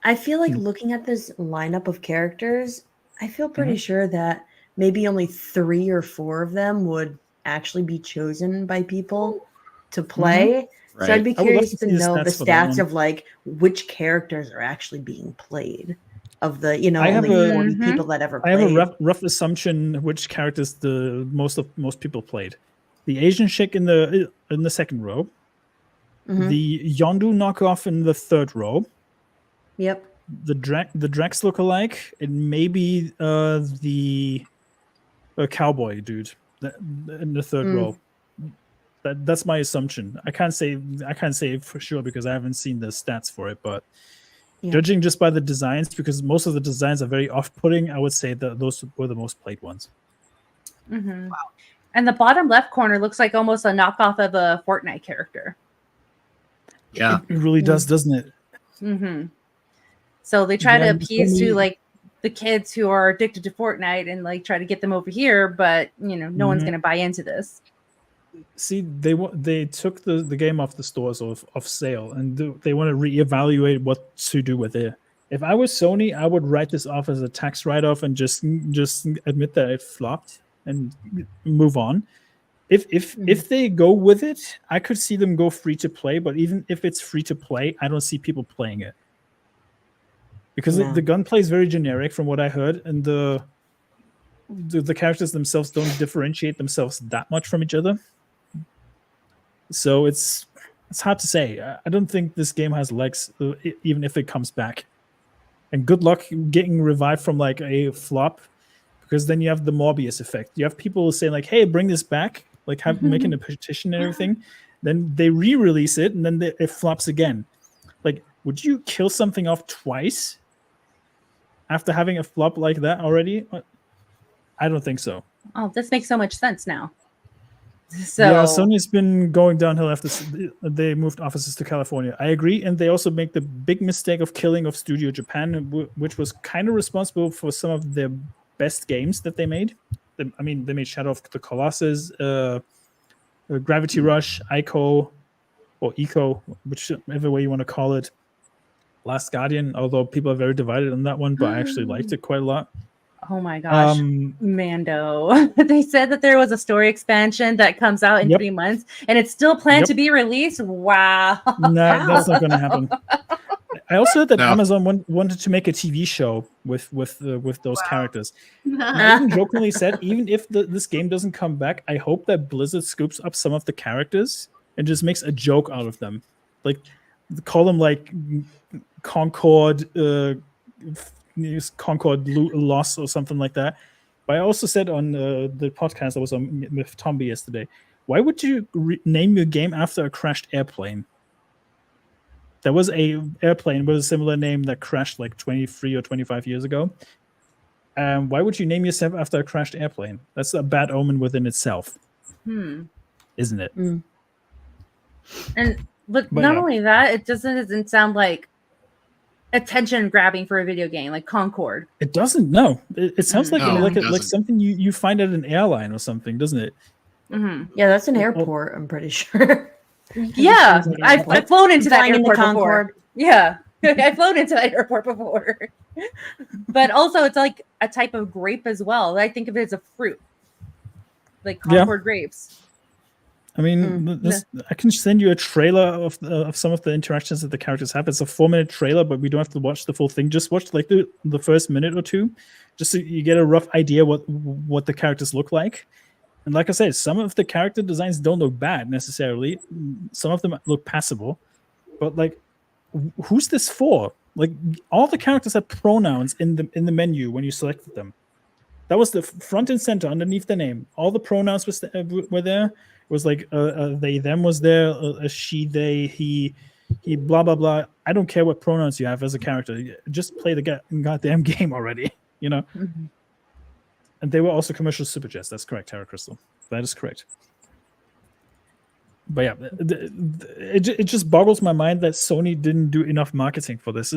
I feel like looking at this lineup of characters, I feel pretty sure that maybe only 3 or 4 of them would actually be chosen by people to play. Right. So I'd be I would love curious to to see the know the stats for that stats one. of like which characters are actually being played of the I have only a- 40 people that ever I played. have a rough assumption which characters the most people played. The Asian chick in the second row, the Yondu knockoff in the third row, Yep. the Drax lookalike, and maybe the cowboy dude in the third row. That's my assumption. I can't say for sure because I haven't seen the stats for it, but judging just by the designs, because most of the designs are very off-putting, I would say that those were the most played ones. Wow. And the bottom left corner looks like almost a knockoff of a Fortnite character. Yeah. It really does, doesn't it? So they try to Yeah, appease to only- like the kids who are addicted to Fortnite and like try to get them over here, but no one's going to buy into this. See, they took the game off the stores of sale, and they want to reevaluate what to do with it. If I was Sony, I would write this off as a tax write-off and just admit that it flopped and move on. If they go with it, I could see them go free to play. But even if it's free to play, I don't see people playing it because the gunplay is very generic, from what I heard, and the characters themselves don't differentiate themselves that much from each other. So it's hard to say. I don't think this game has legs, even if it comes back. And good luck getting revived from like a flop, because then you have the Morbius effect. You have people saying like, "Hey, bring this back!" Like making a petition and everything. Then they re-release it, and then it flops again. Like, would you kill something off twice after having a flop like that already? I don't think so. Oh, this makes so much sense now. So yeah, Sony's been going downhill after they moved offices to California. I agree, and they also make the big mistake of killing off Studio Japan, which was kind of responsible for some of their best games that they made. They made Shadow of the Colossus, Gravity Rush, Ico, or Eco, whichever way you want to call it. Last Guardian, although people are very divided on that one, but I actually liked it quite a lot. Oh my gosh, Mando. They said that there was a story expansion that comes out in 3 months and it's still planned to be released. Wow. Nah, that's not going to happen. I also heard that Amazon wanted to make a TV show with those characters. And I even jokingly said, even if this game doesn't come back, I hope that Blizzard scoops up some of the characters and just makes a joke out of them. Like, call them like Concord Loss or something like that. But I also said on the podcast I was on with Tomby yesterday, why would you name your game after a crashed airplane? There was a airplane with a similar name that crashed like 23 or 25 years ago. Why would you name yourself after a crashed airplane? That's a bad omen within itself, isn't it? But not only that, it doesn't sound like attention grabbing for a video game like Concord. It doesn't. No, it sounds like it something you find at an airline or something, doesn't it? Yeah, that's an airport. I'm pretty sure. Yeah, I've flown into that airport Concord. before. Yeah, I've flown into that airport before. But also, it's like a type of grape as well. I think of it as a fruit, like Concord grapes. I mean, I can send you a trailer of some of the interactions that the characters have. It's a 4-minute trailer, but we don't have to watch the full thing. Just watch like the first minute or two, just so you get a rough idea what the characters look like. And like I said, some of the character designs don't look bad necessarily. Some of them look passable, but like, who's this for? Like, all the characters have pronouns in the menu when you selected them. That was the front and center underneath the name. All the pronouns were there. It was like they, them was there, a she, they, he, blah, blah, blah. I don't care what pronouns you have as a character. Just play the goddamn game already, you know? Mhm. And they were also commercial super chats. That's correct, Tara Crystal. That is correct. But yeah, it just boggles my mind that Sony didn't do enough marketing for this.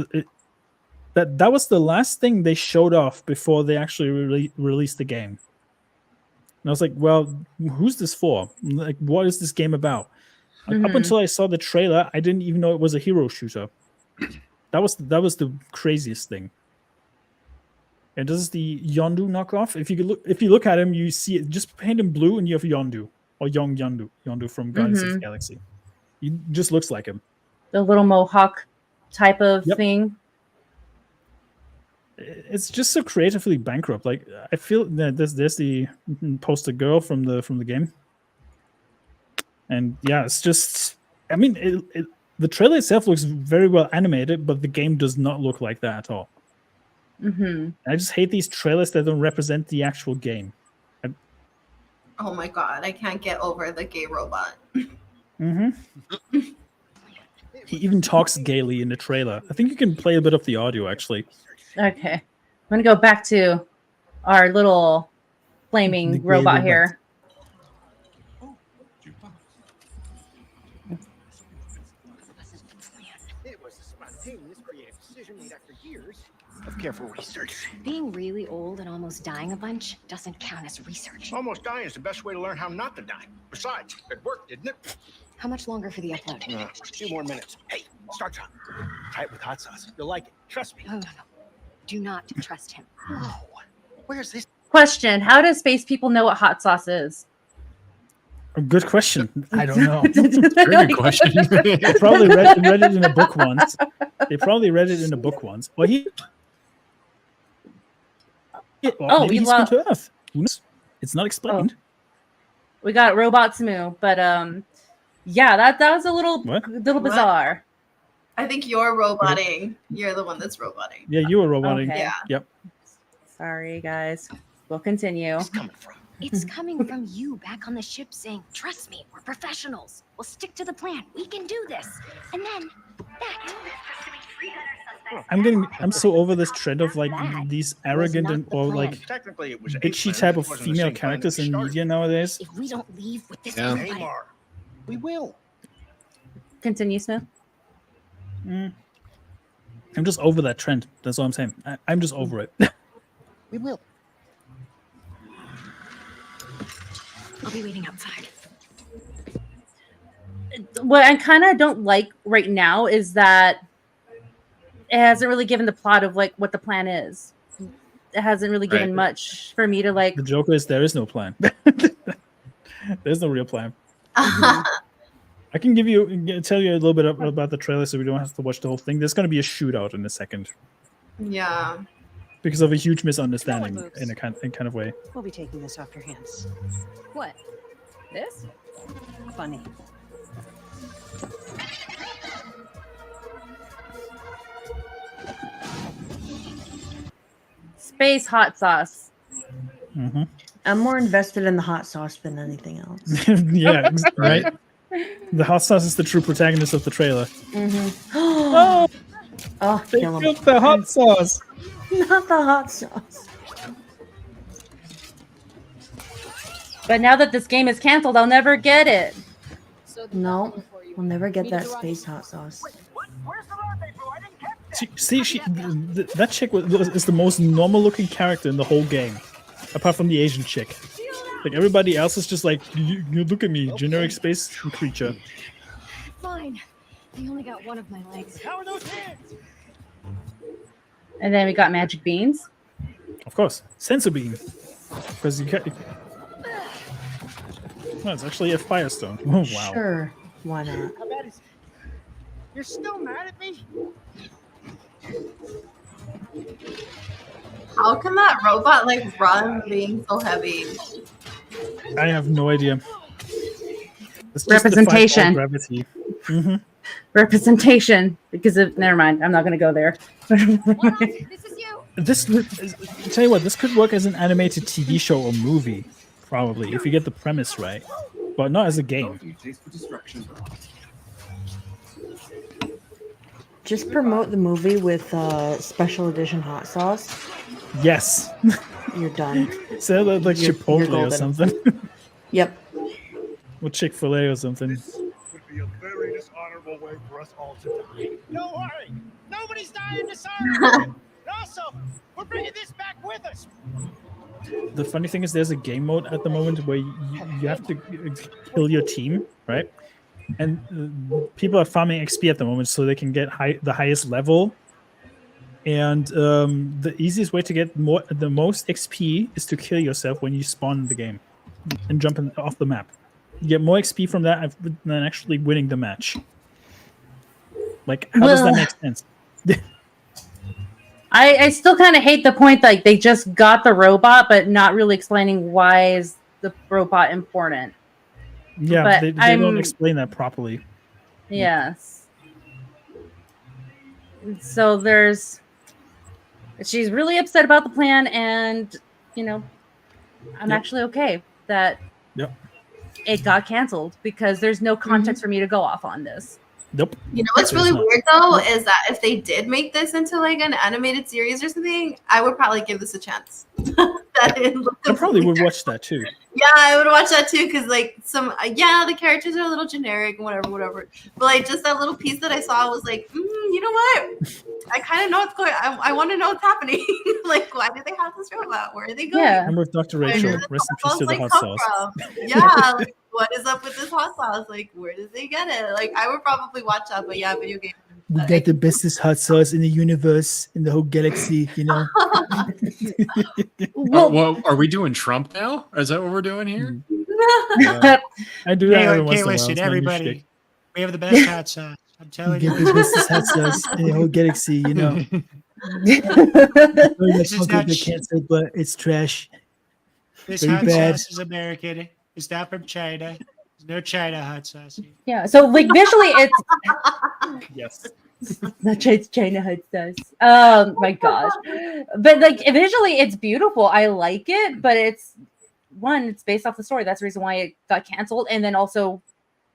That was the last thing they showed off before they actually released the game. And I was like, well, who's this for? Like, what is this game about? Like, up until I saw the trailer, I didn't even know it was a hero shooter. That was the craziest thing. And this is the Yondu knockoff. If you look at him, you see it. Just paint him blue, and you have Yondu or Yondu from Guardians of the Galaxy. He just looks like him. The little mohawk type of thing. It's just so creatively bankrupt. Like, I feel that there's the poster girl from the game, and yeah, it's just. I mean, the trailer itself looks very well animated, but the game does not look like that at all. I just hate these trailers that don't represent the actual game. Oh my god, I can't get over the gay robot. He even talks gaily in the trailer. I think you can play a bit of the audio, actually. Okay. I'm going to go back to our little flaming robot here. It was a spontaneous creative decision made after years of careful research. Being really old and almost dying a bunch doesn't count as research. Almost dying is the best way to learn how not to die. Besides, it worked, didn't it? How much longer for the upload? A few more minutes. Hey, start time. Try it with hot sauce. You'll like it. Trust me. No. Do not trust him. Oh, where's this? Question: how do space people know what hot sauce is? A good question. I don't know. Very good question. They probably read it in a book once. Well, maybe he's come to Earth. Who knows? It's not explained. We got Robot Smu, but yeah, that was a little bizarre. I think you're roboting. You're the one that's roboting. Yeah, you were roboting. Okay. Yeah. Yep. Sorry, guys. We'll continue. It's coming from you back on the ship saying, trust me, we're professionals. We'll stick to the plan. We can do this. And then that. I'm so over this trend of like these arrogant and or like Technically, it was bitchy type of female characters in media nowadays. If we don't leave with this Yeah. plan, We will. Continue, Smu. I'm just over that trend. That's all I'm saying. I'm just over it. we will. I'll be waiting outside. What I kind of don't like right now is that it hasn't really given the plot of like what the plan is. It hasn't really given much for me to like. The joke is there is no plan. There's no real plan. I can tell you a little bit about the trailer so we don't have to watch the whole thing. There's going to be a shootout in a second. Yeah. Because of a huge misunderstanding in a kind of way. We'll be taking this off your hands. What? This? Funny. Space hot sauce. I'm more invested in the hot sauce than anything else. Yeah, right. The hot sauce is the true protagonist of the trailer. Oh, They kill him. killed the hot sauce. Not the hot sauce. But now that this game is canceled, I'll never get it. No, we'll never get that space hot sauce. That chick is the most normal-looking character in the whole game, apart from the Asian chick. Like everybody else is just like, you look at me, generic space creature. Fine. I only got one of my legs. How are those hands? And then we got magic beans. Of course, sensor beam, because you can't. No, it's actually a firestone. Oh, wow. Sure. Why not? How bad is it? You're still mad at me? How can that robot like run being so heavy? I have no idea. It's just Representation. Gravity. Mm-hmm. Representation. Because of, never mind. I'm not going to go there. This is you. This, tell you what, this could work as an animated TV show or movie, probably, if you get the premise right, but not as a game. Just promote the movie with special edition hot sauce. Yes. You're done. So like You're Chipotle or golden. something. Yep. Or Chick-fil-A or something. This would be a very dishonorable way for us all to die. Don't worry. Nobody's dying dishonorably. And also, we're bringing this back with us. The funny thing is there's a game mode at the moment where you have to kill your team, right? And people are farming XP at the moment so they can get the highest level. And the easiest way to get the most XP is to kill yourself when you spawn in the game and jump off the map. You get more XP from that than actually winning the match. Like, how does that make sense? I still kind of hate the point like they just got the robot, but not really explaining why is the robot important. Yeah, But they don't explain that properly. Yes. So she's really upset about the plan, and I'm actually okay that it got canceled because there's no context for me to go off on this. Nope. You know what's really weird though is that if they did make this into like an animated series or something, I would probably give this a chance. I probably would watch that too. Yeah, I would watch that too because like the characters are a little generic and whatever. But like just that little piece that I saw was like, you know what? I kind of know what's going. I want to know what's happening. Like, why did they have this robot? Where are they going? Yeah. I'm with Dr. Rachel. Rest in peace to the hot sauce. Yeah, like, what is up with this hot sauce? Like, where did they get it? Like, I would probably watch that, but yeah, video game. We got the bestest hot sauce in the universe, in the whole galaxy, Well, are we doing Trump now? Is that what we're doing here? I do that every once in a while. Listen, It's my new everybody. shtick. We have the best hot sauce. I'm telling We you. get the bestest hot sauce in the whole galaxy, This is not They can't say, but it's trash. This Very hot bad. sauce is American. It's not from China. There's no China hot sauce here. Yeah. So like visually, it's Yes. not China hot sauce. Oh my gosh! But like visually, it's beautiful. I like it, but it's based off the story. That's the reason why it got canceled, and then also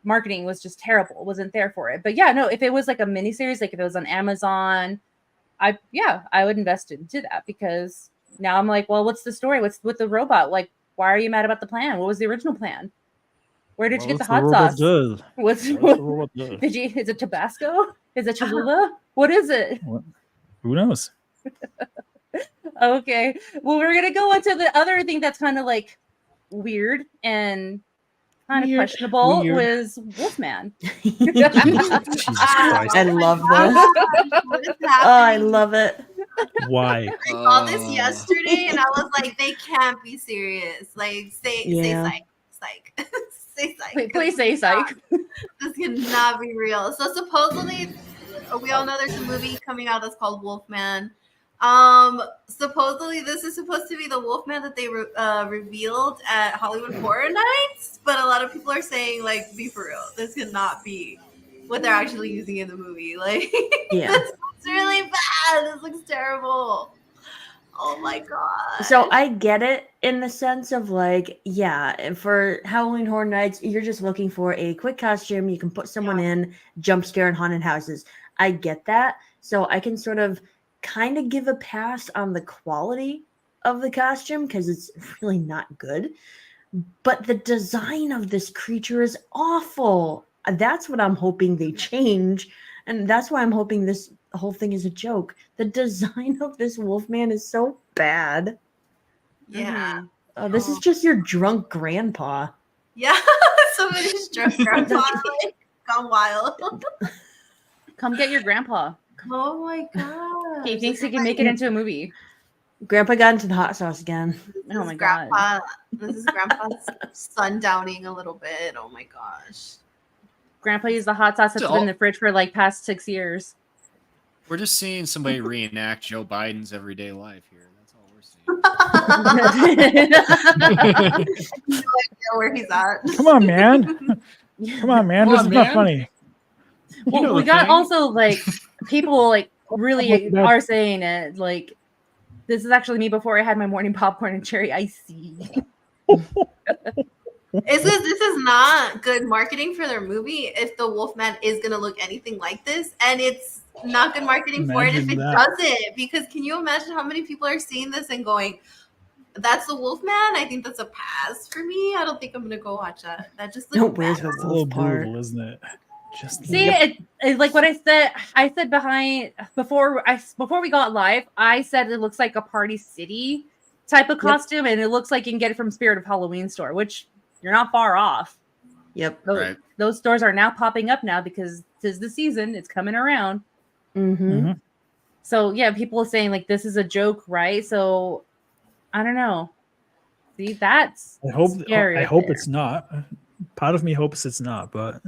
marketing was just terrible. It wasn't there for it. But yeah, no, if it was like a miniseries, like if it was on Amazon, I would invest into that because now I'm like, well, what's the story? What's with the robot? Like, why are you mad about the plan? What was the original plan? Where did you get the hot sauce? What's did you? Is it Tabasco? Is it Cholula? What is it? Who knows? Okay. Well, we're gonna go into the other thing that's kind of like weird and kind of questionable was Wolfman. Jesus Christ. I love this. What is Oh, happening? I love it. Why? I saw this yesterday and I was like, they can't be serious. Like, say psych. Say psych. Please say psych. This cannot be real. So supposedly, we all know there's a movie coming out that's called Wolfman. Supposedly this is supposed to be the Wolfman that they revealed at Hollywood Horror Nights, but a lot of people are saying like, be for real, this cannot be what they're actually using in the movie. Like, Yeah. this looks really bad. This looks terrible. Oh my god. So I get it in the sense of like, yeah, for Halloween Horror Nights, you're just looking for a quick costume. You can put someone in, jump scare in haunted houses. I get that. So I can sort of kind of give a pass on the quality of the costume because it's really not good. But the design of this creature is awful. That's what I'm hoping they change. And that's why I'm hoping this whole thing is a joke. The design of this Wolfman is so bad. Yeah. Oh, this is just your drunk grandpa. Yeah. Somebody's drunk grandpa like, gone wild. Come get your grandpa. Oh my god. He thinks he can make it into a movie. Grandpa got into the hot sauce again. Oh my grandpa, god. This is Grandpa's sundowning a little bit. Oh my gosh. Grandpa used the hot sauce that's been in the fridge for like past 6 years. We're just seeing somebody reenact Joe Biden's everyday life here. That's all we're seeing. No idea where he's at. Come on, man. Come on, man. This is not funny. Well, we got also like people like really are saying it. Like, this is actually me before I had my morning popcorn and cherry icy. This is not good marketing for their movie if the Wolfman is going to look anything like this. And it's not good marketing for it if it doesn't. Because can you imagine how many people are seeing this and going, that's the Wolfman? I think that's a pass for me. I don't think I'm going to go watch that. That just looks bad. It's a little brutal, isn't it? Just see it's like what I said before we got live. I said it looks like a Party City type of costume, and it looks like you can get it from Spirit of Halloween store, which you're not far off. Yep. Those stores are now popping up now because 'tis the season. It's coming around. Mm-hmm. So yeah, people are saying like this is a joke, right? So I don't know. See, that's scary. I hope it's not. Part of me hopes it's not, but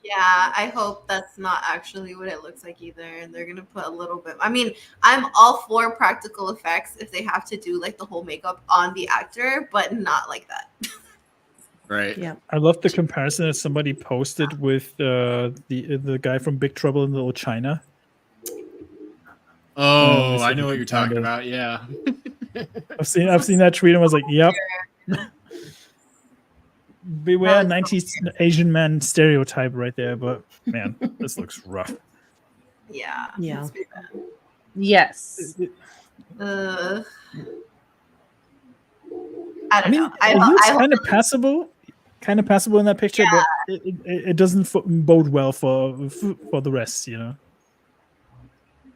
yeah, I hope that's not actually what it looks like either. And they're going to put a little bit. I mean, I'm all for practical effects if they have to do like the whole makeup on the actor, but not like that. Right. Yeah. I love the comparison that somebody posted with the guy from Big Trouble in Little China. Oh, I know what you're talking about. Yeah. I've seen that tweet and was like, yep. Beware 90s Asian man stereotype right there, but man, this looks rough. Yeah. Yeah. Yes. I I mean, know. it looks kind of passable in that picture, Yeah. but it doesn't bode well for the rest, you know.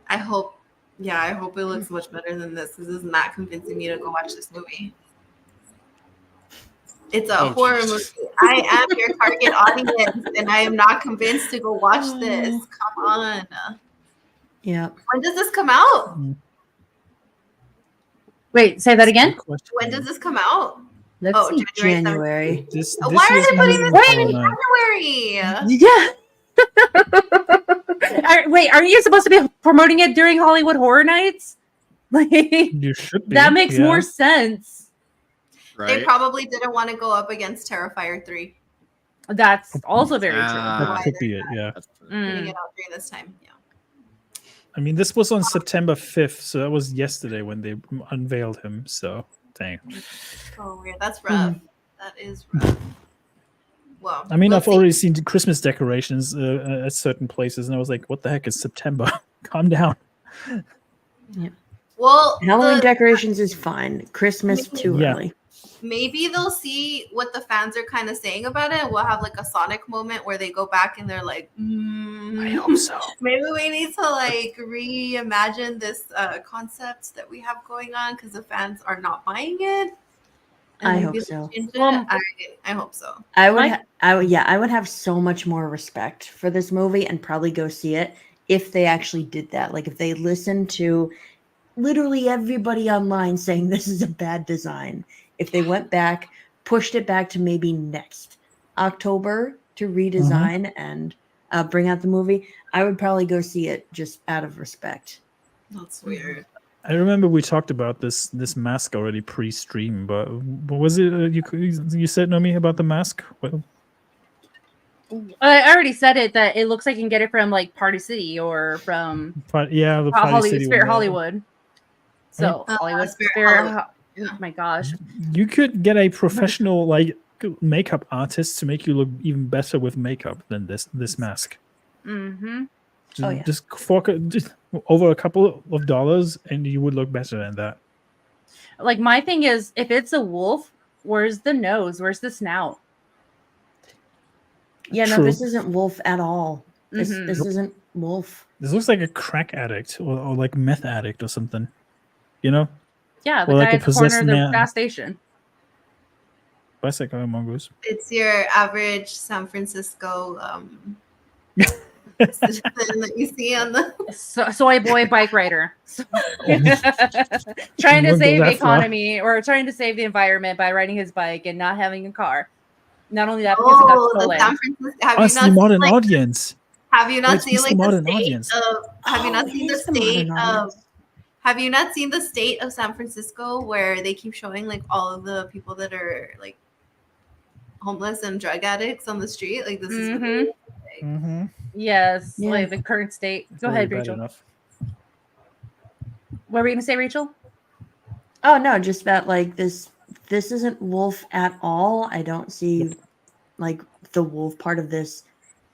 I hope it looks much better than this because this is not convincing me to go watch this movie. It's a horror movie. I am your target audience, and I am not convinced to go watch this. Come on. Yeah. When does this come out? Wait, say that again. When does this come out? Let's see. January. Why are they putting this in January? Yeah. Wait, aren't you supposed to be promoting it during Hollywood Horror Nights? Like, you should be. That makes more sense. Right. They probably didn't want to go up against Terrifier 3. That's also very true. That could be it, yeah. Getting it out during this time. Yeah. I mean, this was on September 5th, so that was yesterday when they unveiled him. So, dang. Oh, weird. That's rough. That is rough. Well, I mean, I've already seen Christmas decorations at certain places, and I was like, "What the heck is September? Calm down." Yeah. Well, Halloween decorations is fine. Christmas too early. Maybe they'll see what the fans are kind of saying about it. We'll have like a Sonic moment where they go back and they're like, I hope so. Maybe we need to like reimagine this concept that we have going on because the fans are not buying it. I hope so. I hope so. I would have so much more respect for this movie and probably go see it if they actually did that. Like if they listened to literally everybody online saying this is a bad design. If they went back, pushed it back to maybe next October to redesign and bring out the movie, I would probably go see it just out of respect. That's weird. I remember we talked about this mask already pre-stream, but what was it you said, Nomi, about the mask? Well, I already said it that it looks like you can get it from like Party City or from the Party City Spirit Hollywood. So Hollywood Spirit. Oh my gosh! You could get a professional like makeup artist to make you look even better with makeup than this mask. Mm-hmm. Just fork just over a couple of dollars, and you would look better than that. Like my thing is, if it's a wolf, where's the nose? Where's the snout? Yeah, no, this isn't wolf at all. This isn't wolf. This looks like a crack addict or like meth addict or something. You know? Yeah, the or guy like at the corner of the gas station. Bicycle mongoose. It's your average San Francisco citizen that you see on the soy boy bike rider. Trying to save the economy or trying to save the environment by riding his bike and not having a car. Not only that, because it got stolen. San Francisco. Have Us, you the not modern seen, audience. Have you not seen like the modern state audience. of? Have you not seen the state of? Have you not seen the state of San Francisco where they keep showing like all of the people that are like homeless and drug addicts on the street? Like this is really yes, like the current state. Go ahead, Rachel. Enough. What were you gonna say, Rachel? Oh no, just about like this isn't wolf at all. I don't see like the wolf part of this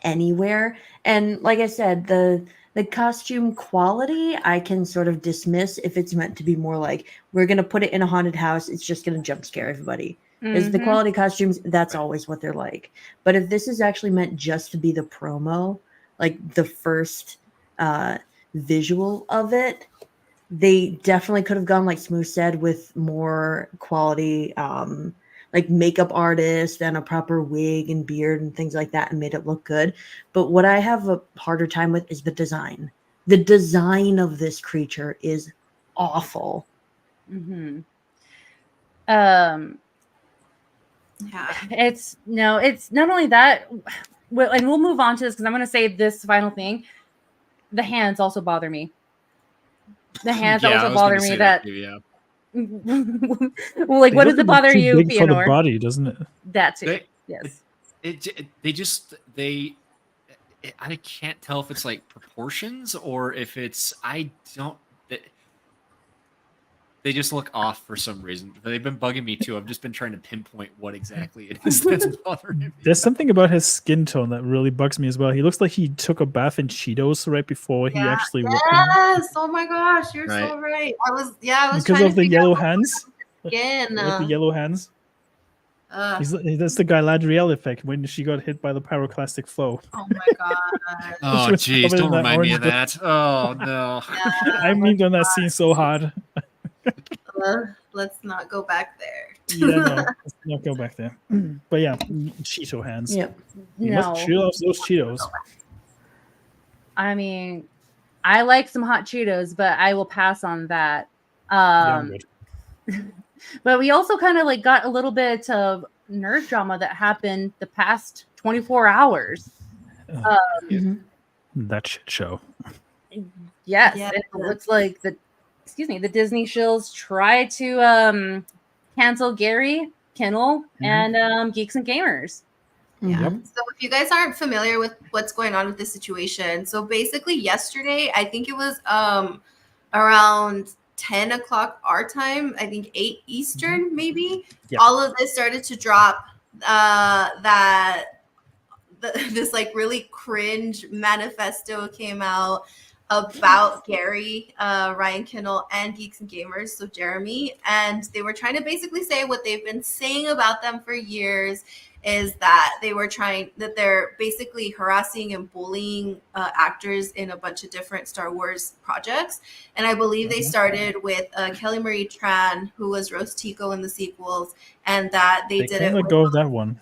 anywhere. And like I said, the costume quality I can sort of dismiss if it's meant to be more like we're gonna put it in a haunted house, it's just gonna jump scare everybody. Because the quality costumes, that's always what they're like. But if this is actually meant just to be the promo, like the first visual of it, they definitely could have gone, like Smu said, with more quality like makeup artist and a proper wig and beard and things like that and made it look good. But what I have a harder time with is the design. The design of this creature is awful. It's not only that, and we'll move on to this because I'm going to say this final thing. The hands also bother me. The hands also bother me. Like, what does it bother you, big for the body, doesn't it? That too. Yes. I can't tell if it's like proportions or if it's they just look off for some reason. They've been bugging me too. I've just been trying to pinpoint what exactly it is that's bothering me. There's something about his skin tone that really bugs me as well. He looks like he took a bath in Cheetos right before he actually whipped them. Yes. Oh my gosh, you're so right. I was because of the yellow hands. Again, with the yellow hands. That's the Galadriel effect when she got hit by the pyroclastic flow. Oh my god. Oh jeez, don't remind me of that. Oh no. I memed on that scene so hard. Let's not go back there. Let's not go back there. But yeah, Cheeto hands. Yep. He must chew off those Cheetos. I mean, I like some hot Cheetos, but I will pass on that. But we also kind of like got a little bit of nerd drama that happened the past 24 hours. That shit show. Yes, it looks like the Disney shills try to cancel Gary, Kennel, and Geeks and Gamers. Yeah. So if you guys aren't familiar with what's going on with this situation, so basically yesterday, I think it was around 10 o'clock our time, I think 8 Eastern, maybe. Yep. All of this started to drop this like really cringe manifesto came out about Gary, Ryan Kennel, and Geeks and Gamers, so Jeremy, and they were trying to basically say what they've been saying about them for years is that they're basically harassing and bullying actors in a bunch of different Star Wars projects. And I believe they started with Kelly Marie Tran, who was Rose Tico in the sequels, and that they did it. Let go of that one.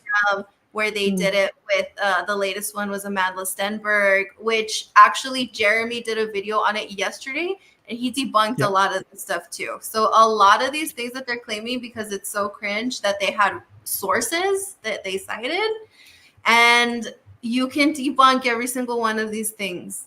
Where they did it with the latest one was Amanda Stenberg, which actually Jeremy did a video on it yesterday, and he debunked a lot of this stuff too. So a lot of these things that they're claiming, because it's so cringe, that they had sources that they cited, and you can debunk every single one of these things.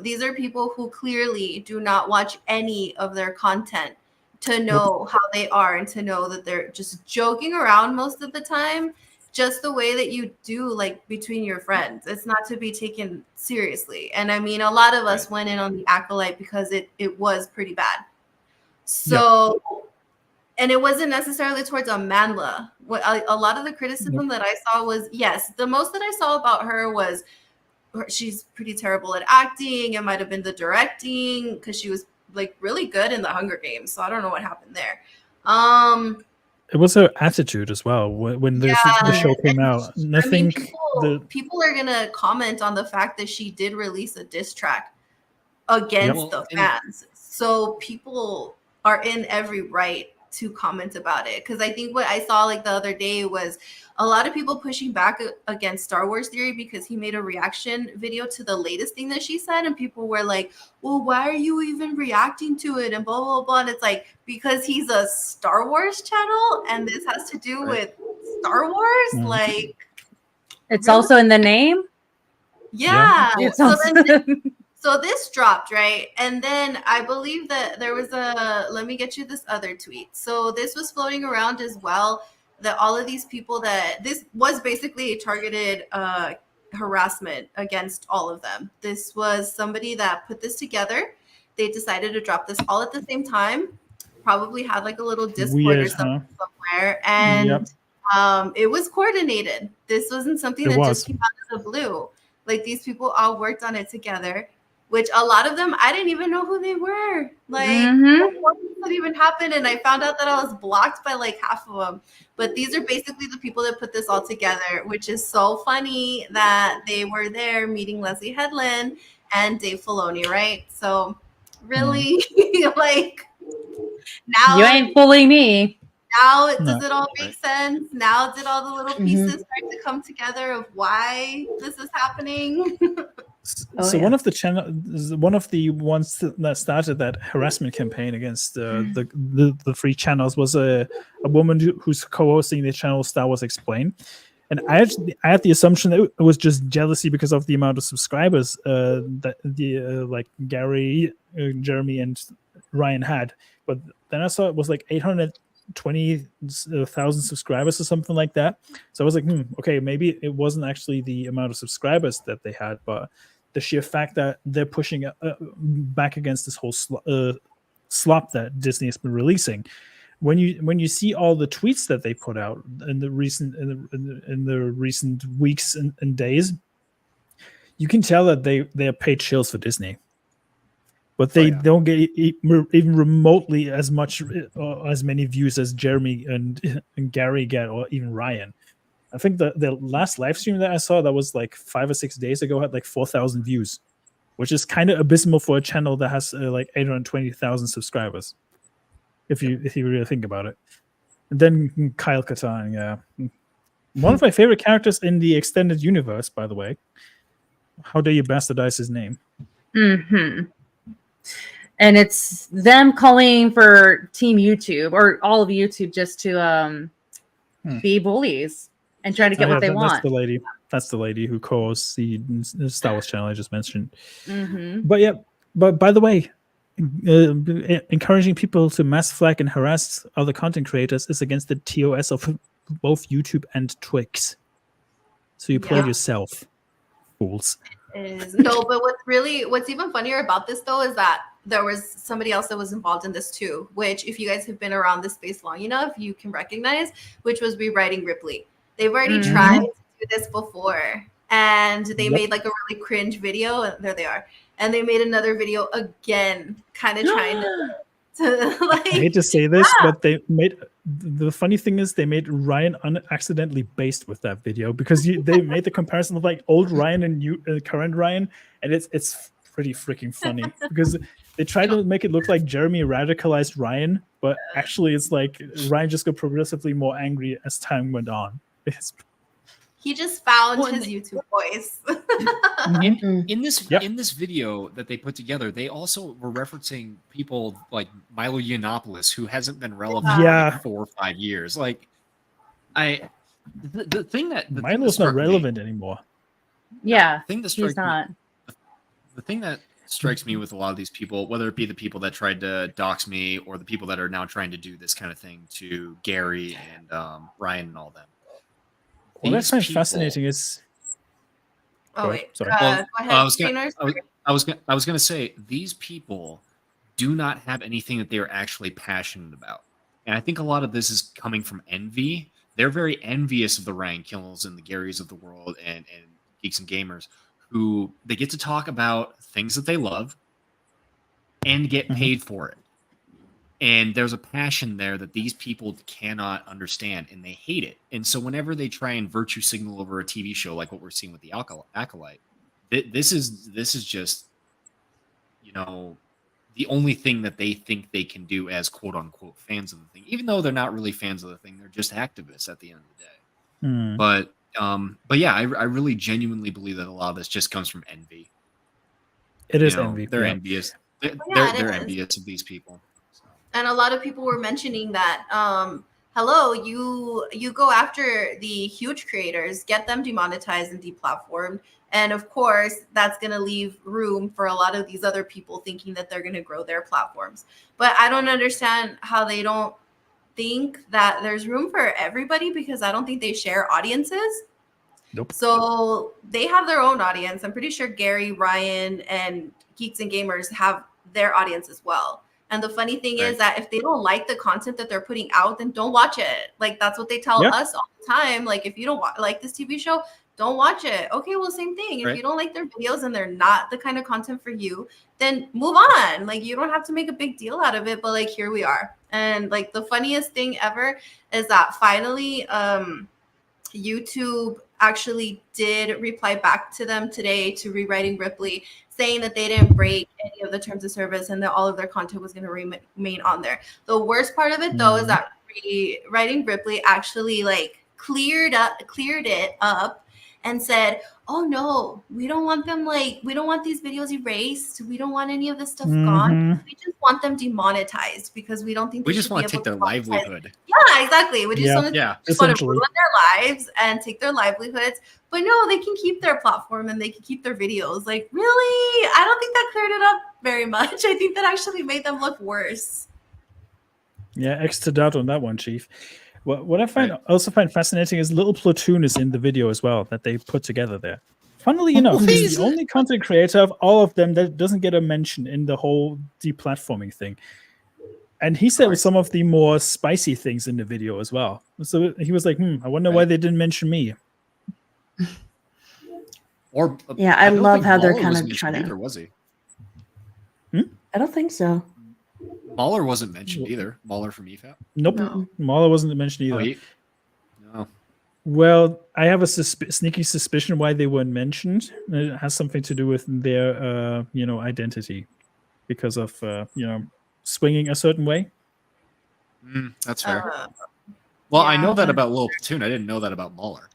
These are people who clearly do not watch any of their content to know how they are and to know that they're just joking around most of the time, just the way that you do like between your friends. It's not to be taken seriously. And I mean, a lot of us went in on the Acolyte because it was pretty bad. So and it wasn't necessarily towards Amanda. What a lot of the criticism that I saw was, the most that I saw about her was she's pretty terrible at acting. It might have been the directing, because she was like really good in the Hunger Games. So I don't know what happened there. It was her attitude as well when the show came out. Nothing. People are gonna comment on the fact that she did release a diss track against the fans. So people are in every right to comment about it, because I think what I saw like the other day was a lot of people pushing back against Star Wars Theory because he made a reaction video to the latest thing that she said, and people were like, well, why are you even reacting to it, and blah blah blah. And it's like, because he's a Star Wars channel and this has to do with Star Wars, like it's also in the name. Yeah. It's So also then so this dropped, right? And then I believe that there was let me get you this other tweet. So this was floating around as well, that all of these people, that this was basically a targeted harassment against all of them. This was somebody that put this together. They decided to drop this all at the same time, probably had like a little Discord or something somewhere. And it was coordinated. This wasn't something that just came out of the blue. Like, these people all worked on it together, which a lot of them, I didn't even know who they were. Like, before that even happened, and I found out that I was blocked by like half of them. But these are basically the people that put this all together, which is so funny that they were there meeting Leslie Headland and Dave Filoni, right? So really, like, now you ain't fooling me. Now does it all make sense? Now did all the little pieces start to come together of why this is happening? So one of the ones that started that harassment campaign against the free channels was a woman who's co-hosting the channel Star Wars Explained. And I had the assumption that it was just jealousy because of the amount of subscribers that like Gary, Jeremy, and Ryan had. But then I saw it was like 820,000 subscribers or something like that. So I was like, okay, maybe it wasn't actually the amount of subscribers that they had, but the sheer fact that they're pushing back against this whole slop that Disney has been releasing. When you see all the tweets that they put out in the recent weeks and days, you can tell that they are paid shills for Disney. But they don't get even remotely as much as many views as Jeremy and Gary get, or even Ryan. I think the last live stream that I saw, that was like 5 or 6 days ago, had like 4,000 views, which is kind of abysmal for a channel that has like 820,000 subscribers. If you really think about it. And then Kyle Katarn, one of my favorite characters in the extended universe, by the way. How dare you bastardize his name? And it's them calling for Team YouTube or all of YouTube just to be bullies and try to get what they want. That's the lady who co-hosts the Star Wars channel I just mentioned. But by the way, encouraging people to mass flag and harass other content creators is against the TOS of both YouTube and Twix. So you play yourself, fools. No, but what's even funnier about this though is that there was somebody else that was involved in this too, which if you guys have been around this space long enough, you can recognize, which was Rewriting Ripley. They've already tried to do this before, and they made like a really cringe video, and there they are. And they made another video again, kind of trying to like. I hate to say this, but they made the funny thing is they made Ryan accidentally based with that video, because they made the comparison of like old Ryan and current Ryan, and it's pretty freaking funny because they tried to make it look like Jeremy radicalized Ryan, but actually it's like Ryan just got progressively more angry as time went on. He just found his YouTube voice. In this video that they put together, they also were referencing people like Milo Yiannopoulos, who hasn't been relevant in like 4 or 5 years. Like, the thing that Milo's not relevant anymore. Yeah, he's not. The thing that strikes me with a lot of these people, whether it be the people that tried to dox me or the people that are now trying to do this kind of thing to Gary and Ryan and all them. What I find fascinating is. Oh wait, sorry. Go ahead. I was going to say these people do not have anything that they are actually passionate about, and I think a lot of this is coming from envy. They're very envious of the Ryan Kills and the Garys of the world and Geeks and Gamers, who they get to talk about things that they love and get paid for it. And there's a passion there that these people cannot understand, and they hate it. And so whenever they try and virtue signal over a TV show like what we're seeing with the Acolyte, this is just, the only thing that they think they can do as quote unquote fans of the thing, even though they're not really fans of the thing, they're just activists at the end of the day. But yeah, I really genuinely believe that a lot of this just comes from envy. It is envy. They're yeah. envious. They're envious of these people. So. And a lot of people were mentioning that, hello, you go after the huge creators, get them demonetized and deplatformed. And of course, that's going to leave room for a lot of these other people thinking that they're going to grow their platforms. But I don't understand how they don't think that there's room for everybody, because I don't think they share audiences. Nope. So they have their own audience. I'm pretty sure Gary, Ryan, and Geeks and Gamers have their audience as well. And the funny thing is that if they don't like the content that they're putting out, then don't watch it. Like, that's what they tell us all the time. Like, if you don't like this TV show, don't watch it. Okay, well, same thing. If you don't like their videos and they're not the kind of content for you, then move on. Like, you don't have to make a big deal out of it. But like, here we are. And like, the funniest thing ever is that finally YouTube actually did reply back to them today, to Rewriting Ripley, saying that they didn't break any of the terms of service and that all of their content was going to remain on there. The worst part of it, though, is that Rewriting Ripley actually like cleared it up and said, oh no, we don't want them, like, we don't want these videos erased. We don't want any of this stuff gone. We just want them demonetized because we don't think we just want to take their livelihood. Yeah, really. We just want to ruin their lives and take their livelihoods. But no, they can keep their platform and they can keep their videos. Like, really? I don't think that cleared it up very much. I think that actually made them look worse. Yeah, extra doubt on that one, Chief. What I also find fascinating is Little Platoon is in the video as well that they put together there. Funnily enough, he's the only content creator of all of them that doesn't get a mention in the whole deplatforming thing. And he said some of the more spicy things in the video as well. So he was like, I wonder why they didn't mention me. Or I love how they're kind of trying to. Either, was he? I don't think so. Mahler wasn't mentioned either. Mahler from EFAP? Nope. No. Mahler wasn't mentioned either. No. Well, I have a sneaky suspicion why they weren't mentioned. It has something to do with their, identity, because of, swinging a certain way. That's fair. Well, I know that about Little Platoon. I didn't know that about Mahler.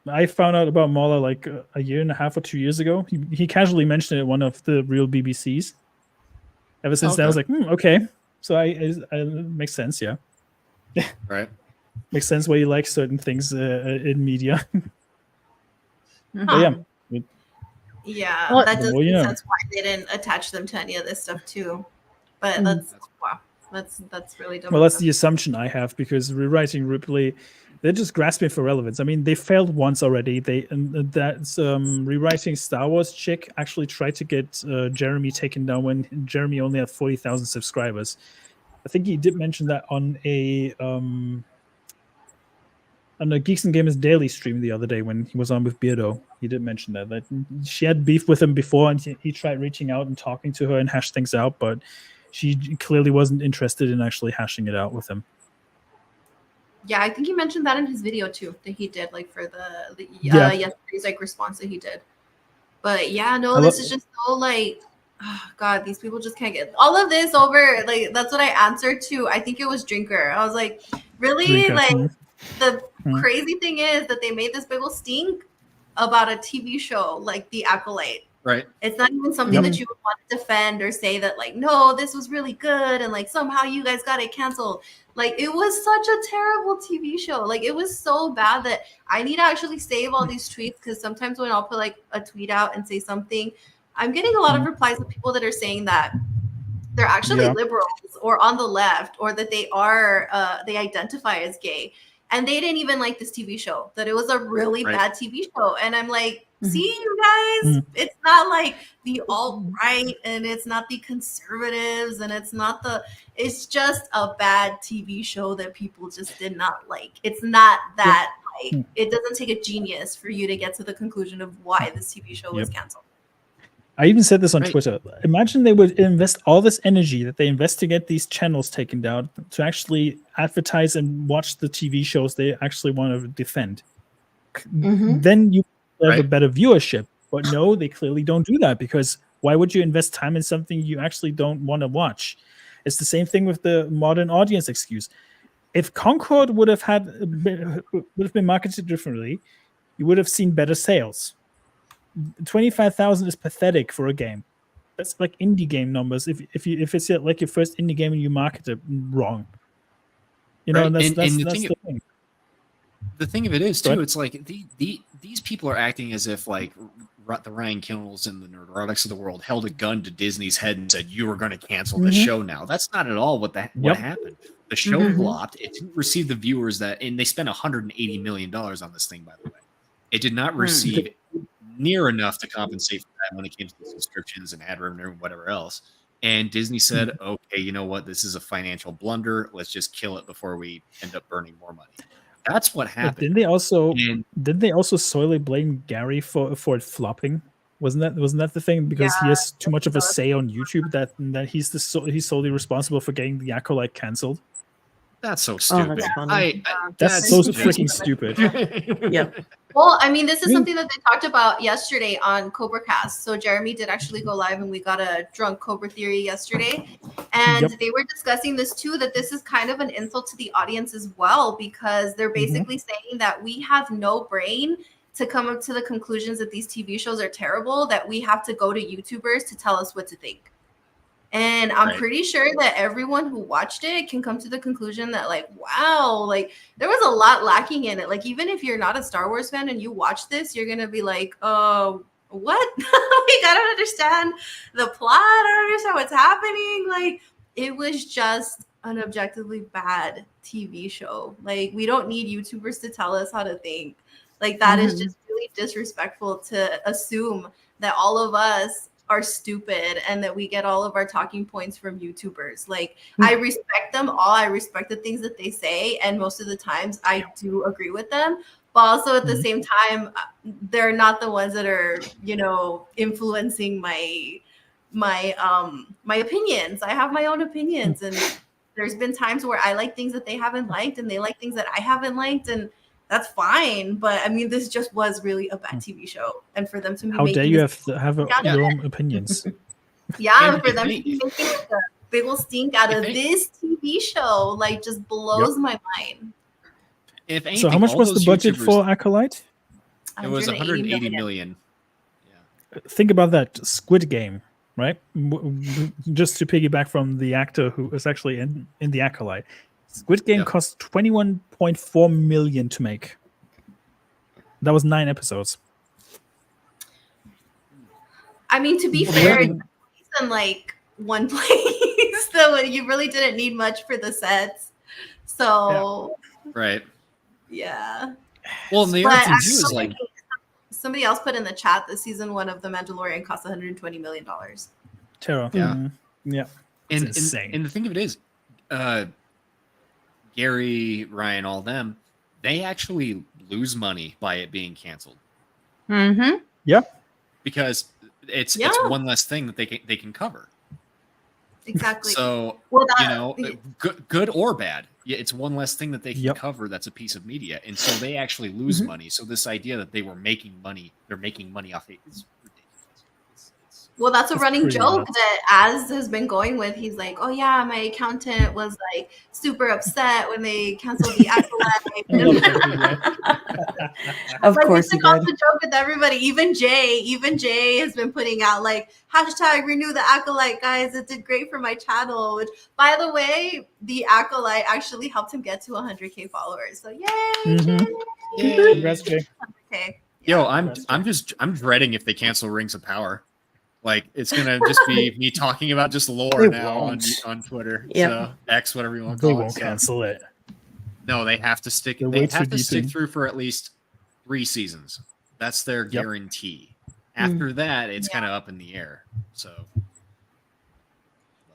I found out about Mahler like a year and a half or 2 years ago. He casually mentioned it in one of the real BBCs. Ever since then, I was like, okay. So I makes sense, yeah. Right. Makes sense why you like certain things in media. Well, that does make sense why they didn't attach them to any of this stuff too. But that's really dumb. Well, that's the assumption I have, because Rewriting Ripley, they're just grasping for relevance. I mean, they failed once already. That's Rewriting Star Wars chick actually tried to get Jeremy taken down when Jeremy only had 40,000 subscribers. I think he did mention that on a Geeks and Gamers daily stream the other day when he was on with Beardo. He did mention that she had beef with him before, and he tried reaching out and talking to her and hash things out, but she clearly wasn't interested in actually hashing it out with him. Yeah, I think he mentioned that in his video too, that he did, like, for the yesterday's like response that he did. But yeah, no, this is just so like, oh God, these people just can't get all of this over. Like, that's what I answered to. I think it was Drinker. I was like, really? Drinker. Like, the crazy thing is that they made this big old stink about a TV show like The Acolyte. Right. It's not even something that you would want to defend or say that, like, no, this was really good and like somehow you guys got it canceled. Like, it was such a terrible TV show. Like, it was so bad that I need to actually save all these tweets, because sometimes when I'll put like a tweet out and say something, I'm getting a lot of replies of people that are saying that they're actually liberals or on the left, or that they are they identify as gay, and they didn't even like this TV show, that it was a really bad TV show. And I'm like, see, you guys, it's not like the alt-right and it's not the conservatives and it's just a bad TV show that people just did not like. It's not that, like, it doesn't take a genius for you to get to the conclusion of why this TV show was canceled. I even said this on Twitter. Imagine they would invest all this energy that they invest to get these channels taken down to actually advertise and watch the TV shows they actually want to defend. Then you have a better viewership. But no, they clearly don't do that, because Why would you invest time in something you actually don't want to watch? It's the same thing with the modern audience excuse. If Concord would have been marketed differently, you would have seen better sales. 25,000 is pathetic for a game. That's like indie game numbers. If it's like your first indie game and you market it wrong, you know, Right. and that's the the thing. thing. The thing of it is Go too, ahead. it's like these people are acting as if like the Ryan Kinnells and the Nerdotics of the world held a gun to Disney's head and said, "You are going to cancel the show now." That's not at all what happened. The show flopped. It didn't receive the viewers and they spent $180 million on this thing, by the way. It did not receive near enough to compensate for that when it came to the subscriptions and ad revenue and whatever else. And Disney said, "Okay, you know what? This is a financial blunder. Let's just kill it before we end up burning more money." That's what happened. Didn't they also solely blame Gary for it flopping? Wasn't that the thing? Because he has too much of a say on YouTube that he's solely responsible for getting the Acolyte canceled. That's so stupid. That's funny. That's so freaking stupid. Yep. Well, I mean, this is something that they talked about yesterday on Cobra Cast. So Jeremy did actually go live and we got a drunk Cobra theory yesterday. And they were discussing this too, that this is kind of an insult to the audience as well, because they're basically saying that we have no brain to come up to the conclusions that these TV shows are terrible, that we have to go to YouTubers to tell us what to think. And I'm pretty sure that everyone who watched it can come to the conclusion that, like, wow, like there was a lot lacking in it. Like, even if you're not a Star Wars fan and you watch this, you're going to be like, oh, what? Like, I don't understand the plot. I don't understand what's happening. Like, it was just an objectively bad TV show. Like, we don't need YouTubers to tell us how to think. Like, that is just really disrespectful to assume that all of us are stupid and that we get all of our talking points from YouTubers. Like, I respect them all. I respect the things that they say. And most of the times I do agree with them. But also at the same time, they're not the ones that are, you know, influencing my opinions. I have my own opinions. And there's been times where I like things that they haven't liked and they like things that I haven't liked. And that's fine, but I mean, this just was really a bad TV show, and for them to be how dare you have your own opinions? Yeah, for them to be making like a big old stink out of this TV show, like, just blows my mind. If anything, so how much was the budget for Acolyte? It was 180 million. Yeah. Think about that. Squid Game, right? Just to piggyback from the actor who is actually in the Acolyte. Squid Game cost $21.4 million to make. That was 9 episodes. I mean, to be fair, it's in like one place, so you really didn't need much for the sets. So, yeah. Well, and the other thing too is like somebody else put in the chat that season 1 of The Mandalorian cost $120 million. Terror. Yeah. And insane. And the thing of it is, Gary, Ryan, all them, they actually lose money by it being canceled. Yeah. Because it's one less thing that they can cover. Exactly. So, you know, good or bad, it's one less thing that they can cover that's a piece of media. And so they actually lose money. So this idea that they were making money, they're making money off it is ridiculous. Well, that's a running joke that Az has been going with. He's like, oh yeah, my accountant was like super upset when they canceled the Acolyte. Of course, it's a constant joke with everybody. Even Jay has been putting out like #renew the Acolyte, guys. It did great for my channel. Which, by the way, the Acolyte actually helped him get to 100K followers. So yay! Yay. Congrats, Jay. Okay. Yo, I'm dreading if they cancel Rings of Power. Like, it's gonna just be me talking about just lore now on Twitter. So X, whatever you want to call it. They won't cancel it. No, they have to stick. They have to stick through for at least 3 seasons. That's their guarantee. After that, it's kind of up in the air. So,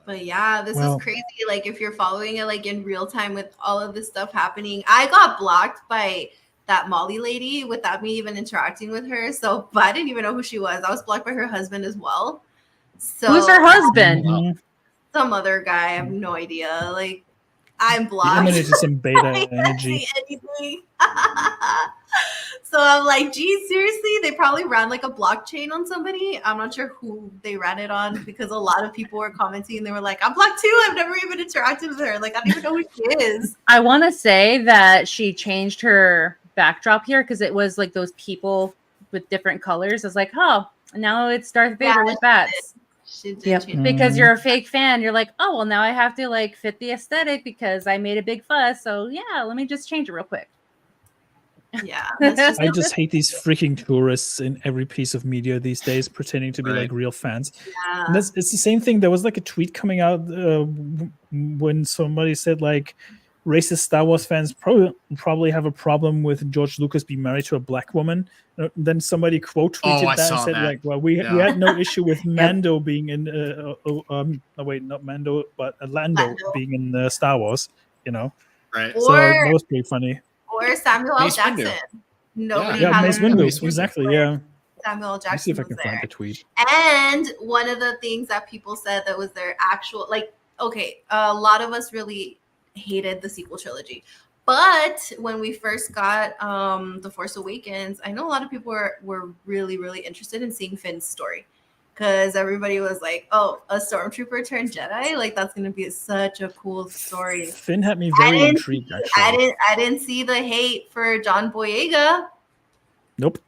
but yeah, this is crazy. Like, if you're following it like in real time with all of this stuff happening, I got blocked by that Molly lady without me even interacting with her. So, but I didn't even know who she was. I was blocked by her husband as well. So, who's her husband? Some other guy. I have no idea. Like, I'm blocked. I'm into some beta energy. Anything. So I'm like, geez, seriously? They probably ran like a blockchain on somebody. I'm not sure who they ran it on because a lot of people were commenting and they were like, I'm blocked too. I've never even interacted with her. Like, I don't even know who she is. I want to say that she changed her backdrop here because it was like those people with different colors. I was like, oh, now it's Darth Vader with bats. She did change. Because you're a fake fan, you're like, oh, well, now I have to like fit the aesthetic because I made a big fuss. So yeah, let me just change it real quick. Yeah. I just hate these freaking tourists in every piece of media these days pretending to be like real fans. Yeah. And it's the same thing. There was like a tweet coming out when somebody said like racist Star Wars fans probably have a problem with George Lucas being married to a black woman. Then somebody quote tweeted that and said like, well, we had no issue with Mando being in not Mando, but Lando being in Star Wars, you know. Right. So that was pretty funny. Or Samuel L. Mace Jackson. Windu. Nobody Yeah, has Mace Windu. Exactly. Yeah. Samuel L. Jackson. Let's see if I can was find there. the tweet. And one of the things that people said that was their actual, like, okay, a lot of us really hated the sequel trilogy. But when we first got The Force Awakens, I know a lot of people were really, really interested in seeing Finn's story. Because everybody was like, oh, a stormtrooper turned Jedi? Like, that's going to be such a cool story. Finn had me very intrigued, actually. I didn't see the hate for John Boyega. Nope.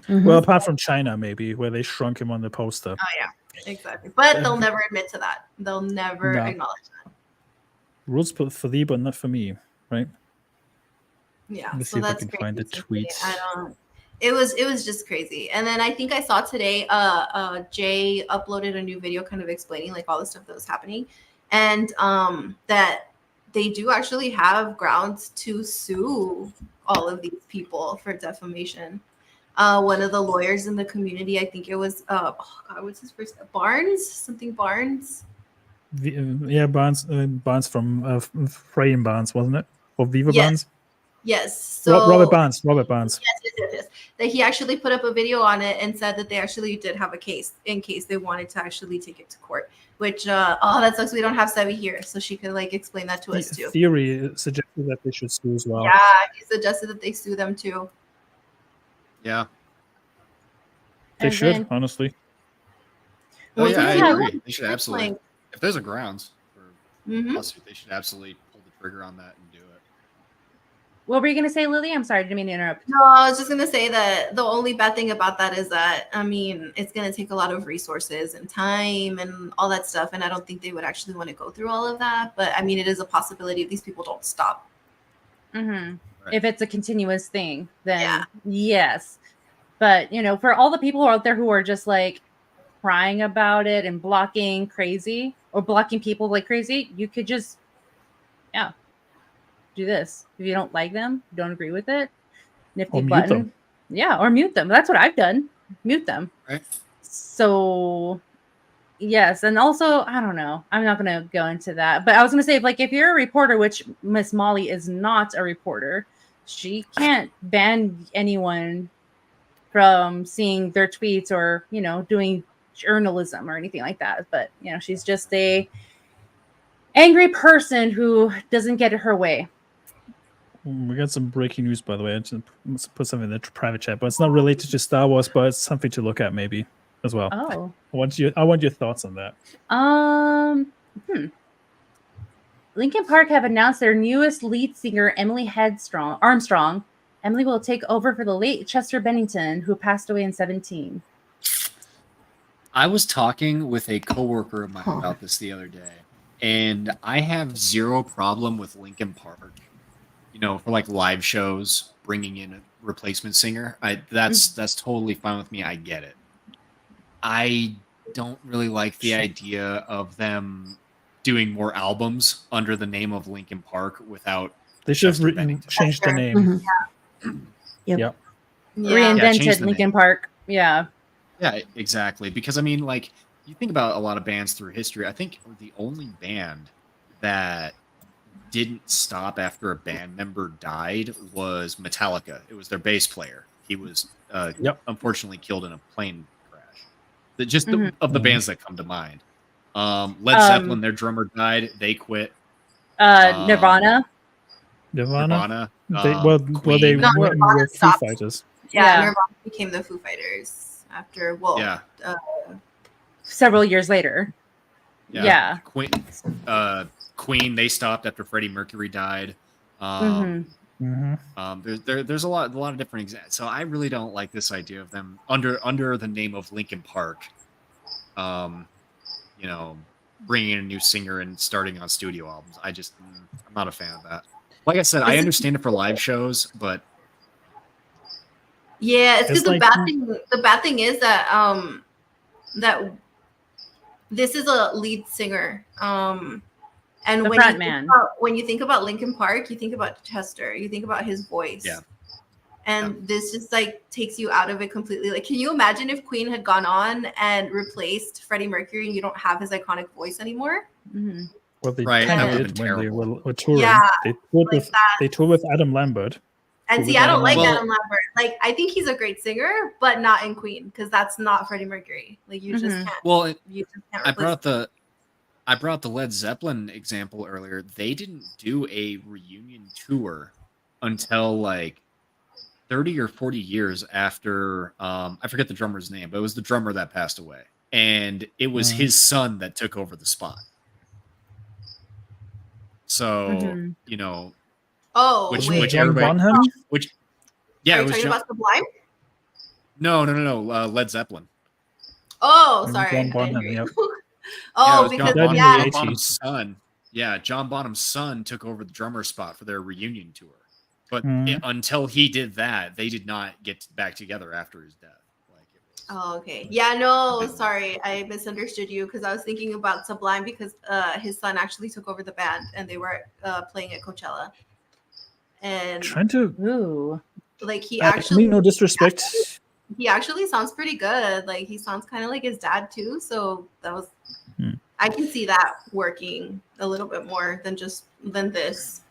Well, apart from China, maybe, where they shrunk him on the poster. Oh, yeah, exactly. But they'll never admit to that. They'll never acknowledge that. Rules for thee, but not for me, right? Yeah, Let me so see if I that's can crazy. find the tweet. I don't. It was just crazy. And then I think I saw today Jay uploaded a new video kind of explaining like all the stuff that was happening, and that they do actually have grounds to sue all of these people for defamation. One of the lawyers in the community, I think it was what's his first Barnes. Yeah, Barnes from Frey and Barnes, wasn't it? Or Viva Barnes? Yes. So Robert Barnes. Yes. That he actually put up a video on it and said that they actually did have a case in case they wanted to actually take it to court. Which that sucks. We don't have Sevvy here, so she could like explain that to us too. Theory suggested that they should sue as well. Yeah, he suggested that they sue them too. Yeah. They should, honestly. Oh yeah, I agree. They should absolutely. If there's a grounds for lawsuit, they should absolutely pull the trigger on that and do it. What were you going to say, Lily? I'm sorry, I didn't mean to interrupt. No, I was just going to say that the only bad thing about that is that, I mean, it's going to take a lot of resources and time and all that stuff. And I don't think they would actually want to go through all of that. But I mean, it is a possibility if these people don't stop. Right. If it's a continuous thing, then yes. But, you know, for all the people out there who are just like crying about it and blocking crazy or blocking people like crazy, you could just, do this. If you don't like them, don't agree with it, nifty button. Yeah, or mute them. That's what I've done. Mute them. Right. So yes, and also I don't know. I'm not gonna go into that. But I was gonna say if you're a reporter, which Miss Molly is not a reporter, she can't ban anyone from seeing their tweets or, you know, doing journalism or anything like that. But you know, she's just a angry person who doesn't get her way. We got some breaking news, by the way. I just put something in the private chat, but it's not related to Star Wars, but it's something to look at maybe as well. Oh, I want your thoughts on that. Linkin Park have announced their newest lead singer, Emily Armstrong. Emily will take over for the late Chester Bennington, who passed away in 2017. I was talking with a coworker of mine about this the other day, and I have zero problem with Linkin Park. You know, for like live shows, bringing in a replacement singer, that's totally fine with me. I get it. I don't really like the idea of them doing more albums under the name of Linkin Park without. They should have changed the name. Yep. Reinvented Linkin Park. Yeah. Yeah, exactly. Because I mean, like, you think about a lot of bands through history. I think the only band that didn't stop after a band member died was Metallica. It was their bass player. He was unfortunately killed in a plane crash. Of the bands that come to mind. Led Zeppelin, their drummer died. They quit. Nirvana. Nirvana. They Queen. No, were Nirvana Foo stopped. Fighters. Yeah, Nirvana became the Foo Fighters after several years later. Yeah. Queen. They stopped after Freddie Mercury died. There's a lot of different examples. So I really don't like this idea of them under the name of Linkin Park. Bringing in a new singer and starting on studio albums. I'm not a fan of that. Like I said, I understand it for live shows, but yeah, it's because the bad thing is that that this is a lead singer. And when you think about Linkin Park, you think about Chester, you think about his voice. Yeah. And this just like takes you out of it completely. Like, can you imagine if Queen had gone on and replaced Freddie Mercury and you don't have his iconic voice anymore? Well, they kind of did when they were touring. Yeah, they toured with Adam Lambert. And see, I don't like Adam Lambert. Like, I think he's a great singer, but not in Queen, because that's not Freddie Mercury. Like, you just can't. Well, you just can't I brought the Led Zeppelin example earlier. They didn't do a reunion tour until like 30 or 40 years after I forget the drummer's name, but it was the drummer that passed away. And it was his son that took over the spot. So, which everybody, yeah, it was about Sublime? No, Led Zeppelin. Oh, sorry. John Bonham, John Bonham's son. Yeah, John Bonham's son took over the drummer spot for their reunion tour. But until he did that, they did not get back together after his death. Oh, okay. Yeah, no, sorry. I misunderstood you because I was thinking about Sublime because his son actually took over the band and they were playing at Coachella. And he actually no disrespect. He actually sounds pretty good. Like, he sounds kind of like his dad too. So that was I can see that working a little bit more than this.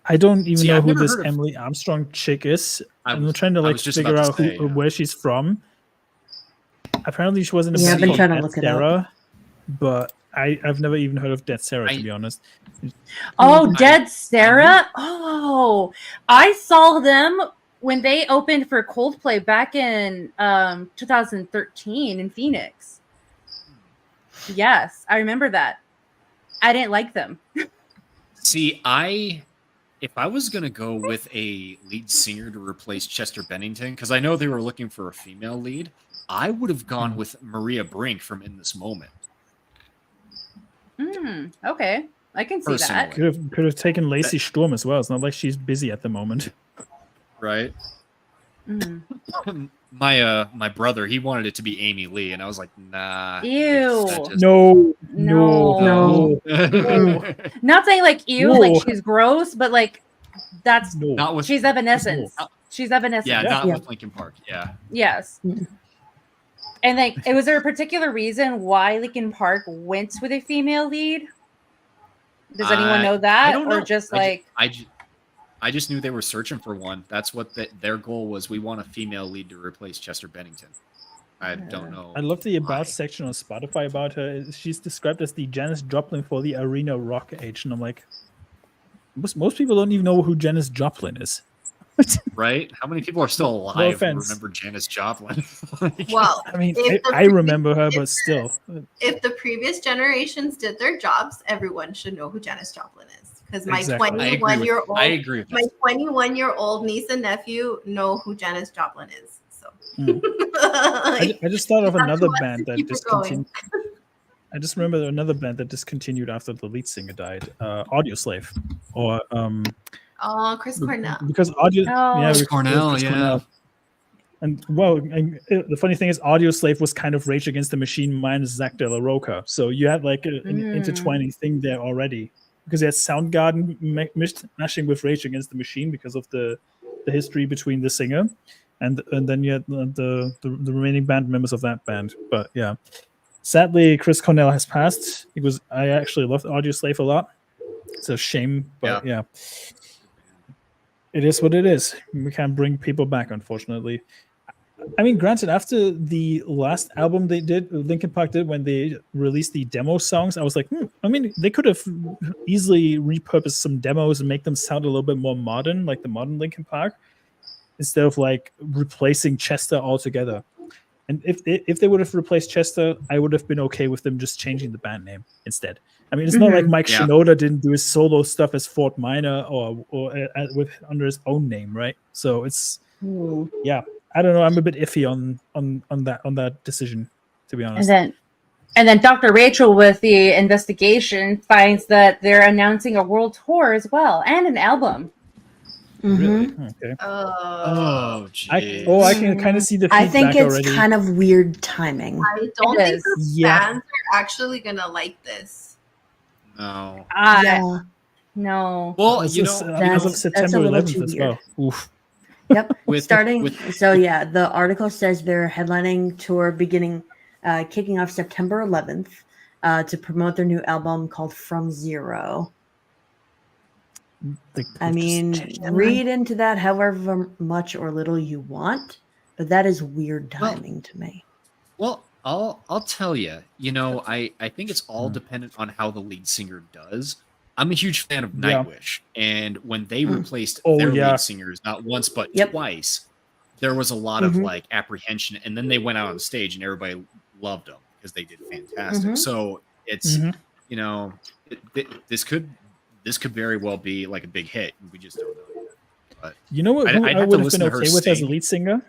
I don't even know who this Emily Armstrong chick is. I'm trying to figure out where she's from. Apparently, she was in a movie called Dead Sarah, but I've never even heard of Dead Sarah, to be honest. Oh, Dead Sarah? Oh, I saw them when they opened for Coldplay back in 2013 in Phoenix. Yes, I remember that. I didn't like them. See, if I was going to go with a lead singer to replace Chester Bennington, because I know they were looking for a female lead, I would have gone with Maria Brink from In This Moment. Okay. I can see that. Could have taken Lacey Storm as well. It's not like she's busy at the moment. Right. My brother, he wanted it to be Amy Lee, and I was like, nah. Ew. No. Not saying like ew, like she's gross, but like that's not with she's Evanescence. She's Evanescence. Yeah, not with Linkin Park. Yeah. Yes. And like, was there a particular reason why Linkin Park went with a female lead? Does anyone know that, I don't know. Or just like I just knew they were searching for one. That's what their goal was. We want a female lead to replace Chester Bennington. I don't know. I love the About section on Spotify about her. She's described as the Janis Joplin for the arena rock age. And I'm like, most people don't even know who Janis Joplin is. Right? How many people are still alive who remember Janis Joplin? Well, I mean, I remember her, but still. If the previous generations did their jobs, everyone should know who Janis Joplin is. Because my 21-year-old, I agree with my 21-year-old niece and nephew know who Janis Joplin is. So I just thought of another band that discontinued. I just remember another band that discontinued after the lead singer died. Audioslave, or Chris Cornell. Because Chris Cornell, Cornell. And the funny thing is, Audioslave was kind of Rage Against the Machine minus Zach De La Roca, so you had like an intertwining thing there already. Because they had Soundgarden mashing with Rage Against the Machine because of the history between the singer, and then you had the remaining band members of that band. But yeah, sadly, Chris Cornell has passed. I actually loved Audioslave a lot. It's a shame, but yeah, it is what it is. We can't bring people back, unfortunately. I mean, granted, after the last album they did, Linkin Park did, when they released the demo songs, I was like, I mean, they could have easily repurposed some demos and make them sound a little bit more modern, like the modern Linkin Park, instead of like replacing Chester altogether. And if they would have replaced Chester, I would have been okay with them just changing the band name instead. I mean, it's not like Mike Shinoda didn't do his solo stuff as Fort Minor or with under his own name, right? So it's I don't know. I'm a bit iffy on that decision, to be honest. And then Dr. Rachel with the investigation finds that they're announcing a world tour as well and an album. Really? Okay. Oh, geez. I can kind of see the feedback I think it's already. kind of weird timing. I don't think the fans are actually gonna like this. No. No. Well, as of September 11th as well. Oof. Yep. The article says they're headlining tour kicking off September 11th to promote their new album called From Zero. I mean, read into that however much or little you want, but that is weird timing to me. Well, I'll tell you. I think it's all dependent on how the lead singer does. I'm a huge fan of Nightwish, and when they replaced their lead singers not once but twice, there was a lot of like apprehension, and then they went out on stage and everybody loved them because they did fantastic. So it's this could very well be like a big hit. We just don't know yet. But you know what? I would have been okay with as a lead singer.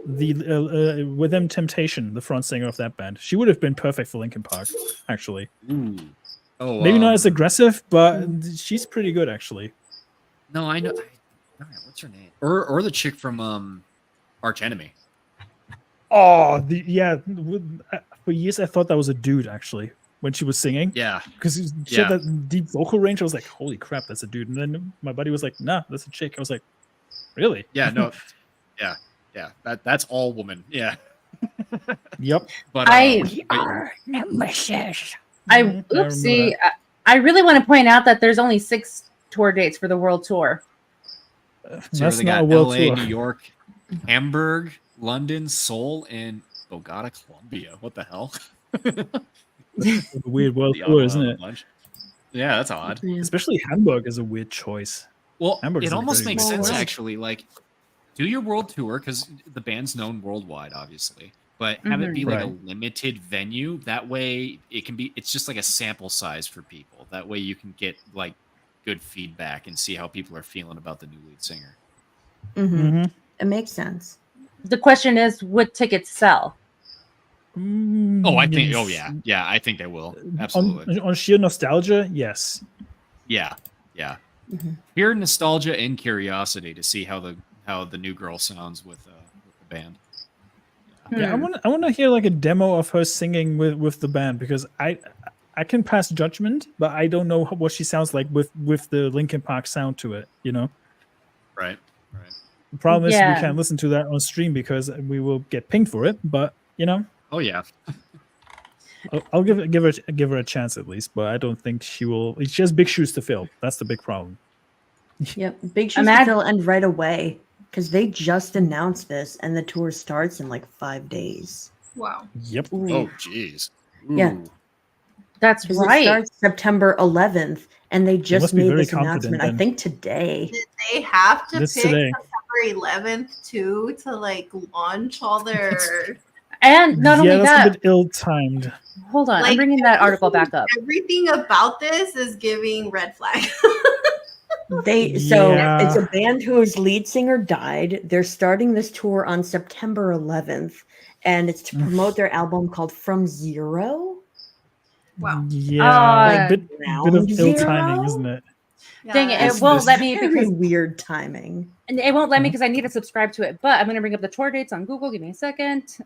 The with them Temptation, the front singer of that band, she would have been perfect for Linkin Park, actually. Oh, maybe not as aggressive, but she's pretty good, actually. No, I know. What's her name? Or the chick from Arch Enemy. Oh, for years I thought that was a dude, actually, when she was singing. Yeah. Because she had that deep vocal range. I was like, holy crap, that's a dude. And then my buddy was like, nah, that's a chick. I was like, really? Yeah, no. Yeah. That's all woman. Yeah. Yep. But we are nemesis. I really want to point out that there's only 6 tour dates for the world tour. So they got LA, New York, Hamburg, London, Seoul, and Bogota, Colombia. What the hell? A weird world tour, isn't it? Yeah, that's odd. Yeah. Especially Hamburg is a weird choice. Well, it almost makes sense, actually. Like, do your world tour, because the band's known worldwide, obviously. But have it be like a limited venue. That way it's just like a sample size for people. That way you can get like good feedback and see how people are feeling about the new lead singer. It makes sense. The question is, would tickets sell? I think, I think they will. Absolutely. On sheer nostalgia, yes. Yeah. Pure nostalgia and curiosity to see how the new girl sounds with the band. Yeah, I want to hear like a demo of her singing with the band, because I can pass judgment, but I don't know what she sounds like with the Linkin Park sound to it, Right. The problem is we can't listen to that on stream because we will get pinged for it, but Oh yeah. I'll give her a chance at least, but I don't think she will. She has big shoes to fill. That's the big problem. Yep, big shoes to fill, and right away. Because they just announced this, and the tour starts in like 5 days. Wow. Yep. Ooh. Oh, jeez. Yeah. That's right. It starts September 11th, and they just made this announcement, I think, today. Did they have to pick today. September 11th, too, to like launch all their... And not only that's that... a bit ill-timed. Hold on, I'm bringing that article back up. Everything about this is giving red flag. It's a band whose lead singer died. They're starting this tour on September 11th, and it's to promote their album called From Zero. Wow. Yeah, bit of ill timing, isn't it? Yeah. Dang it! It won't let me because weird timing. And it won't let me because I need to subscribe to it. But I'm going to bring up the tour dates on Google. Give me a second.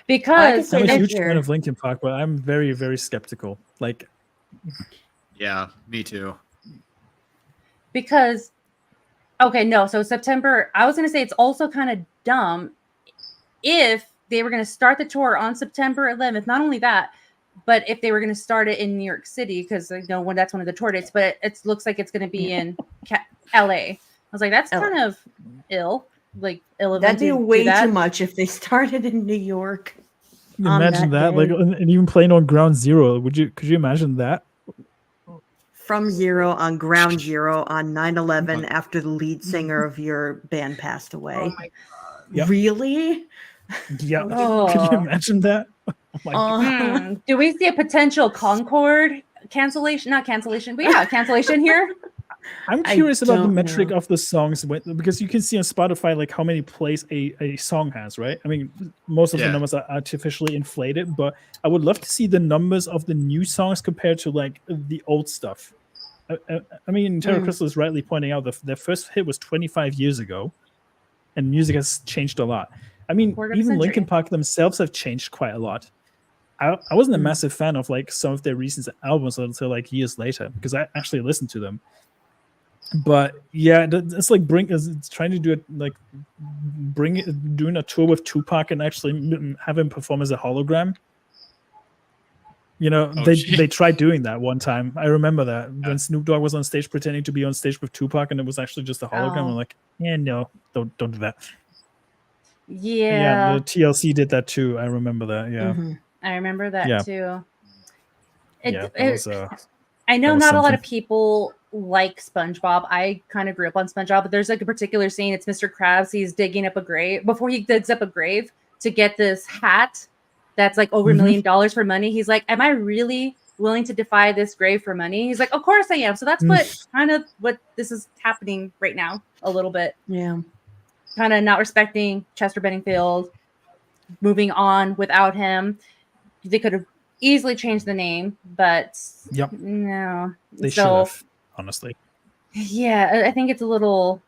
Because I'm a huge fan of Linkin Park, but I'm very, very skeptical. Like, yeah, me too. Because, so September. I was going to say it's also kind of dumb if they were going to start the tour on September 11th. Not only that, but if they were going to start it in New York City, because that's one of the tour dates. But it looks like it's going to be in LA. I was like, that's LA. kind of ill. Like ill of That'd them be to do way that. too much if they started in New York. Imagine that, like, day. and even playing on Ground Zero. Could you imagine that? From zero on Ground Zero on 9/11 after the lead singer of your band passed away. Oh my Yep. Really? Yeah. Could Oh. you imagine that? Oh my God. Do we see a potential Concord cancellation? Not cancellation, but yeah, cancellation here. I'm curious about the don't metric know. of the songs because you can see on Spotify like how many plays a song has, right? I mean, most of the numbers are artificially inflated, but I would love to see the numbers of the new songs compared to like the old stuff. I mean, Terra Crystal is rightly pointing out that their first hit was 25 years ago, and music has changed a lot. I mean, even Linkin Park themselves have changed quite a lot. I wasn't a massive fan of like some of their recent albums until like years later because I actually listened to them. But yeah, it's like it's trying to do it like doing a tour with Tupac and actually have him perform as a hologram. You know, they tried doing that one time. I remember that when Snoop Dogg was on stage pretending to be on stage with Tupac, and it was actually just a hologram. I'm like, yeah, no, don't do that. Yeah, the TLC did that too. I remember that. Yeah, I remember that too. I know not a lot of people like SpongeBob. I kind of grew up on SpongeBob, but there's like a particular scene. It's Mr. Krabs. He's digging up a grave. Before he digs up a grave to get this hat that's like over $1 million for money, he's like, am I really willing to defy this grave for money? He's like, of course I am. So that's what this is happening right now a little bit. Yeah. Kind of not respecting Chester Benningfield, moving on without him. They could have easily changed the name, but no. They should have, honestly. Yeah, I think it's a little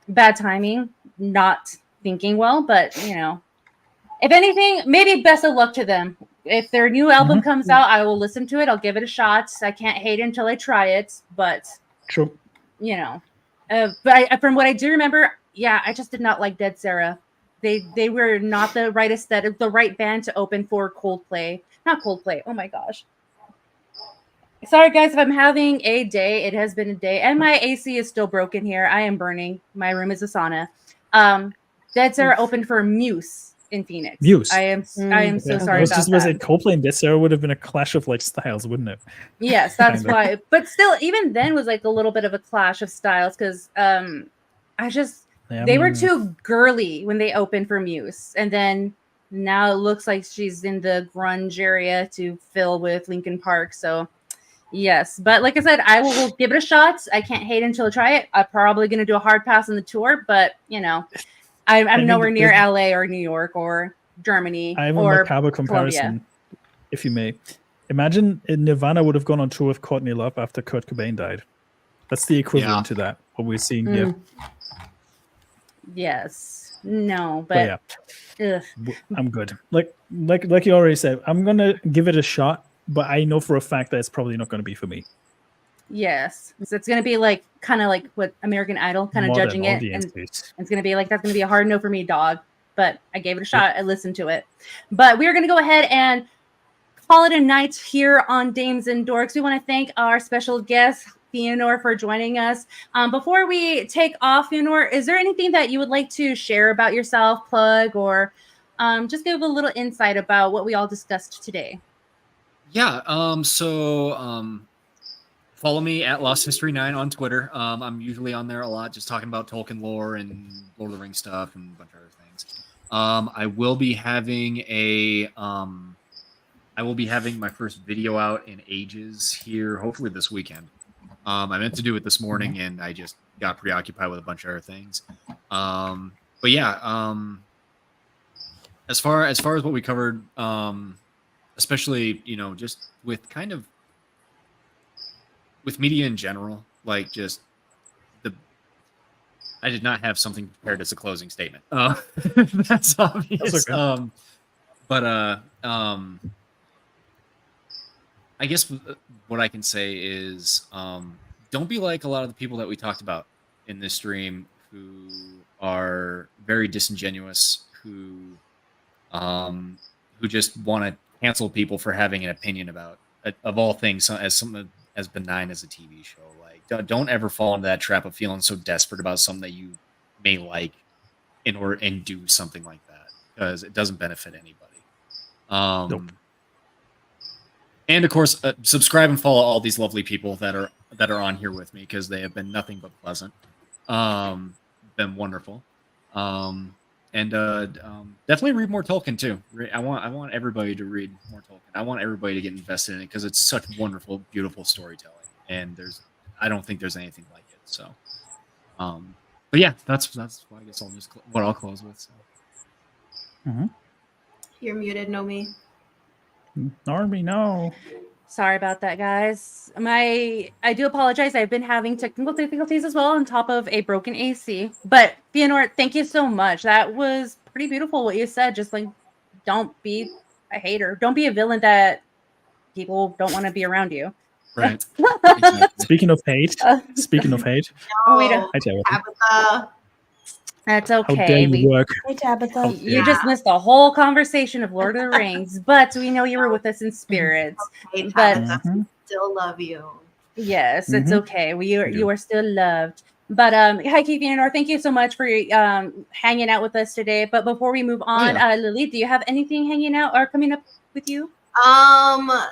bad timing, not thinking well, but you know, if anything, maybe best of luck to them. If their new album comes out, I will listen to it. I'll give it a shot. I can't hate it until I try it, but true. You know, but from what I do remember, I just did not like Dead Sarah. They were not the right aesthetic, the right band to open for Coldplay. Not Coldplay. Oh my gosh. Sorry guys, if I'm having a day, it has been a day, and my AC is still broken here. I am burning. My room is a sauna. Dead Sarah opened for Muse in Phoenix. Muse. I am so sorry about that. I was just going to say Coldplay and Dead Sarah would have been a clash of like styles, wouldn't it? Yes, that's why. But still, even then was like a little bit of a clash of styles because they were too girly when they opened for Muse, and then now it looks like she's in the grunge area to fill with Linkin Park. So yes, but like I said, I will give it a shot. I can't hate until I try it. I'm probably going to do a hard pass on the tour, but you know, I'm nowhere near LA or New York or Germany. I have a macabre comparison, if you may. Imagine Nirvana would have gone on tour with Courtney Love after Kurt Cobain died. That's the equivalent to that, what we're seeing here. Yes. No, but I'm good. Like you already said, I'm gonna give it a shot, but I know for a fact that it's probably not gonna be for me. Yes, so it's gonna be like kind of like what American Idol, kind of judging it, and it's gonna be like that's gonna be a hard no for me, dog. But I gave it a shot. I listened to it. But we are gonna go ahead and call it a night here on Dames and Dorks. We want to thank our special guest, Fëanor, for joining us. Before we take off, Fëanor, is there anything that you would like to share about yourself, plug, or just give a little insight about what we all discussed today? Yeah. Follow me at Lost History 9 on Twitter. I'm usually on there a lot, just talking about Tolkien lore and Lord of the Rings stuff and a bunch of other things. I will be having my first video out in ages here, hopefully this weekend. I meant to do it this morning, and I just got preoccupied with a bunch of other things. But yeah, as far as what we covered, especially just with kind of with media in general, like just I did not have something prepared as a closing statement. That's obvious. That's okay. I guess what I can say is don't be like a lot of the people that we talked about in this stream who are very disingenuous, who just want to cancel people for having an opinion about, of all things, as as benign as a TV show. Like, don't ever fall into that trap of feeling so desperate about something that you may like and do something like that, because it doesn't benefit anybody. Nope. And of course, subscribe and follow all these lovely people that are on here with me, because they have been nothing but pleasant. Been wonderful. And definitely read more Tolkien too. I want everybody to read more Tolkien. I want everybody to get invested in it, because it's such wonderful, beautiful storytelling. And I don't think there's anything like it. So, but yeah, that's what I guess what I'll close with. So. Mm-hmm. You're muted, Nomi. Normie, no. Sorry about that, guys. I do apologize. I've been having technical difficulties as well, on top of a broken AC. But Fëanor, thank you so much. That was pretty beautiful what you said. Just like, don't be a hater. Don't be a villain that people don't want to be around you. Right. Speaking of hate. No, Hi, Tabitha. That's okay. How dare you work? Hey, Tabitha. You just missed the whole conversation of Lord of the Rings, but we know you were with us in spirits. Okay, But Tabitha, still love you. yes, it's okay. You are still loved. But hi, Fëanor. Thank you so much for hanging out with us today. But before we move on, Lily, do you have anything hanging out or coming up with you?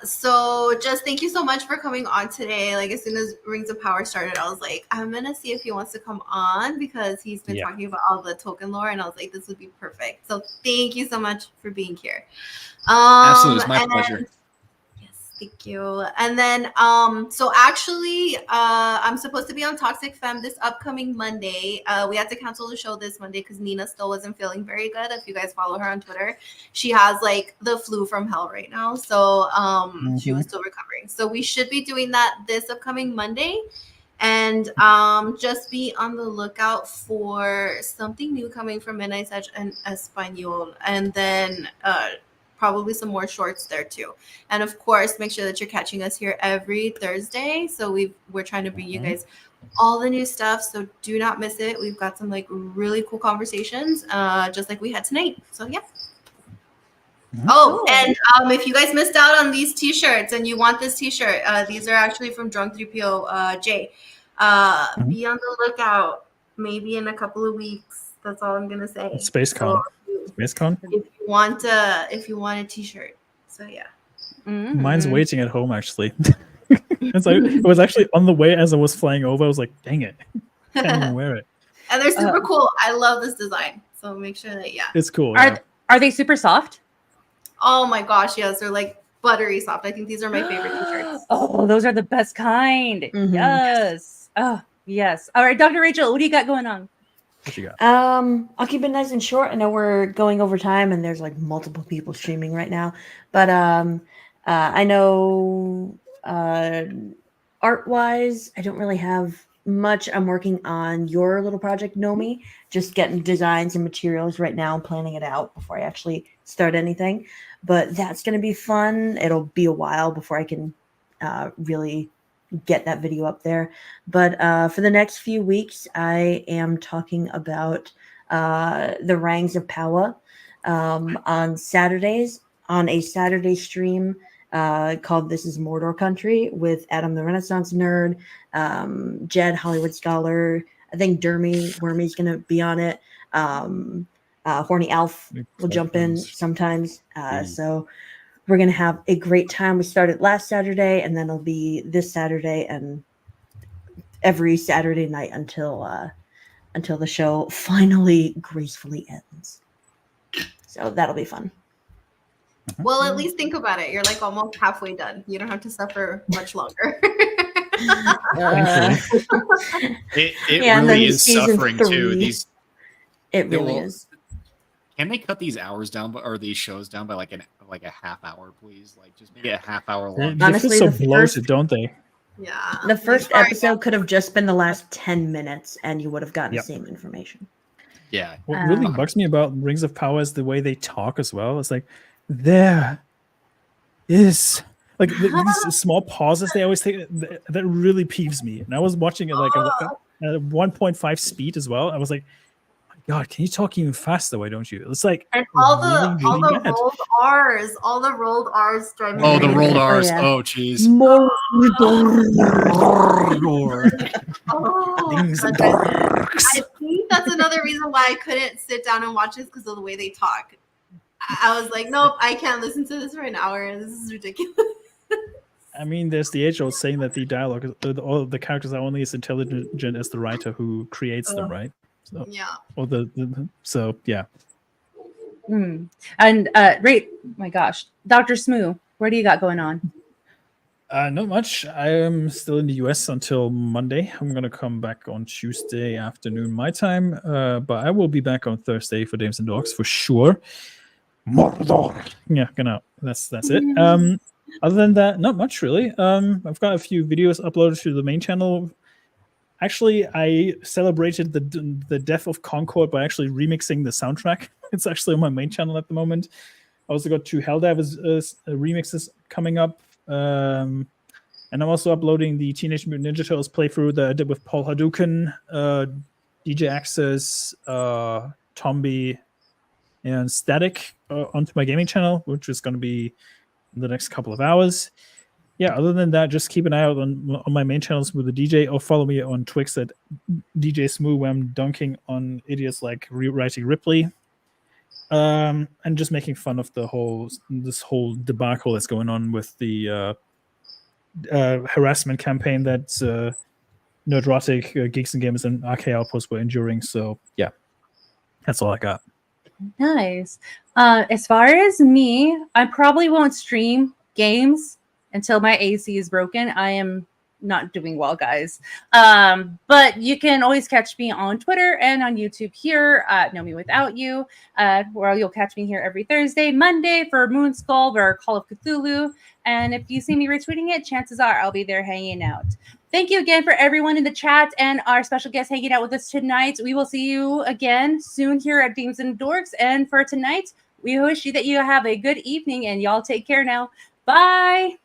So just thank you so much for coming on today. Like, as soon as Rings of Power started, I was like, I'm gonna see if he wants to come on, because he's been talking about all the Tolkien lore, and I was like, this would be perfect. So thank you so much for being here. Absolutely, it's my pleasure. Thank you. And then, so actually, I'm supposed to be on Toxic Femme this upcoming Monday. We had to cancel the show this Monday because Nina still wasn't feeling very good. If you guys follow her on Twitter, she has like the flu from hell right now. So she was still recovering. So we should be doing that this upcoming Monday. And just be on the lookout for something new coming from Midnight Edge and Espanol. And then probably some more shorts there too. And of course, make sure that you're catching us here every Thursday. So we're trying to bring you guys all the new stuff. So do not miss it. We've got some like really cool conversations, just like we had tonight. So yeah. Oh, and if you guys missed out on these t-shirts and you want this t-shirt, these are actually from Drunk 3PO J. Be on the lookout. Maybe in a couple of weeks. That's all I'm gonna say. SpaceCon. SpaceCon. If you want a t-shirt. So yeah. Mine's waiting at home actually. It was actually on the way as I was flying over. I was like, dang it. Can't even wear it. And they're super cool. I love this design. So make sure that it's cool. Are they super soft? Oh my gosh, yes, they're like buttery soft. I think these are my favorite t-shirts. Oh, those are the best kind. Yes. Oh, yes. All right, Dr. Rachel, what do you got going on? What you got? I'll keep it nice and short. I know we're going over time and there's like multiple people streaming right now, but I know art-wise, I don't really have much. I'm working on your little project, Nomi, just getting designs and materials right now and planning it out before I actually start anything. But that's going to be fun. It'll be a while before I can really get that video up there. But for the next few weeks, I am talking about the Rings of Power on Saturdays on a Saturday stream called This is Mordor Country with Adam the Renaissance Nerd, Jed Hollywood Scholar. I think Wormy's going to be on it. Horny Alf will jump in sometimes. So we're going to have a great time. We started last Saturday, and then it'll be this Saturday and every Saturday night until the show finally gracefully ends. So that'll be fun. Well, at least think about it. You're like almost halfway done. You don't have to suffer much longer. It really is suffering too. It really is. Can they cut these hours down, or these shows down by like a half hour, please? Like, just make it a half hour long. Honestly, so bloated, don't they? Yeah. The first episode could have just been the last 10 minutes, and you would have gotten the same information. Yeah. What really bugs me about Rings of Power is the way they talk as well. It's like, there is like these small pauses they always take that really peeves me. And I was watching it like at 1.5 speed as well. I was like, my God, can you talk even faster? Why don't you? It's like, and all the rolled R's drive me the rolled R's. Oh, jeez. Dames and Dorks. I think that's another reason why I couldn't sit down and watch this because of the way they talk. I was like, nope, I can't listen to this for an hour. This is ridiculous. I mean, there's the age-old saying that the dialogue, all the characters are only as intelligent as the writer who creates them, right? So, yeah. Or so yeah. And my gosh, Dr. Smu, what do you got going on? Not much. I am still in the US until Monday. I'm gonna come back on Tuesday afternoon my time, but I will be back on Thursday for Dames and Dorks for sure. Mordor. Yeah, genau. That's it. Other than that, not much really. I've got a few videos uploaded to the main channel. Actually, I celebrated the death of Concord by actually remixing the soundtrack. It's actually on my main channel at the moment. I also got 2 Helldivers remixes coming up. And I'm also uploading the Teenage Mutant Ninja Turtles playthrough that I did with Paul Hadouken, DJ Access, Tombi, and Static onto my gaming channel, which is going to be in the next couple of hours. Yeah, other than that, just keep an eye out on my main channel, Smu the DJ, or follow me on Twix at DJ Smu, where I'm dunking on idiots like rewriting Ripley. And just making fun of this whole debacle that's going on with the harassment campaign that Nerdrotic, Geeks and Gamers, and RK Outpost were enduring. So yeah, that's all I got. Nice. As far as me, I probably won't stream games until my AC is broken. I am not doing well, guys. But you can always catch me on Twitter and on YouTube here at Nomiwithoutyou, where you'll catch me here every Thursday, Monday for MoonSkull or Call of Cthulhu. And if you see me retweeting it, chances are I'll be there hanging out. Thank you again for everyone in the chat and our special guest hanging out with us tonight. We will see you again soon here at Dames and Dorks. And for tonight, we wish you that you have a good evening, and y'all take care now. Bye.